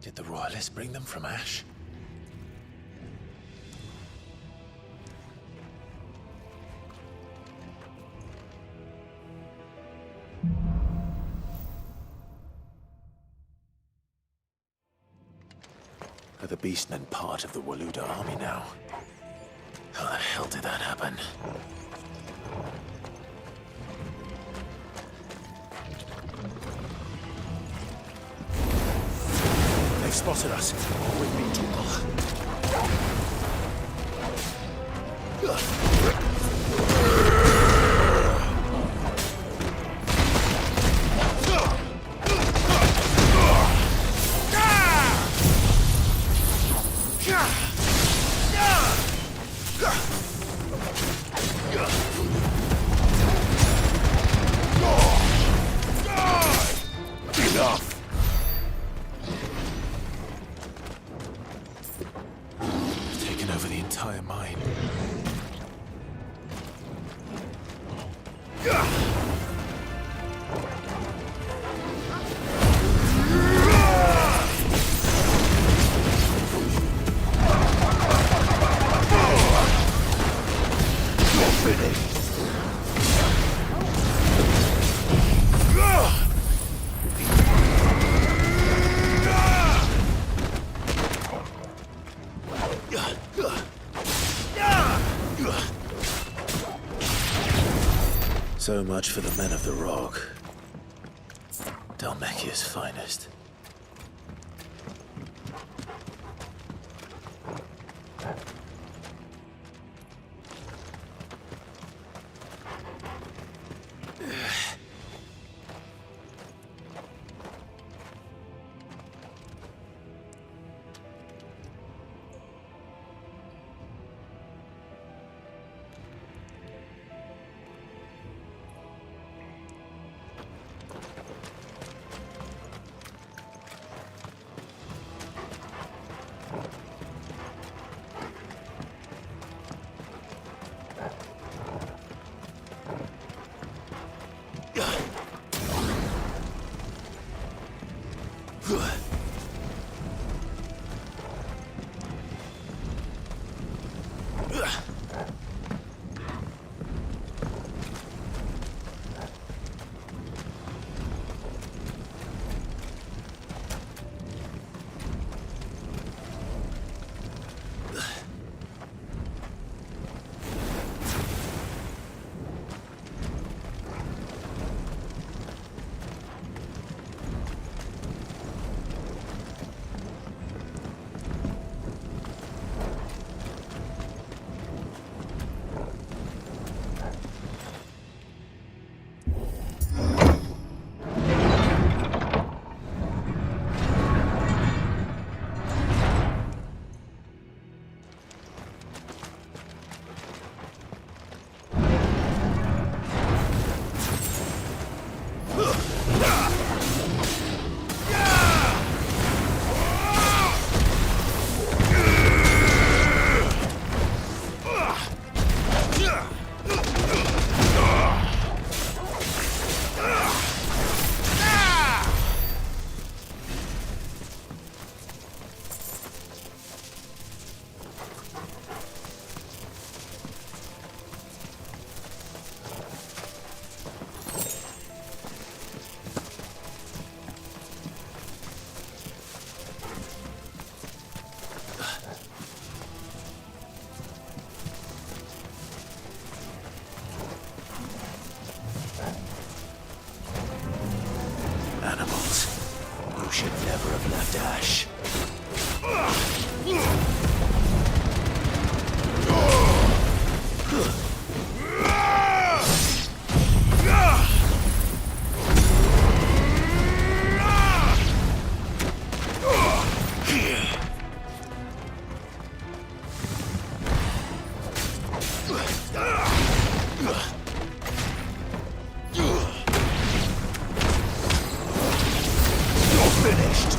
Did the Royalists bring them from Ash? Are the Beastmen part of the Waluda army now? How the hell did that happen? They've spotted us. With me, Enough! Taken over the entire mine. So much for the men of the Rock. Dhalmekia's finest. finished!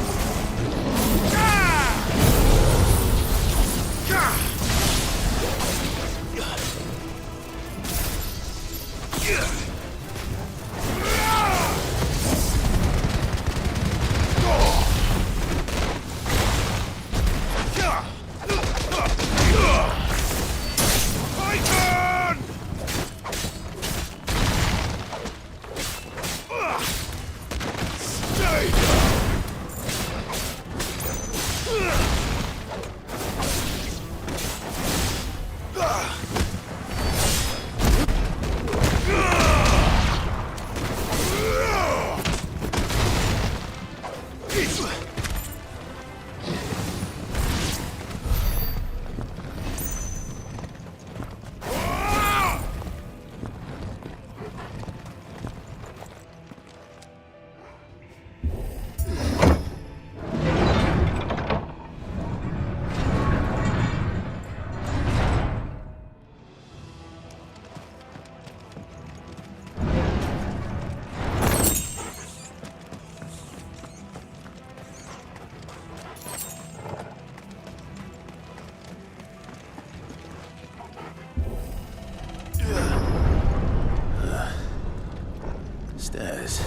Stairs.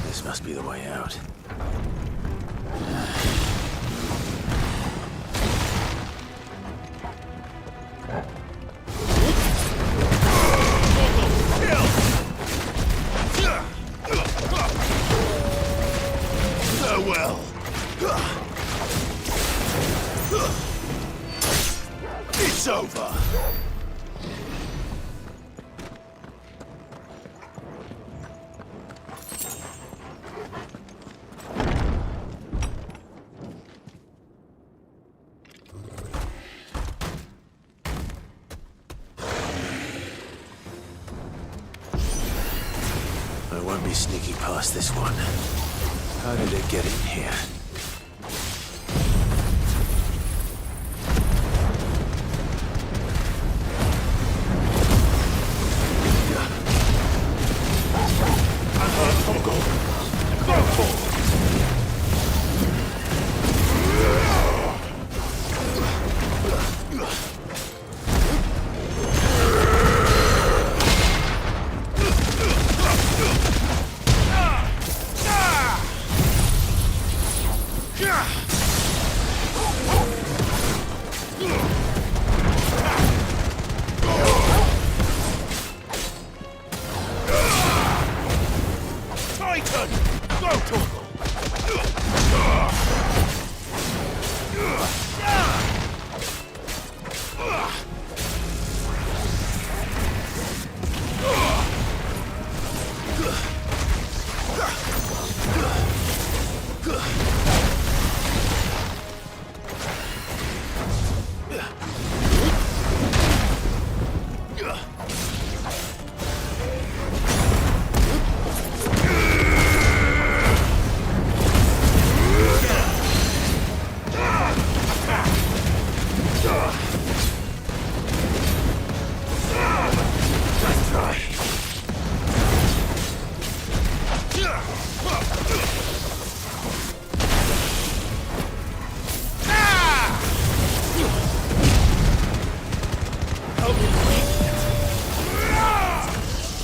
This must be the way out. Farewell. It's over. I won't be sneaking past this one. How did it get in here? Titan! Go, Torgal!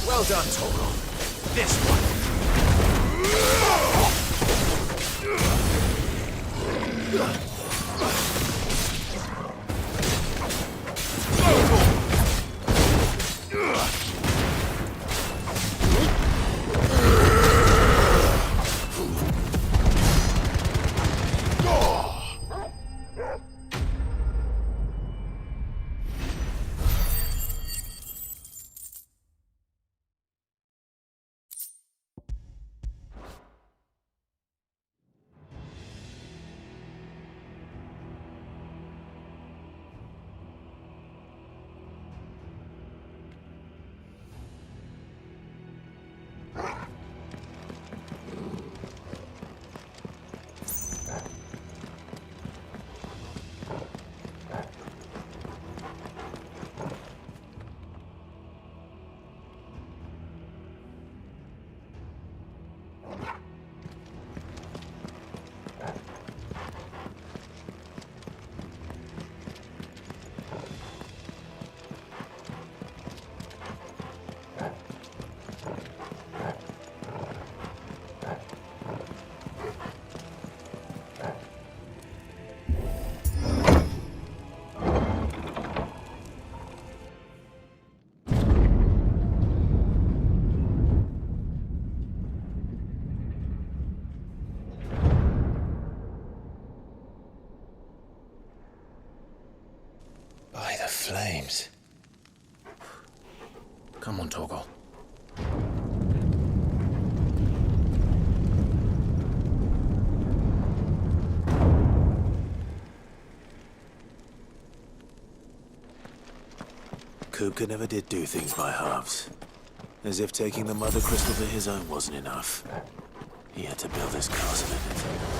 Well done, Torgal. This one. names. Come on, Torgal. Kupka never did do things by halves. As if taking the Mother Crystal to his own wasn't enough. He had to build his castle in it.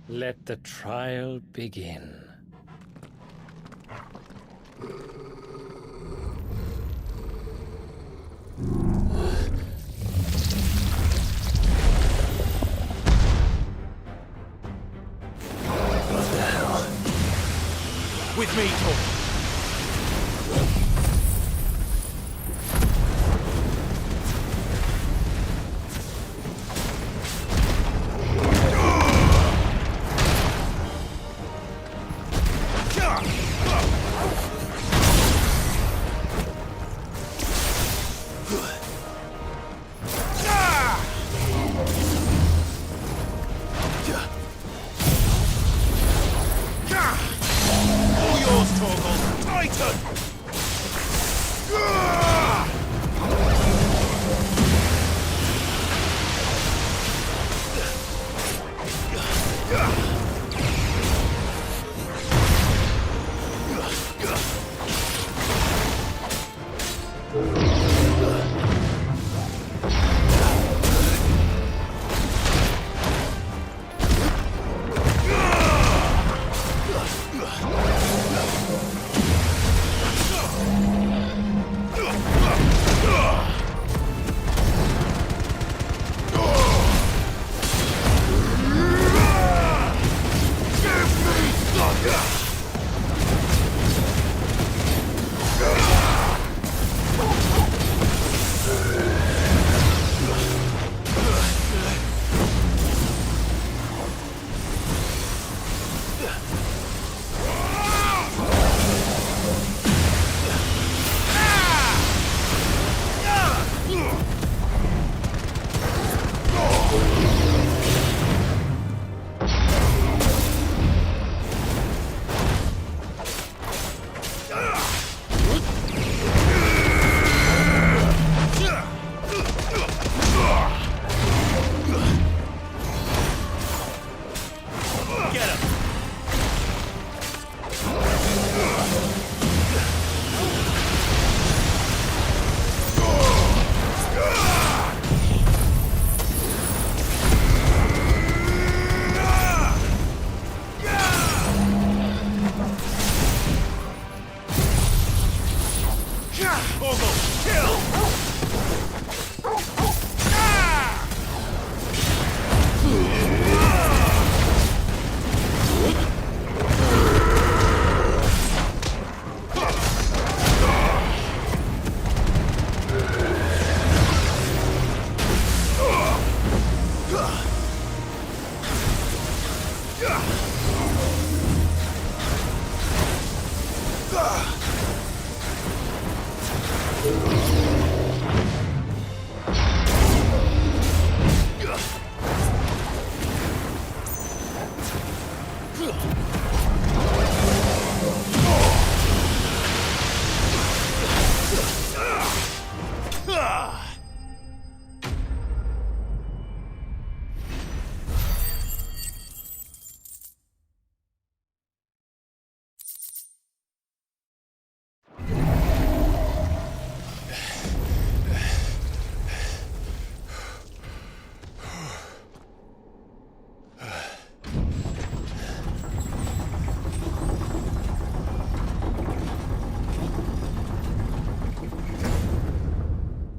Let the trial begin. What the hell? With me, Torgal.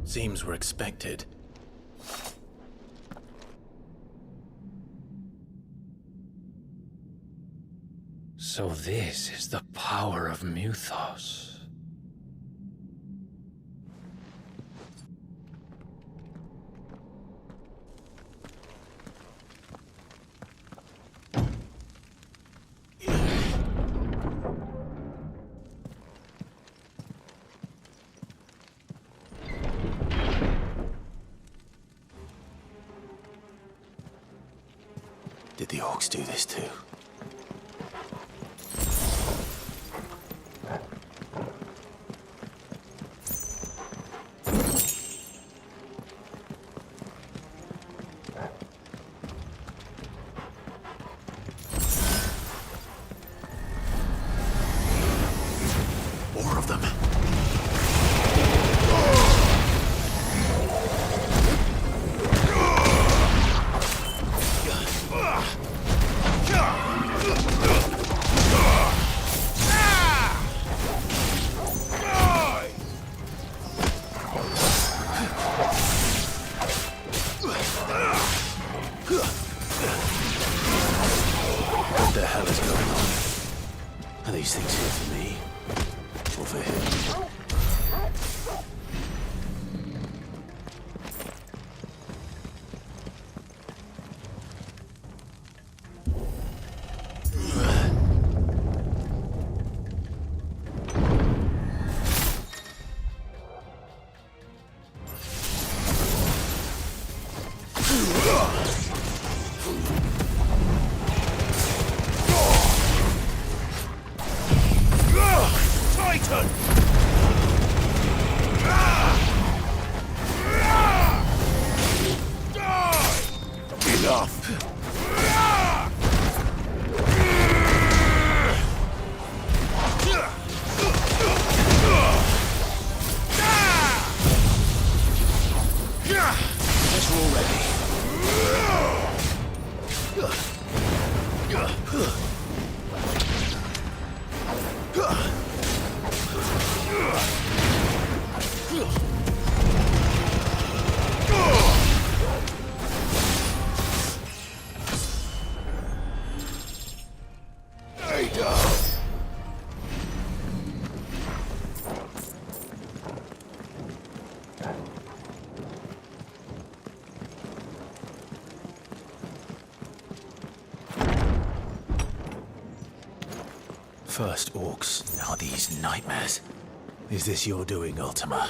Seems we're expected. So this is the power of Mythos. Did the orcs do this too? More of them. What the hell is going on? Are these things here for me? Or for him? First orcs, now these nightmares. Is this your doing, Ultima?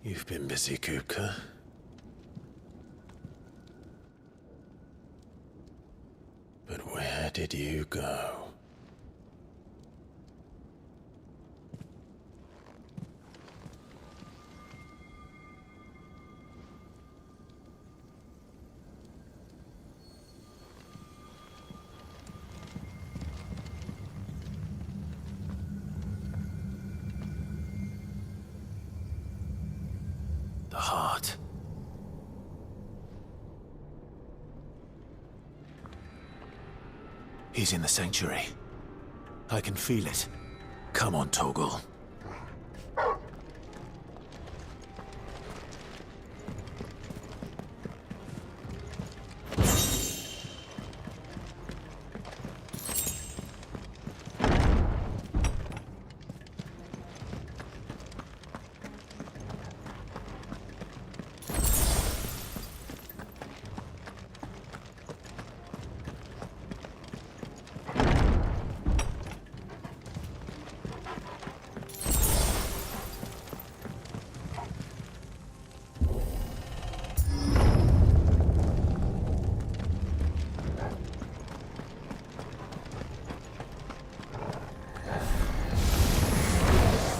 You've been busy, Kupka. But where did you go? The He's in the sanctuary. I can feel it. Come on, Torgal.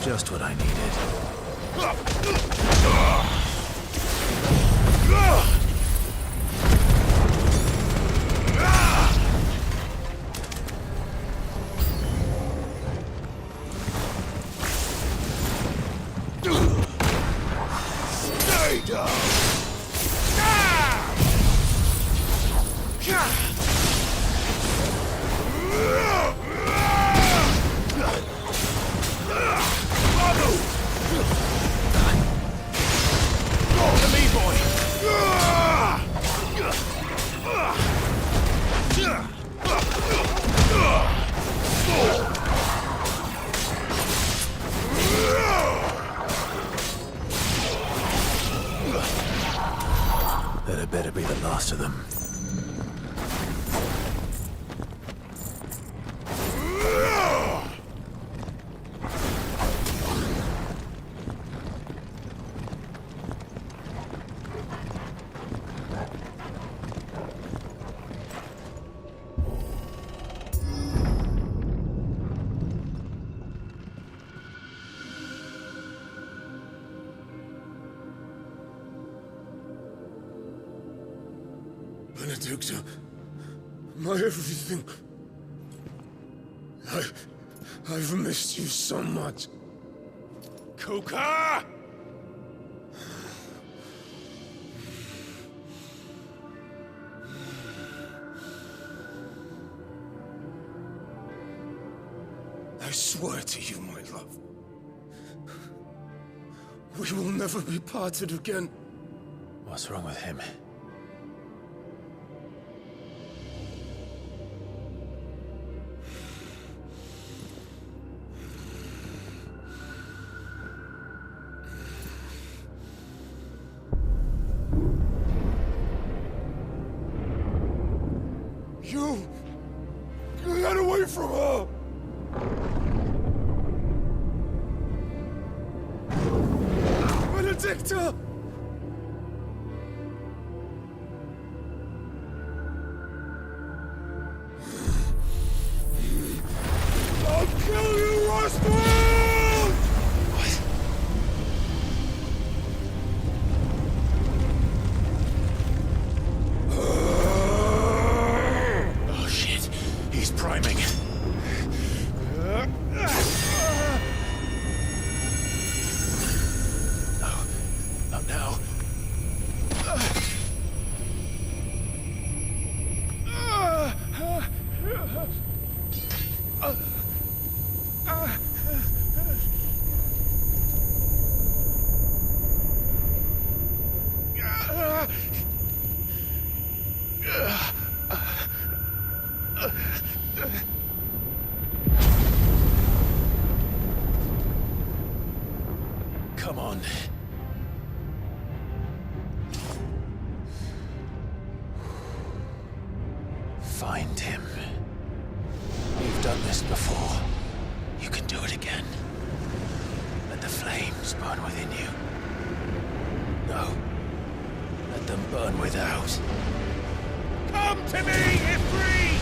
Just what I needed. Stay down! That had better be the last of them. Benedicta, my everything. I've missed you so much. Kuka! I swear to you, my love, we will never be parted again. What's wrong with him? You got away from her! Benedicta! I'll kill you, Rostwind! What? Oh shit, he's priming. Not now. Come on. Find him. You've done this before. You can do it again. Let the flames burn within you. No. Let them burn without. Come to me, Ifrit!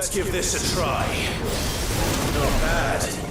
Let's give this a try. Not bad.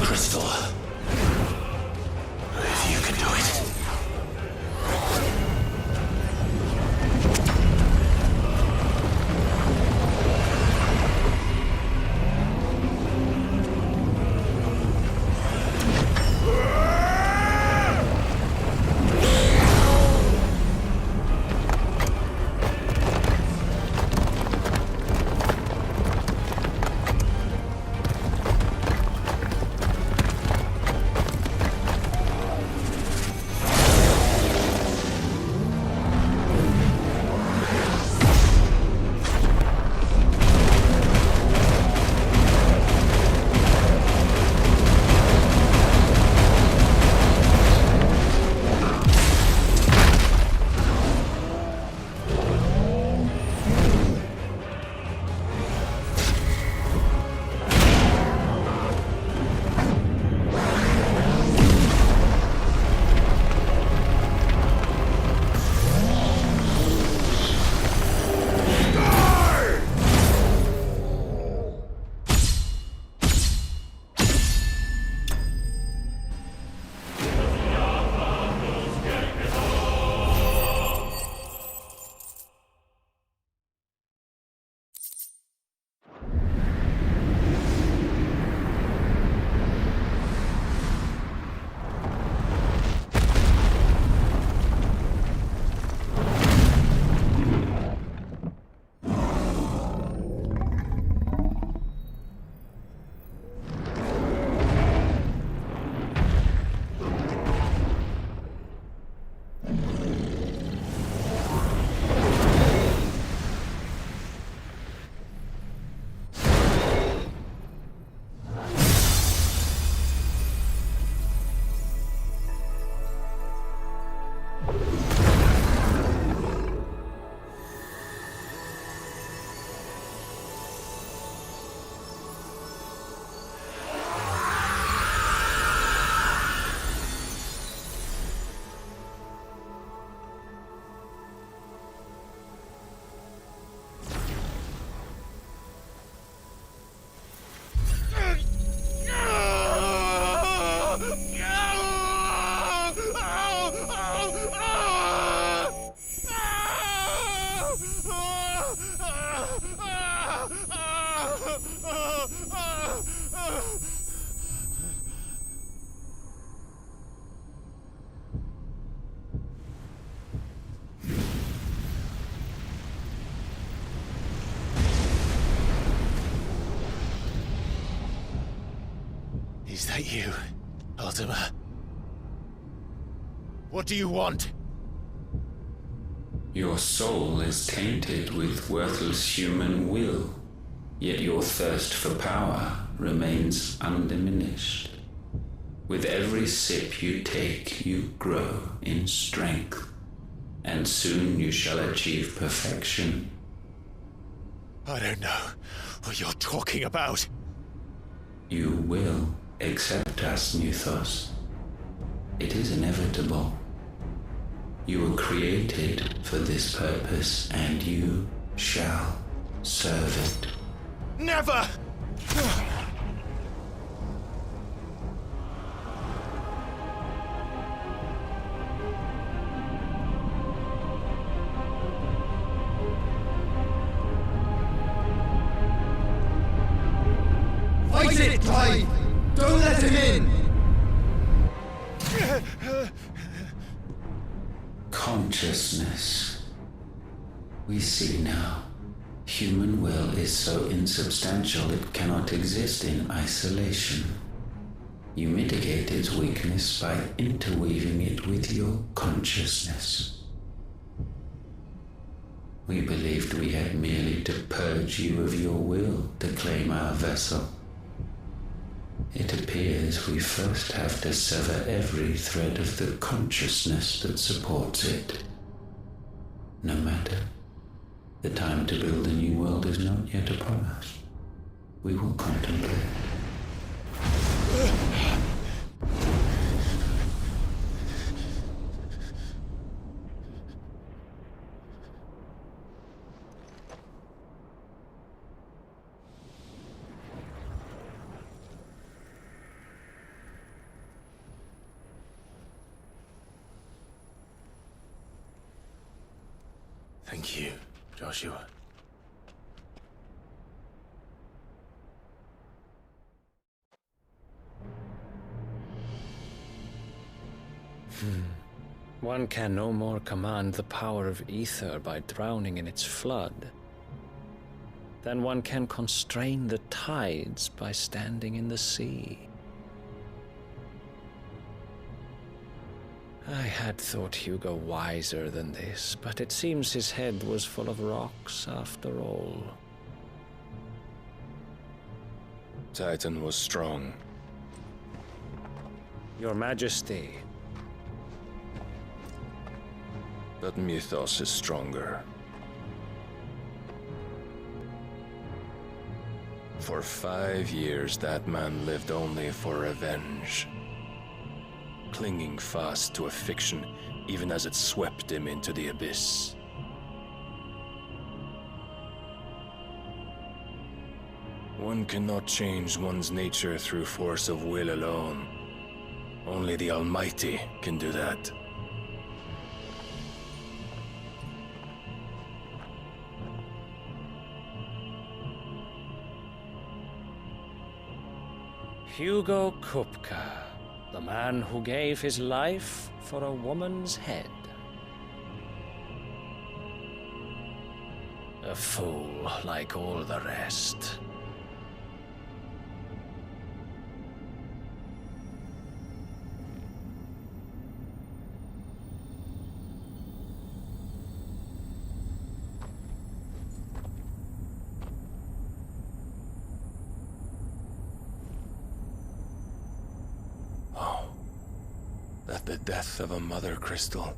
crystal. If you can do it. Is that you, Ultima? What do you want? Your soul is tainted with worthless human will, yet your thirst for power remains undiminished. With every sip you take, you grow in strength, and soon you shall achieve perfection. I don't know what you're talking about. You will accept us, Nuthos. It is inevitable. You were created for this purpose, and you shall serve it. Never! Fight it, Clive! Don't let him in! Consciousness. We see now. Human will is so insubstantial it cannot exist in isolation. You mitigate its weakness by interweaving it with your consciousness. We believed we had merely to purge you of your will to claim our vessel. It appears we first have to sever every thread of the consciousness that supports it. No matter. The time to build a new world is not yet upon us. We will contemplate. Thank you, Joshua. One can no more command the power of ether by drowning in its flood than one can constrain the tides by standing in the sea. I had thought Hugo wiser than this, but it seems his head was full of rocks after all. Titan was strong. Your Majesty. But Mythos is stronger. For 5 years, that man lived only for revenge. Clinging fast to a fiction, even as it swept him into the abyss. One cannot change one's nature through force of will alone. Only the Almighty can do that. Hugo Kupka, the man who gave his life for a woman's head. A fool like all the rest. That the death of a Mother Crystal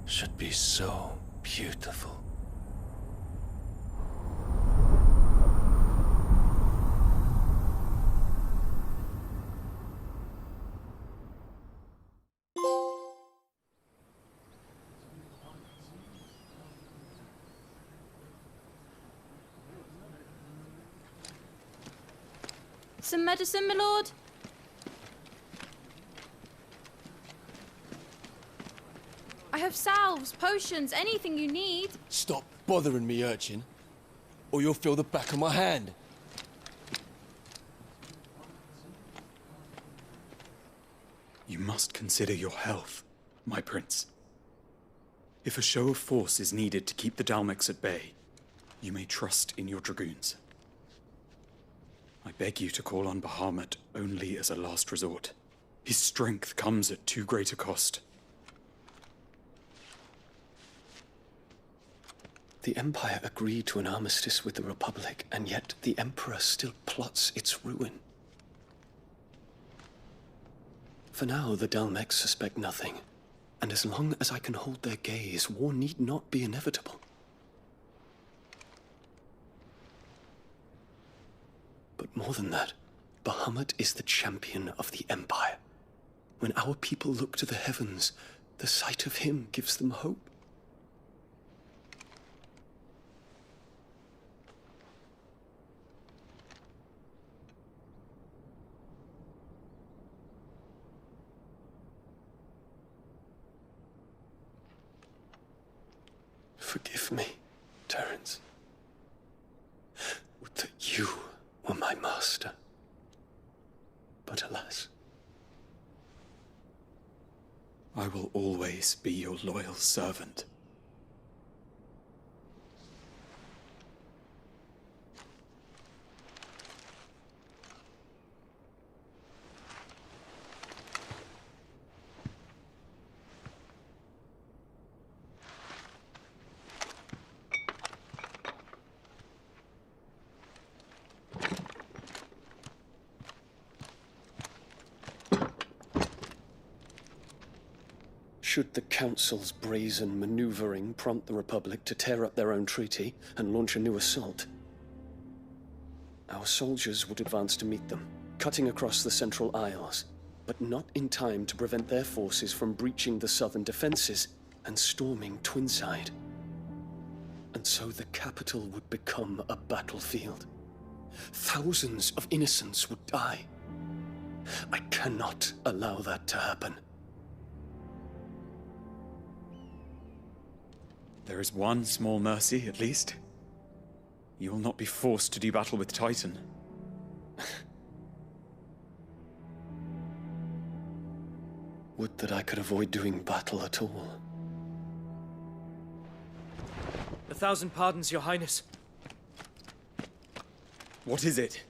should be so beautiful. Some medicine, my lord? I have salves, potions, anything you need. Stop bothering me, urchin, or you'll feel the back of my hand. You must consider your health, my prince. If a show of force is needed to keep the Dalmex at bay, you may trust in your dragoons. I beg you to call on Bahamut only as a last resort. His strength comes at too great a cost. The Empire agreed to an armistice with the Republic, and yet the Emperor still plots its ruin. For now, the Dalmex suspect nothing, and as long as I can hold their gaze, war need not be inevitable. But more than that, Bahamut is the champion of the Empire. When our people look to the heavens, the sight of him gives them hope. Forgive me, Terence. Would that you were my master. But alas. I will always be your loyal servant. Should the Council's brazen maneuvering prompt the Republic to tear up their own treaty and launch a new assault, our soldiers would advance to meet them, cutting across the Central Isles, but not in time to prevent their forces from breaching the southern defenses and storming Twinside. And so the capital would become a battlefield. Thousands of innocents would die. I cannot allow that to happen. There is one small mercy, at least. You will not be forced to do battle with Titan. Would that I could avoid doing battle at all. 1,000 pardons, Your Highness. What is it?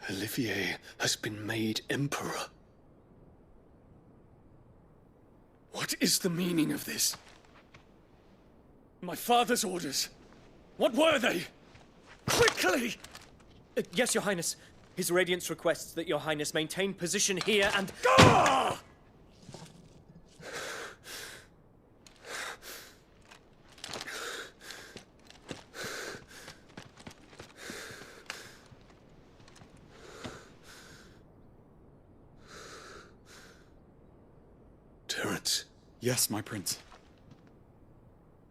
Olivier has been made Emperor. What is the meaning of this? My father's orders. What were they? Quickly! Yes, Your Highness. His Radiance requests that Your Highness maintain position here and... Ah! Terence. Yes, my prince.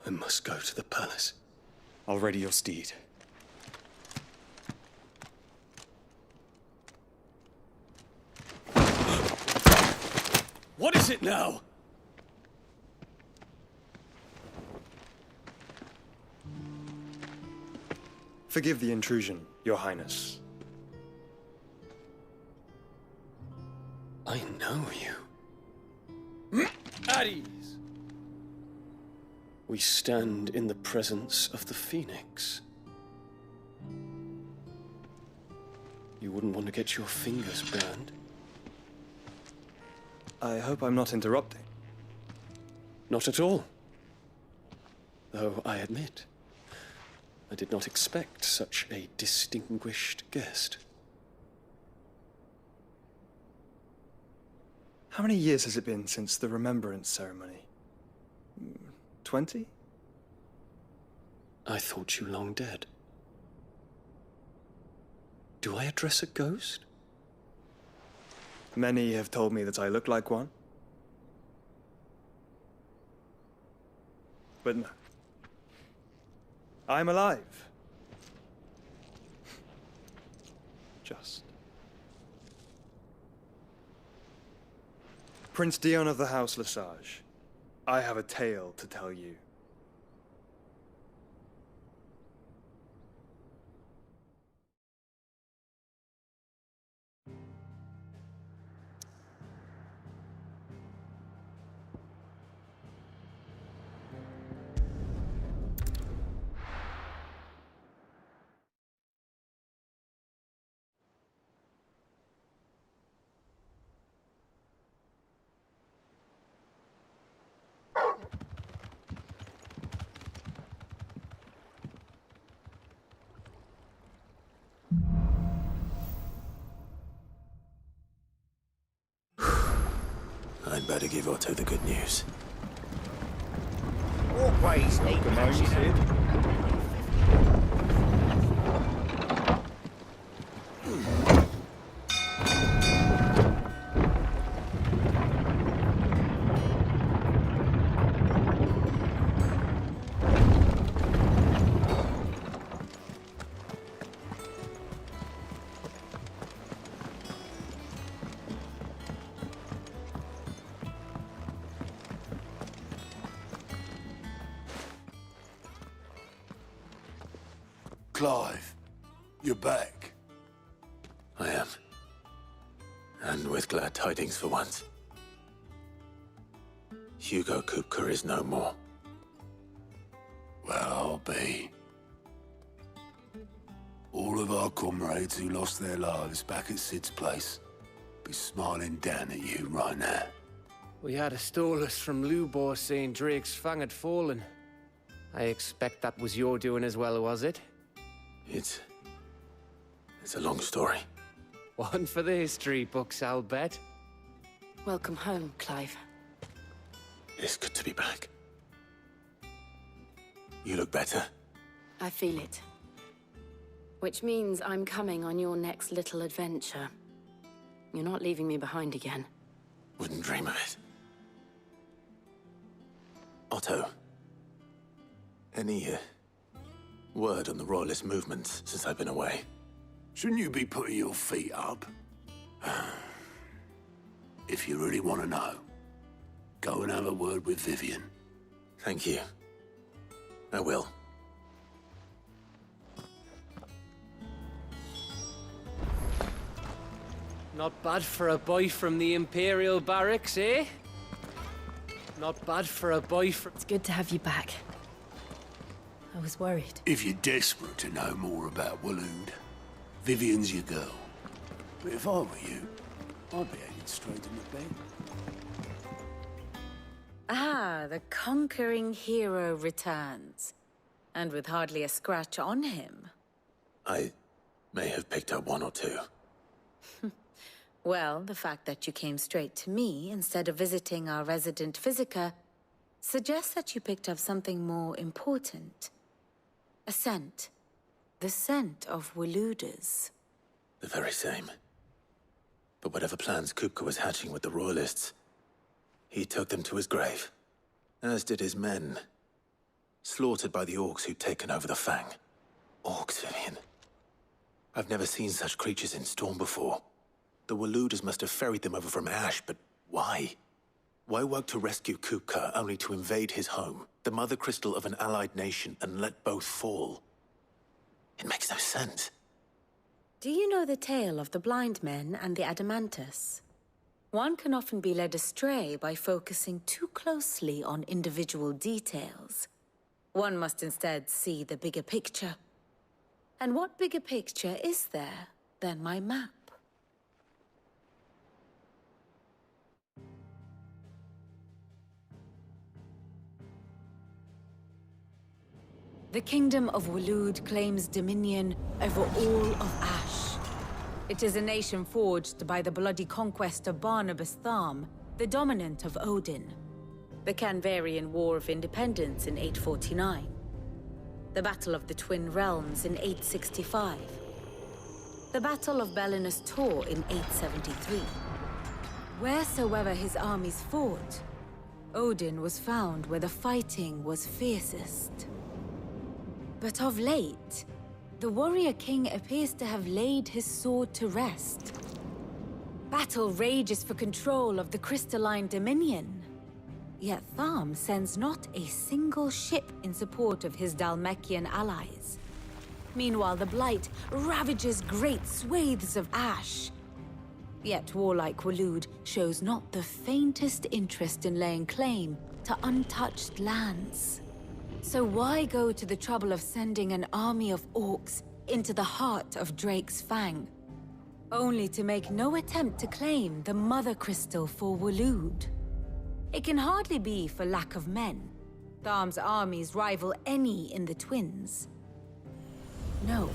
I must go to the palace. I'll ready your steed. What is it now? Forgive the intrusion, Your Highness. I know you. At ease. We stand in the presence of the Phoenix. You wouldn't want to get your fingers burned. I hope I'm not interrupting. Not at all. Though I admit, I did not expect such a distinguished guest. How many years has it been since the Remembrance ceremony? 20? I thought you long dead. Do I address a ghost? Many have told me that I look like one. But no. I'm alive. Just. Prince Dion of the House Lesage, I have a tale to tell you. I'd better give Otto the good news. Walkways need patching up. Clive, you're back. I am. And with glad tidings for once. Hugo Kupka is no more. Well, I'll be. All of our comrades who lost their lives back at Sid's place be smiling down at you right now. We had a stolus from Lubor saying Drake's fang had fallen. I expect that was your doing as well, was it? It's a long story. One for the history books, I'll bet. Welcome home, Clive. It's good to be back. You look better. I feel it. Which means I'm coming on your next little adventure. You're not leaving me behind again. Wouldn't dream of it. Otto. Any word on the Royalist movements since I've been away? Shouldn't you be putting your feet up? If you really want to know, go and have a word with Vivian. Thank you. I will. Not bad for a boy from the Imperial Barracks, eh? Not bad for a boy from... It's good to have you back. I was worried. If you're desperate to know more about Waloed, Vivian's your girl. But if I were you, I'd be heading straight in the bed. Ah, the conquering hero returns. And with hardly a scratch on him. I may have picked up one or two. Well, the fact that you came straight to me instead of visiting our resident Physica suggests that you picked up something more important. A scent. The scent of Waloeders. The very same. But whatever plans Kupka was hatching with the Royalists, he took them to his grave. As did his men. Slaughtered by the Orcs who'd taken over the Fang. Orcs, Vivian. I've never seen such creatures in Storm before. The Waloeders must have ferried them over from Ash, but why? Why work to rescue Kupka only to invade his home, the mother crystal of an allied nation, and let both fall? It makes no sense. Do you know the tale of the blind men and the Adamantus? One can often be led astray by focusing too closely on individual details. One must instead see the bigger picture. And what bigger picture is there than my map? The Kingdom of Waloed claims dominion over all of Ash. It is a nation forged by the bloody conquest of Barnabas Tharm, the dominant of Odin. The Canvarian War of Independence in 849. The Battle of the Twin Realms in 865. The Battle of Belinus Tor in 873. Wheresoever his armies fought, Odin was found where the fighting was fiercest. But of late, the warrior king appears to have laid his sword to rest. Battle rages for control of the crystalline dominion. Yet Tharm sends not a single ship in support of his Dhalmekian allies. Meanwhile, the Blight ravages great swathes of Ash. Yet warlike Waloed shows not the faintest interest in laying claim to untouched lands. So why go to the trouble of sending an army of orcs into the heart of Drake's Fang, only to make no attempt to claim the Mother Crystal for Waloed? It can hardly be for lack of men. Tharm's armies rival any in the Twins. No.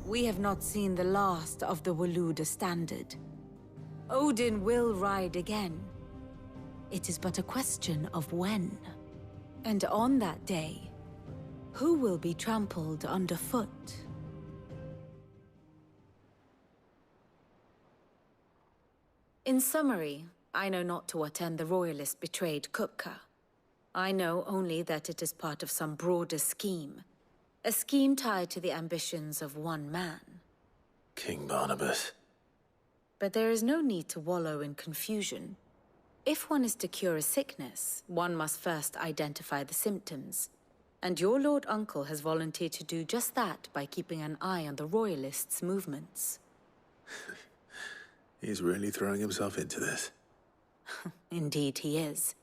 We have not seen the last of the Waloeder standard. Odin will ride again. It is but a question of when. And on that day, who will be trampled underfoot? In summary, I know not to what end the Royalist betrayed Kupka. I know only that it is part of some broader scheme. A scheme tied to the ambitions of one man. King Barnabas. But there is no need to wallow in confusion. If one is to cure a sickness, one must first identify the symptoms. And your Lord Uncle has volunteered to do just that by keeping an eye on the Royalists' movements. He's really throwing himself into this. Indeed he is.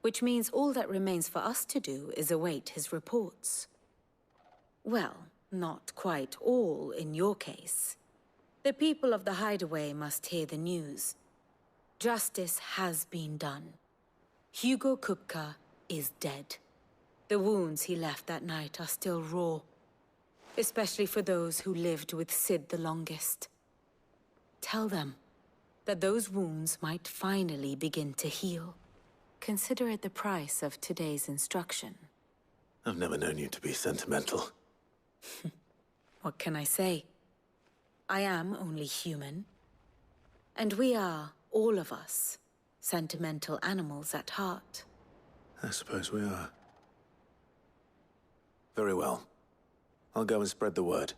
Which means all that remains for us to do is await his reports. Well, not quite all in your case. The people of the Hideaway must hear the news. Justice has been done. Hugo Kupka is dead. The wounds he left that night are still raw, especially for those who lived with Cid the longest. Tell them that those wounds might finally begin to heal. Consider it the price of today's instruction. I've never known you to be sentimental. What can I say? I am only human. And we are, all of us, sentimental animals at heart. I suppose we are. Very well. I'll go and spread the word.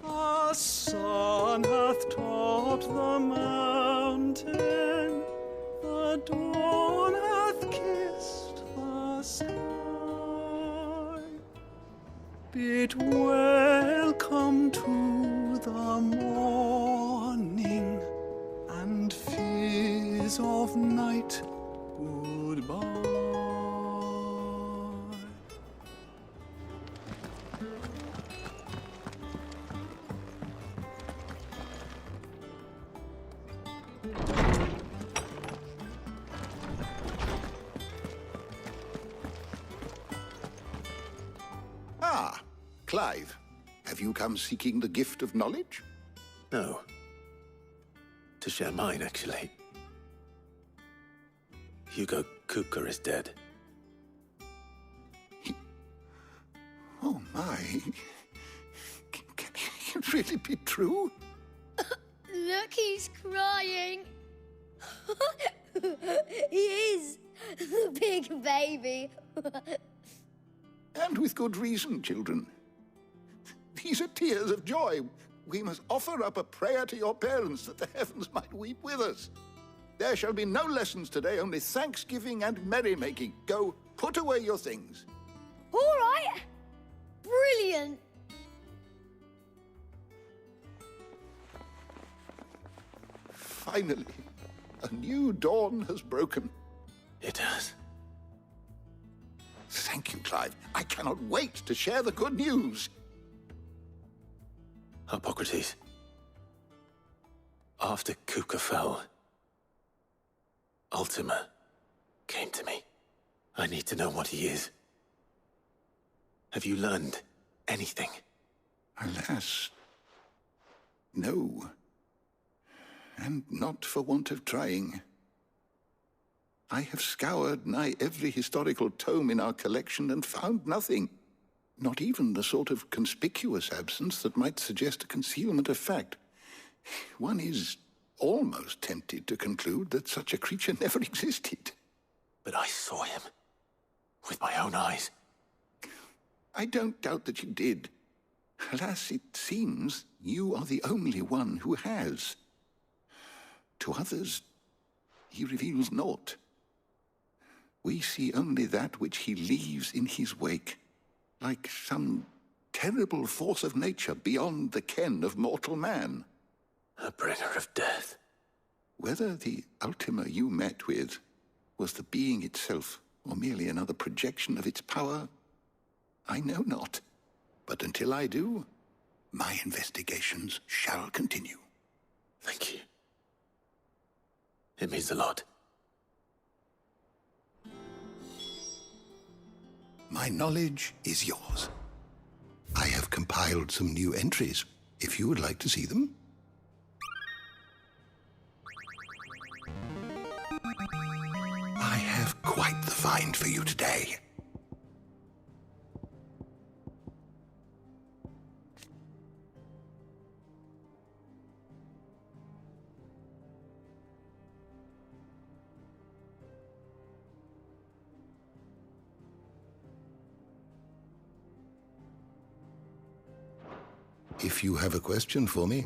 The sun hath topped the mountain, the dawn hath kissed the sky. Bid welcome to the morning, and fears of night goodbye. Ah, Clive. Have you come seeking the gift of knowledge? No. To share mine, actually. Hugo Kupka is dead. Oh my. Can it really be true? Look, he's crying. He is. The big baby. And with good reason, children. These are tears of joy. We must offer up a prayer to your parents that the heavens might weep with us. There shall be no lessons today, only thanksgiving and merrymaking. Go, put away your things. All right. Brilliant. Finally, a new dawn has broken. It has. Thank you, Clive. I cannot wait to share the good news. Hippocrates. After Kupka fell, Ultima came to me. I need to know what he is. Have you learned anything? Alas, no. And not for want of trying. I have scoured nigh every historical tome in our collection and found nothing. Not even the sort of conspicuous absence that might suggest a concealment of fact. One is almost tempted to conclude that such a creature never existed. But I saw him. With my own eyes. I don't doubt that you did. Alas, it seems you are the only one who has. To others, he reveals naught. We see only that which he leaves in his wake, like some terrible force of nature beyond the ken of mortal man. A bringer of death. Whether the Ultima you met with was the being itself, or merely another projection of its power, I know not. But until I do, my investigations shall continue. Thank you. It means a lot. My knowledge is yours. I have compiled some new entries, if you would like to see them. I have quite the find for you today. If you have a question for me,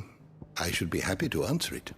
I should be happy to answer it.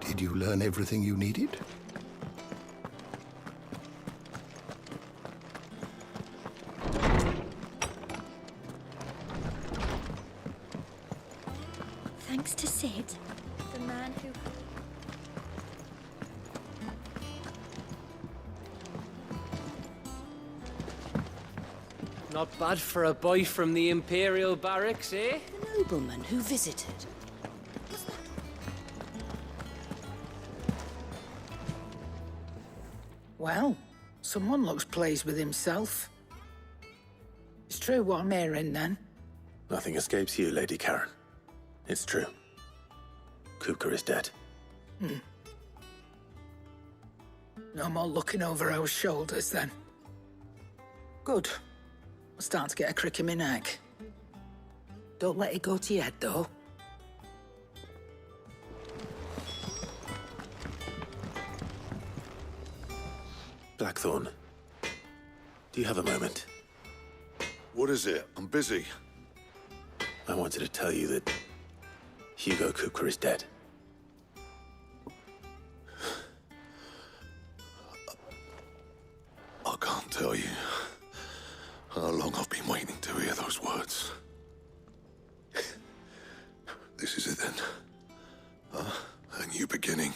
Did you learn everything you needed? Thanks to Sid, the man who... Not bad for a boy from the Imperial barracks, eh? The nobleman who visited. Well, someone looks pleased with himself. It's true what I'm hearing, then. Nothing escapes you, Lady Karen. It's true. Kupka is dead. No more looking over our shoulders, then. Good. I'm starting to get a crick in my neck. Don't let it go to your head, though. Blackthorn, do you have a moment? What is it? I'm busy. I wanted to tell you that Hugo Kupka is dead. I can't tell you how long I've been waiting to hear those words. This is it then. A new beginning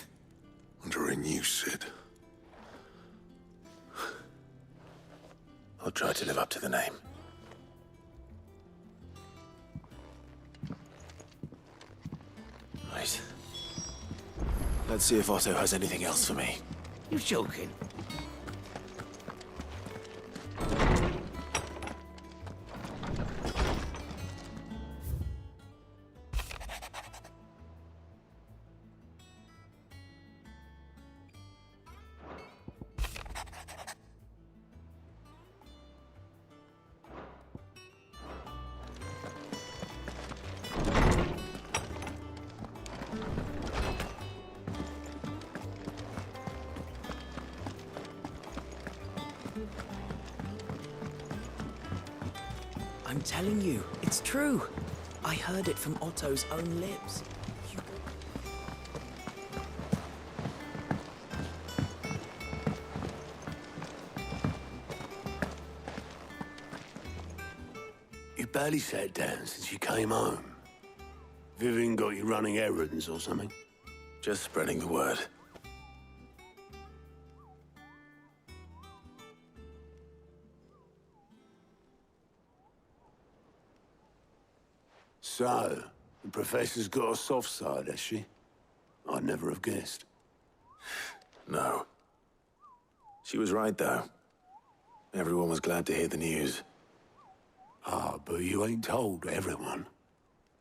under a new Sid. I'll try to live up to the name. Right. Let's see if Otto has anything else for me. You joking? I'm telling you, it's true. I heard it from Otto's own lips. You barely sat down since you came home. Vivian got you running errands or something? Just spreading the word. So, the Professor's got a soft side, has she? I'd never have guessed. No. She was right, though. Everyone was glad to hear the news. Ah, but you ain't told everyone.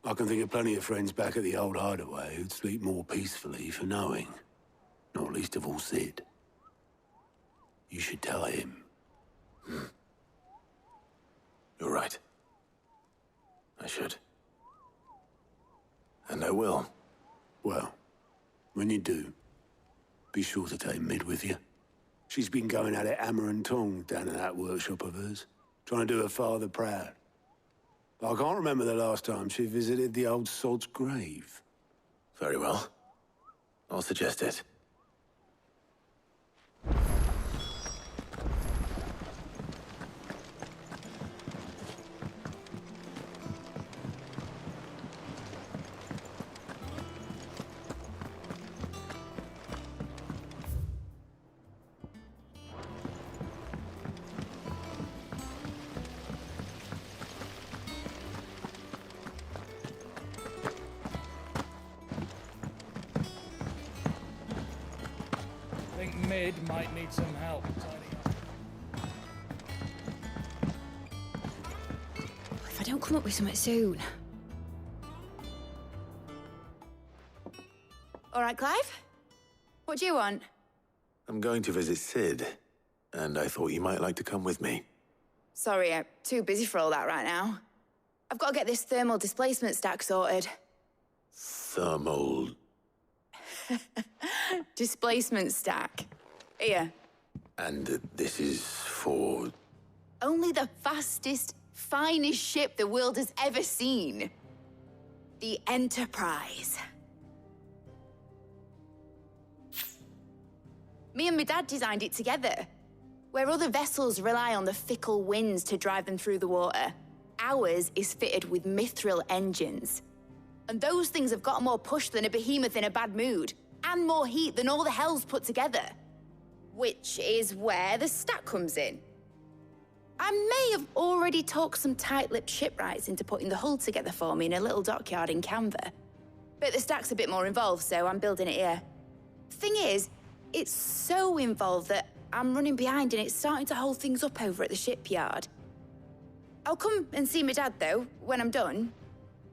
I can think of plenty of friends back at the old hideaway who'd sleep more peacefully for knowing. Not least of all Sid. You should tell him. You're right. I should. And I will. Well, when you do, be sure to take Mid with you. She's been going at it hammer and tongs down in that workshop of hers, trying to do her father proud. But I can't remember the last time she visited the old sod's grave. Very well. I'll suggest it. Mid might need some help tidying up. If I don't come up with something soon. All right, Clive? What do you want? I'm going to visit Sid, and I thought you might like to come with me. Sorry, I'm too busy for all that right now. I've got to get this thermal displacement stack sorted. Thermal... Displacement stack. Here. And this is for... Only the fastest, finest ship the world has ever seen. The Enterprise. Me and my dad designed it together. Where other vessels rely on the fickle winds to drive them through the water, ours is fitted with mithril engines. And those things have got more push than a behemoth in a bad mood, and more heat than all the hells put together. Which is where the stack comes in. I may have already talked some tight-lipped shipwrights into putting the hull together for me in a little dockyard in Canva. But the stack's a bit more involved, so I'm building it here. Thing is, it's so involved that I'm running behind and it's starting to hold things up over at the shipyard. I'll come and see my dad, though, when I'm done.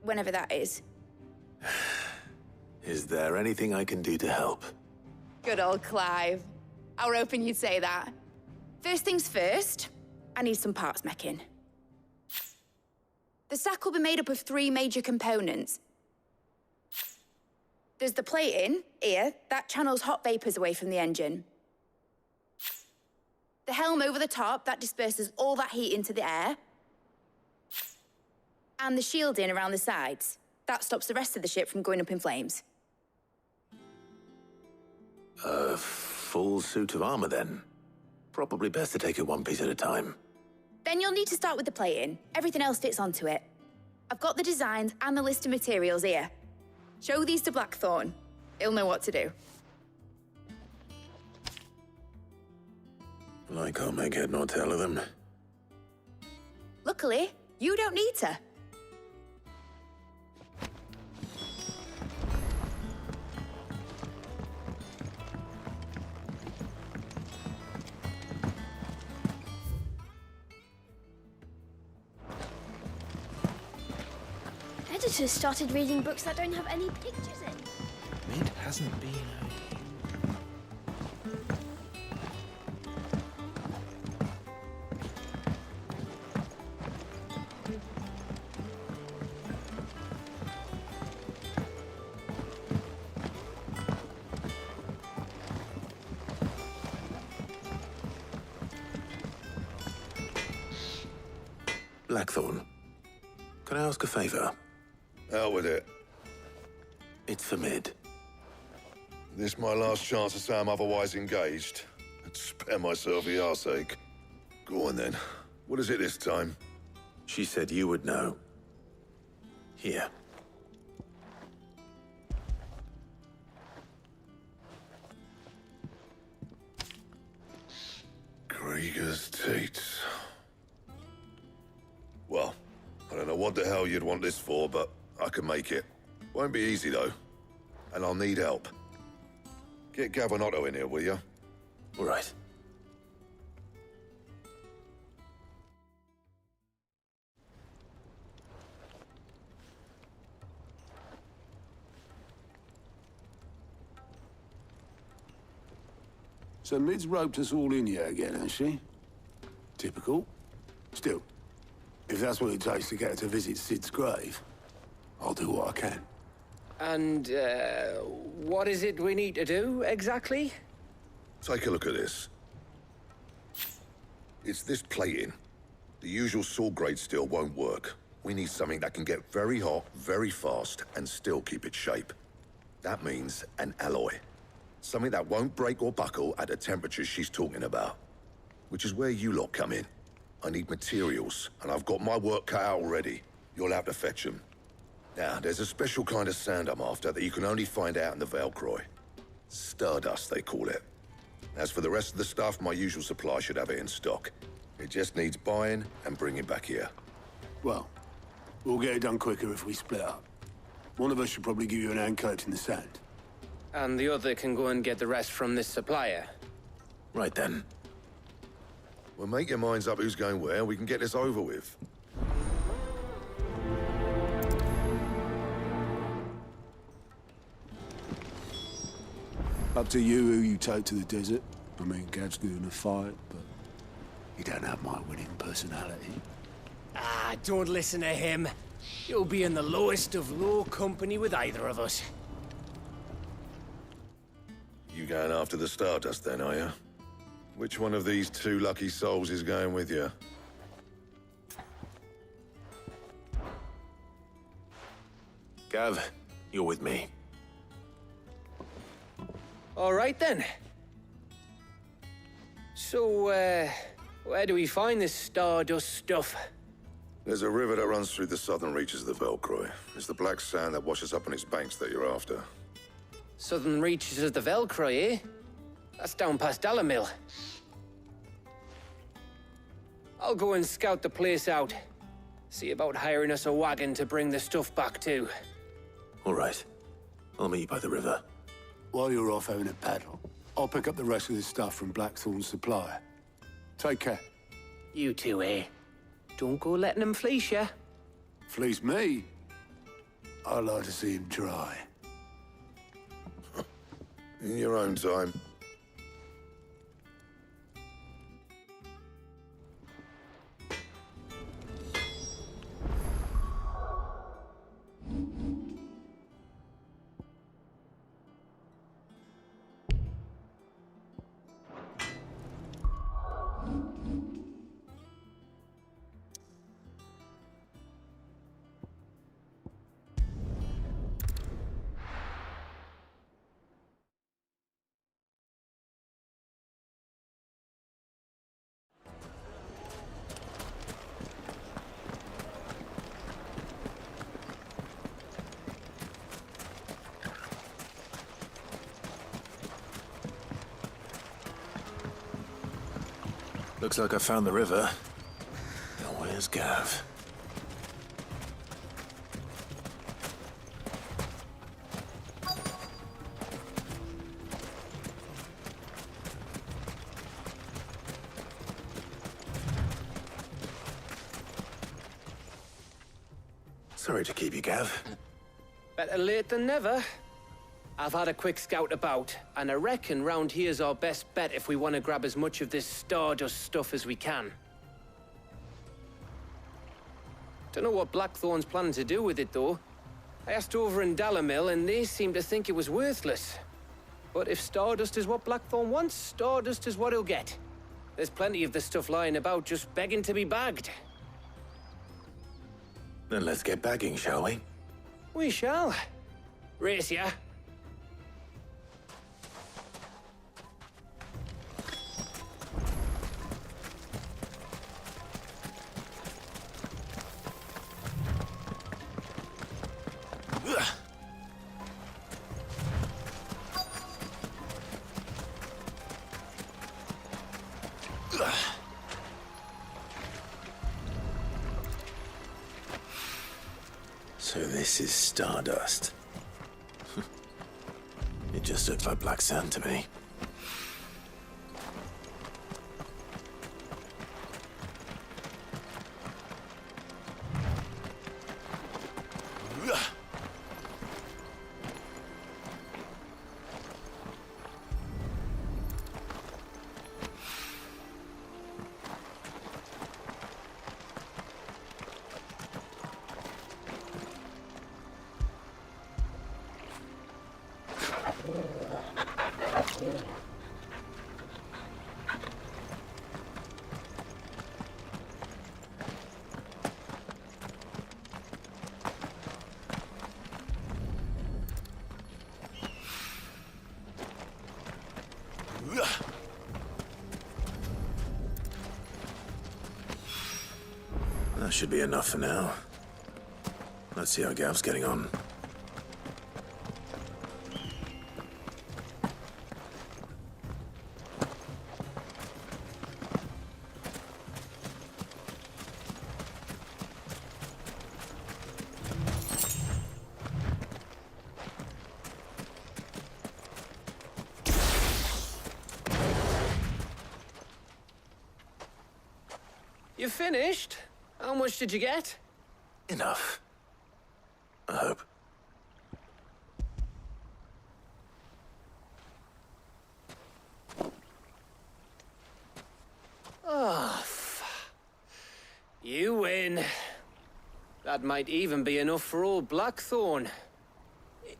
Whenever that is. Is there anything I can do to help? Good old Clive. I were hoping you'd say that. First things first, I need some parts meching. The stack will be made up of 3 major components. There's the plating, here, that channels hot vapors away from the engine. The helm over the top, that disperses all that heat into the air. And the shielding around the sides. That stops the rest of the ship from going up in flames. A full suit of armor, then. Probably best to take it one piece at a time. Then you'll need to start with the plating. Everything else fits onto it. I've got the designs and the list of materials here. Show these to Blackthorn. He'll know what to do. I can't make head nor tail of them. Luckily, you don't need to. Editors started reading books that don't have any pictures in. Mid hasn't been Blackthorn, can I ask a favor? Out with it. It's for Mid. This my last chance to say I'm otherwise engaged. I'd spare myself the arseache. Go on then. What is it this time? She said you would know. Here. Krieger's Teats. Well, I don't know what the hell you'd want this for, but I can make it. Won't be easy, though. And I'll need help. Get Gavin-Otto in here, will you? All right. So Mid's roped us all in here again, has she? Typical. Still, if that's what it takes to get her to visit Sid's grave, I'll do what I can. And, what is it we need to do, exactly? Take a look at this. It's this plating. The usual saw-grade steel won't work. We need something that can get very hot, very fast, and still keep its shape. That means an alloy. Something that won't break or buckle at the temperatures she's talking about. Which is where you lot come in. I need materials, and I've got my work cut out already. You'll have to fetch them. Now, there's a special kind of sand I'm after that you can only find out in the Valcroy. Stardust, they call it. As for the rest of the stuff, my usual supply should have it in stock. It just needs buying and bringing back here. Well, we'll get it done quicker if we split up. One of us should probably give you an hand collecting the sand. And the other can go and get the rest from this supplier. Right then. Well, make your minds up who's going where, and we can get this over with. Up to you who you take to the desert. I mean, Gav's good in a fight, but he don't have my winning personality. Ah, don't listen to him. You'll be in the lowest of low company with either of us. You going after the Stardust then, are you? Which one of these 2 lucky souls is going with you? Gav, you're with me. All right, then. So, where do we find this stardust stuff? There's a river that runs through the southern reaches of the Velcroy. It's the black sand that washes up on its banks that you're after. Southern reaches of the Velcroy, eh? That's down past Dalamil. I'll go and scout the place out. See about hiring us a wagon to bring the stuff back to. All right. I'll meet you by the river. While you're off having a paddle, I'll pick up the rest of this stuff from Blackthorn's supplier. Take care. You two, eh? Don't go letting him fleece ya. Fleece me? I'd like to see him try. In your own time. Looks like I found the river. Now where's Gav? Sorry to keep you, Gav. Better late than never. I've had a quick scout about, and I reckon round here's our best bet if we want to grab as much of this stardust stuff as we can. Don't know what Blackthorn's planning to do with it, though. I asked over in Dalamil, and they seem to think it was worthless. But if stardust is what Blackthorn wants, stardust is what he'll get. There's plenty of the stuff lying about, just begging to be bagged. Then let's get bagging, shall we? We shall. Race ya. So this is stardust. It just looked like black sand to me. That should be enough for now. Let's see how Gav's getting on. You finished? How much did you get? Enough. I hope. Oh, you win. That might even be enough for old Blackthorn.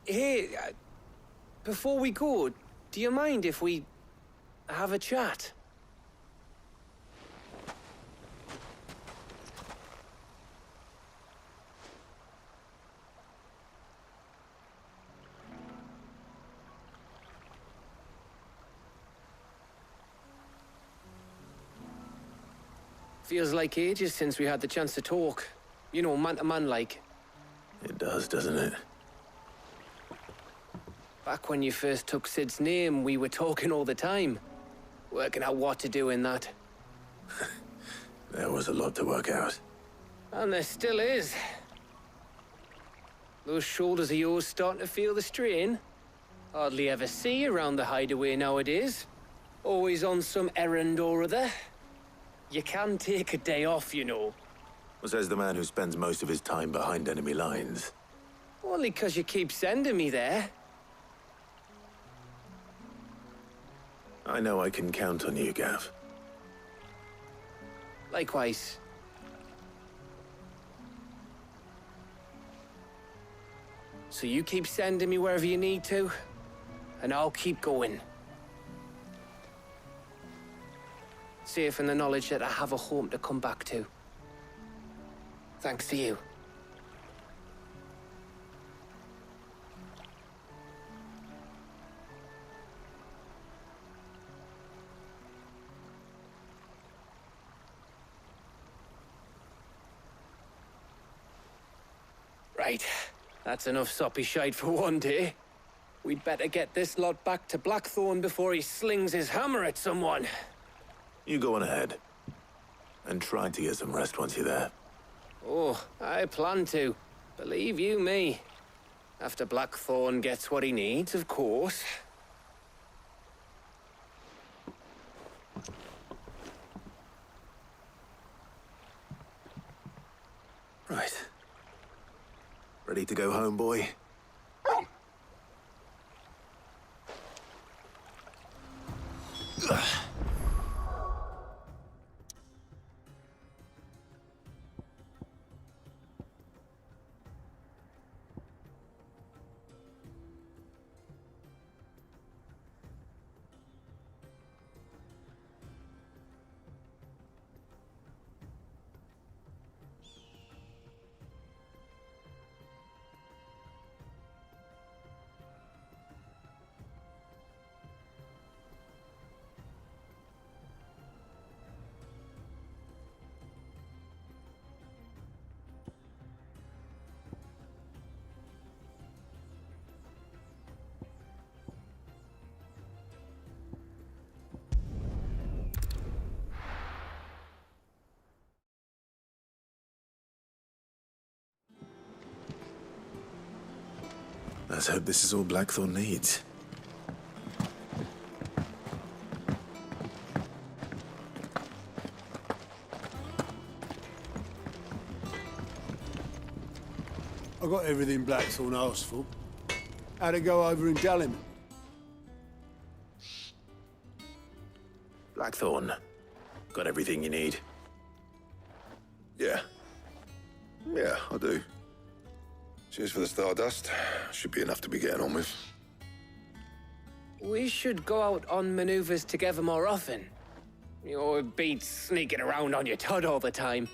Hey, before we go, do you mind if we have a chat? Feels like ages since we had the chance to talk. You know, man to man like. It does, doesn't it? Back when you first took Sid's name, we were talking all the time. Working out what to do in that. There was a lot to work out. And there still is. Those shoulders of yours starting to feel the strain. Hardly ever see you around the hideaway nowadays. Always on some errand or other. You can take a day off, you know. Says the man who spends most of his time behind enemy lines. Only 'cause you keep sending me there. I know I can count on you, Gav. Likewise. So you keep sending me wherever you need to, and I'll keep going. Safe in the knowledge that I have a home to come back to. Thanks to you. Right. That's enough soppy shite for one day. We'd better get this lot back to Blackthorn before he slings his hammer at someone. You go on ahead. And try to get some rest once you're there. Oh, I plan to. Believe you me. After Blackthorn gets what he needs, of course. Right. Ready to go home, boy? Let's hope this is all Blackthorn needs. I got everything Blackthorn asked for. How'd it go over in Dallimel? Blackthorn, got everything you need? Yeah. Yeah, I do. Cheers for the Stardust. Should be enough to be getting on with. We should go out on maneuvers together more often. You know, it beats sneaking around on your Todd all the time.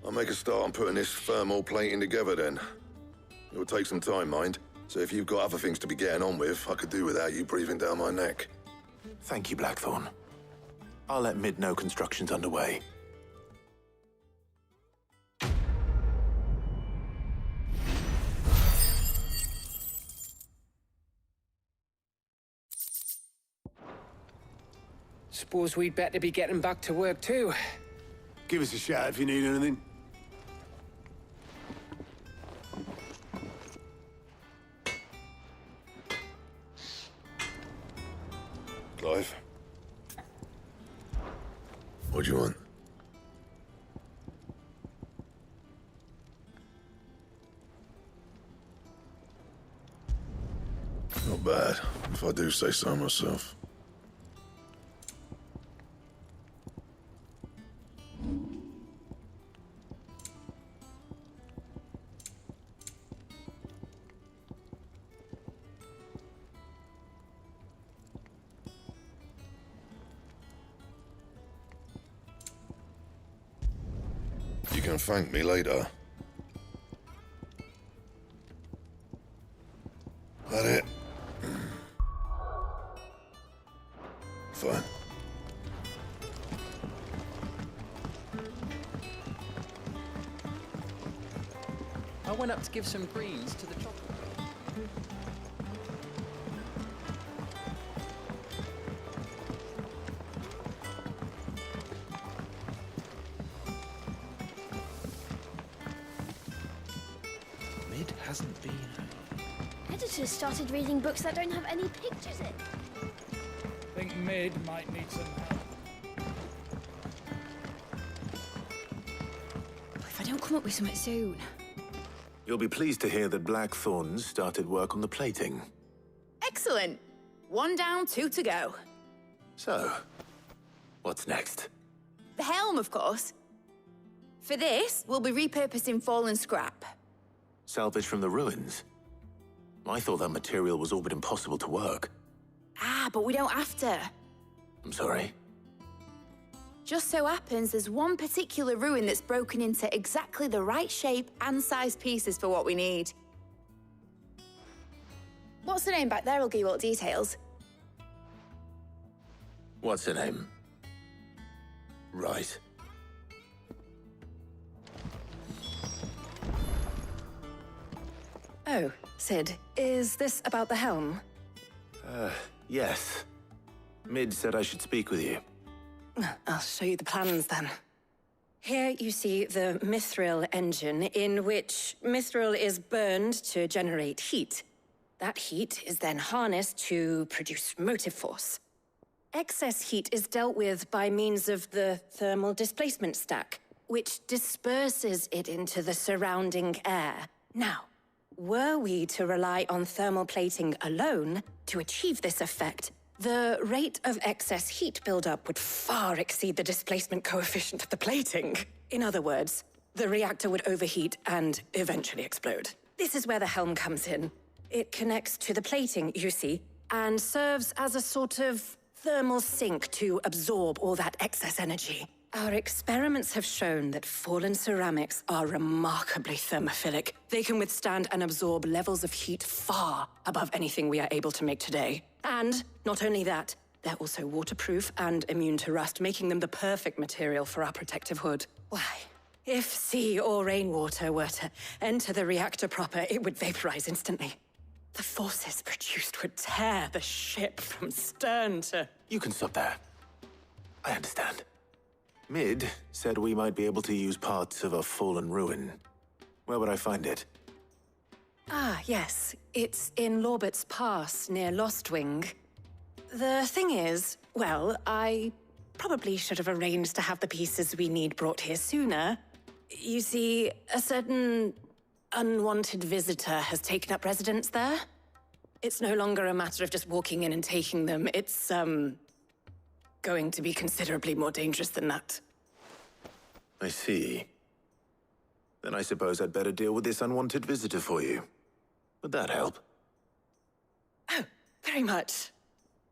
I'll make a start on putting this thermal plating together then. It will take some time, mind. So if you've got other things to be getting on with, I could do without you breathing down my neck. Thank you, Blackthorn. I'll let Mid know construction's underway. Suppose we'd better be getting back to work too. Give us a shout if you need anything. Clive? What do you want? Not bad, if I do say so myself. You can thank me later. That it? Fine. I went up to give some greens to the chocolate. Mid hasn't been. Editors started reading books that don't have any pictures in. Think Mid might need some help. If I don't come up with something soon. You'll be pleased to hear that Blackthorn's started work on the plating. Excellent. 1 down, 2 to go. So, what's next? The helm, of course. For this, we'll be repurposing fallen scrap. Salvage from the ruins? I thought that material was all but impossible to work. Ah, but we don't have to. I'm sorry. Just so happens there's one particular ruin that's broken into exactly the right shape and size pieces for what we need. What's the name back there? I'll give you all the details. What's her name? Right. Oh, Sid, is this about the helm? Yes. Mid said I should speak with you. I'll show you the plans then. Here you see the Mithril engine, in which Mithril is burned to generate heat. That heat is then harnessed to produce motive force. Excess heat is dealt with by means of the thermal displacement stack, which disperses it into the surrounding air. Now, were we to rely on thermal plating alone to achieve this effect, the rate of excess heat buildup would far exceed the displacement coefficient of the plating. In other words, the reactor would overheat and eventually explode. This is where the helm comes in. It connects to the plating, you see, and serves as a sort of thermal sink to absorb all that excess energy. Our experiments have shown that fallen ceramics are remarkably thermophilic. They can withstand and absorb levels of heat far above anything we are able to make today. And not only that, they're also waterproof and immune to rust, making them the perfect material for our protective hood. Why, if sea or rainwater were to enter the reactor proper, it would vaporize instantly. The forces produced would tear the ship from stern to... You can stop there. I understand. Mid said we might be able to use parts of a fallen ruin. Where would I find it? Ah, yes. It's in Lorbert's Pass, near Lostwing. The thing is, well, I probably should have arranged to have the pieces we need brought here sooner. You see, a certain unwanted visitor has taken up residence there. It's no longer a matter of just walking in and taking them. It's, going to be considerably more dangerous than that. I see. Then I suppose I'd better deal with this unwanted visitor for you. Would that help? Oh, very much.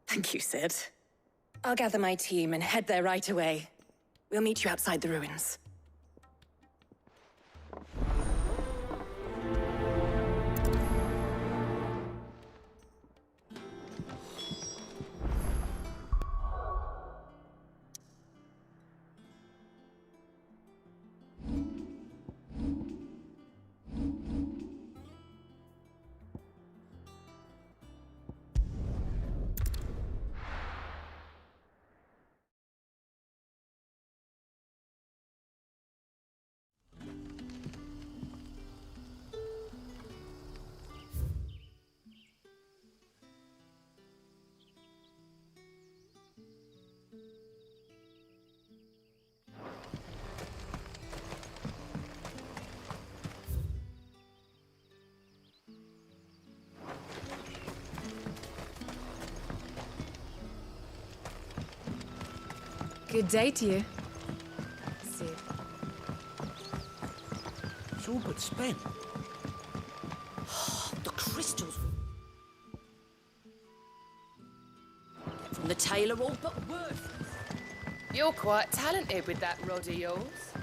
Thank you, Sid. I'll gather my team and head there right away. We'll meet you outside the ruins. Good day to you. It's all but spent. The crystals from the tailor all but worthless. You're quite talented with that rod of yours.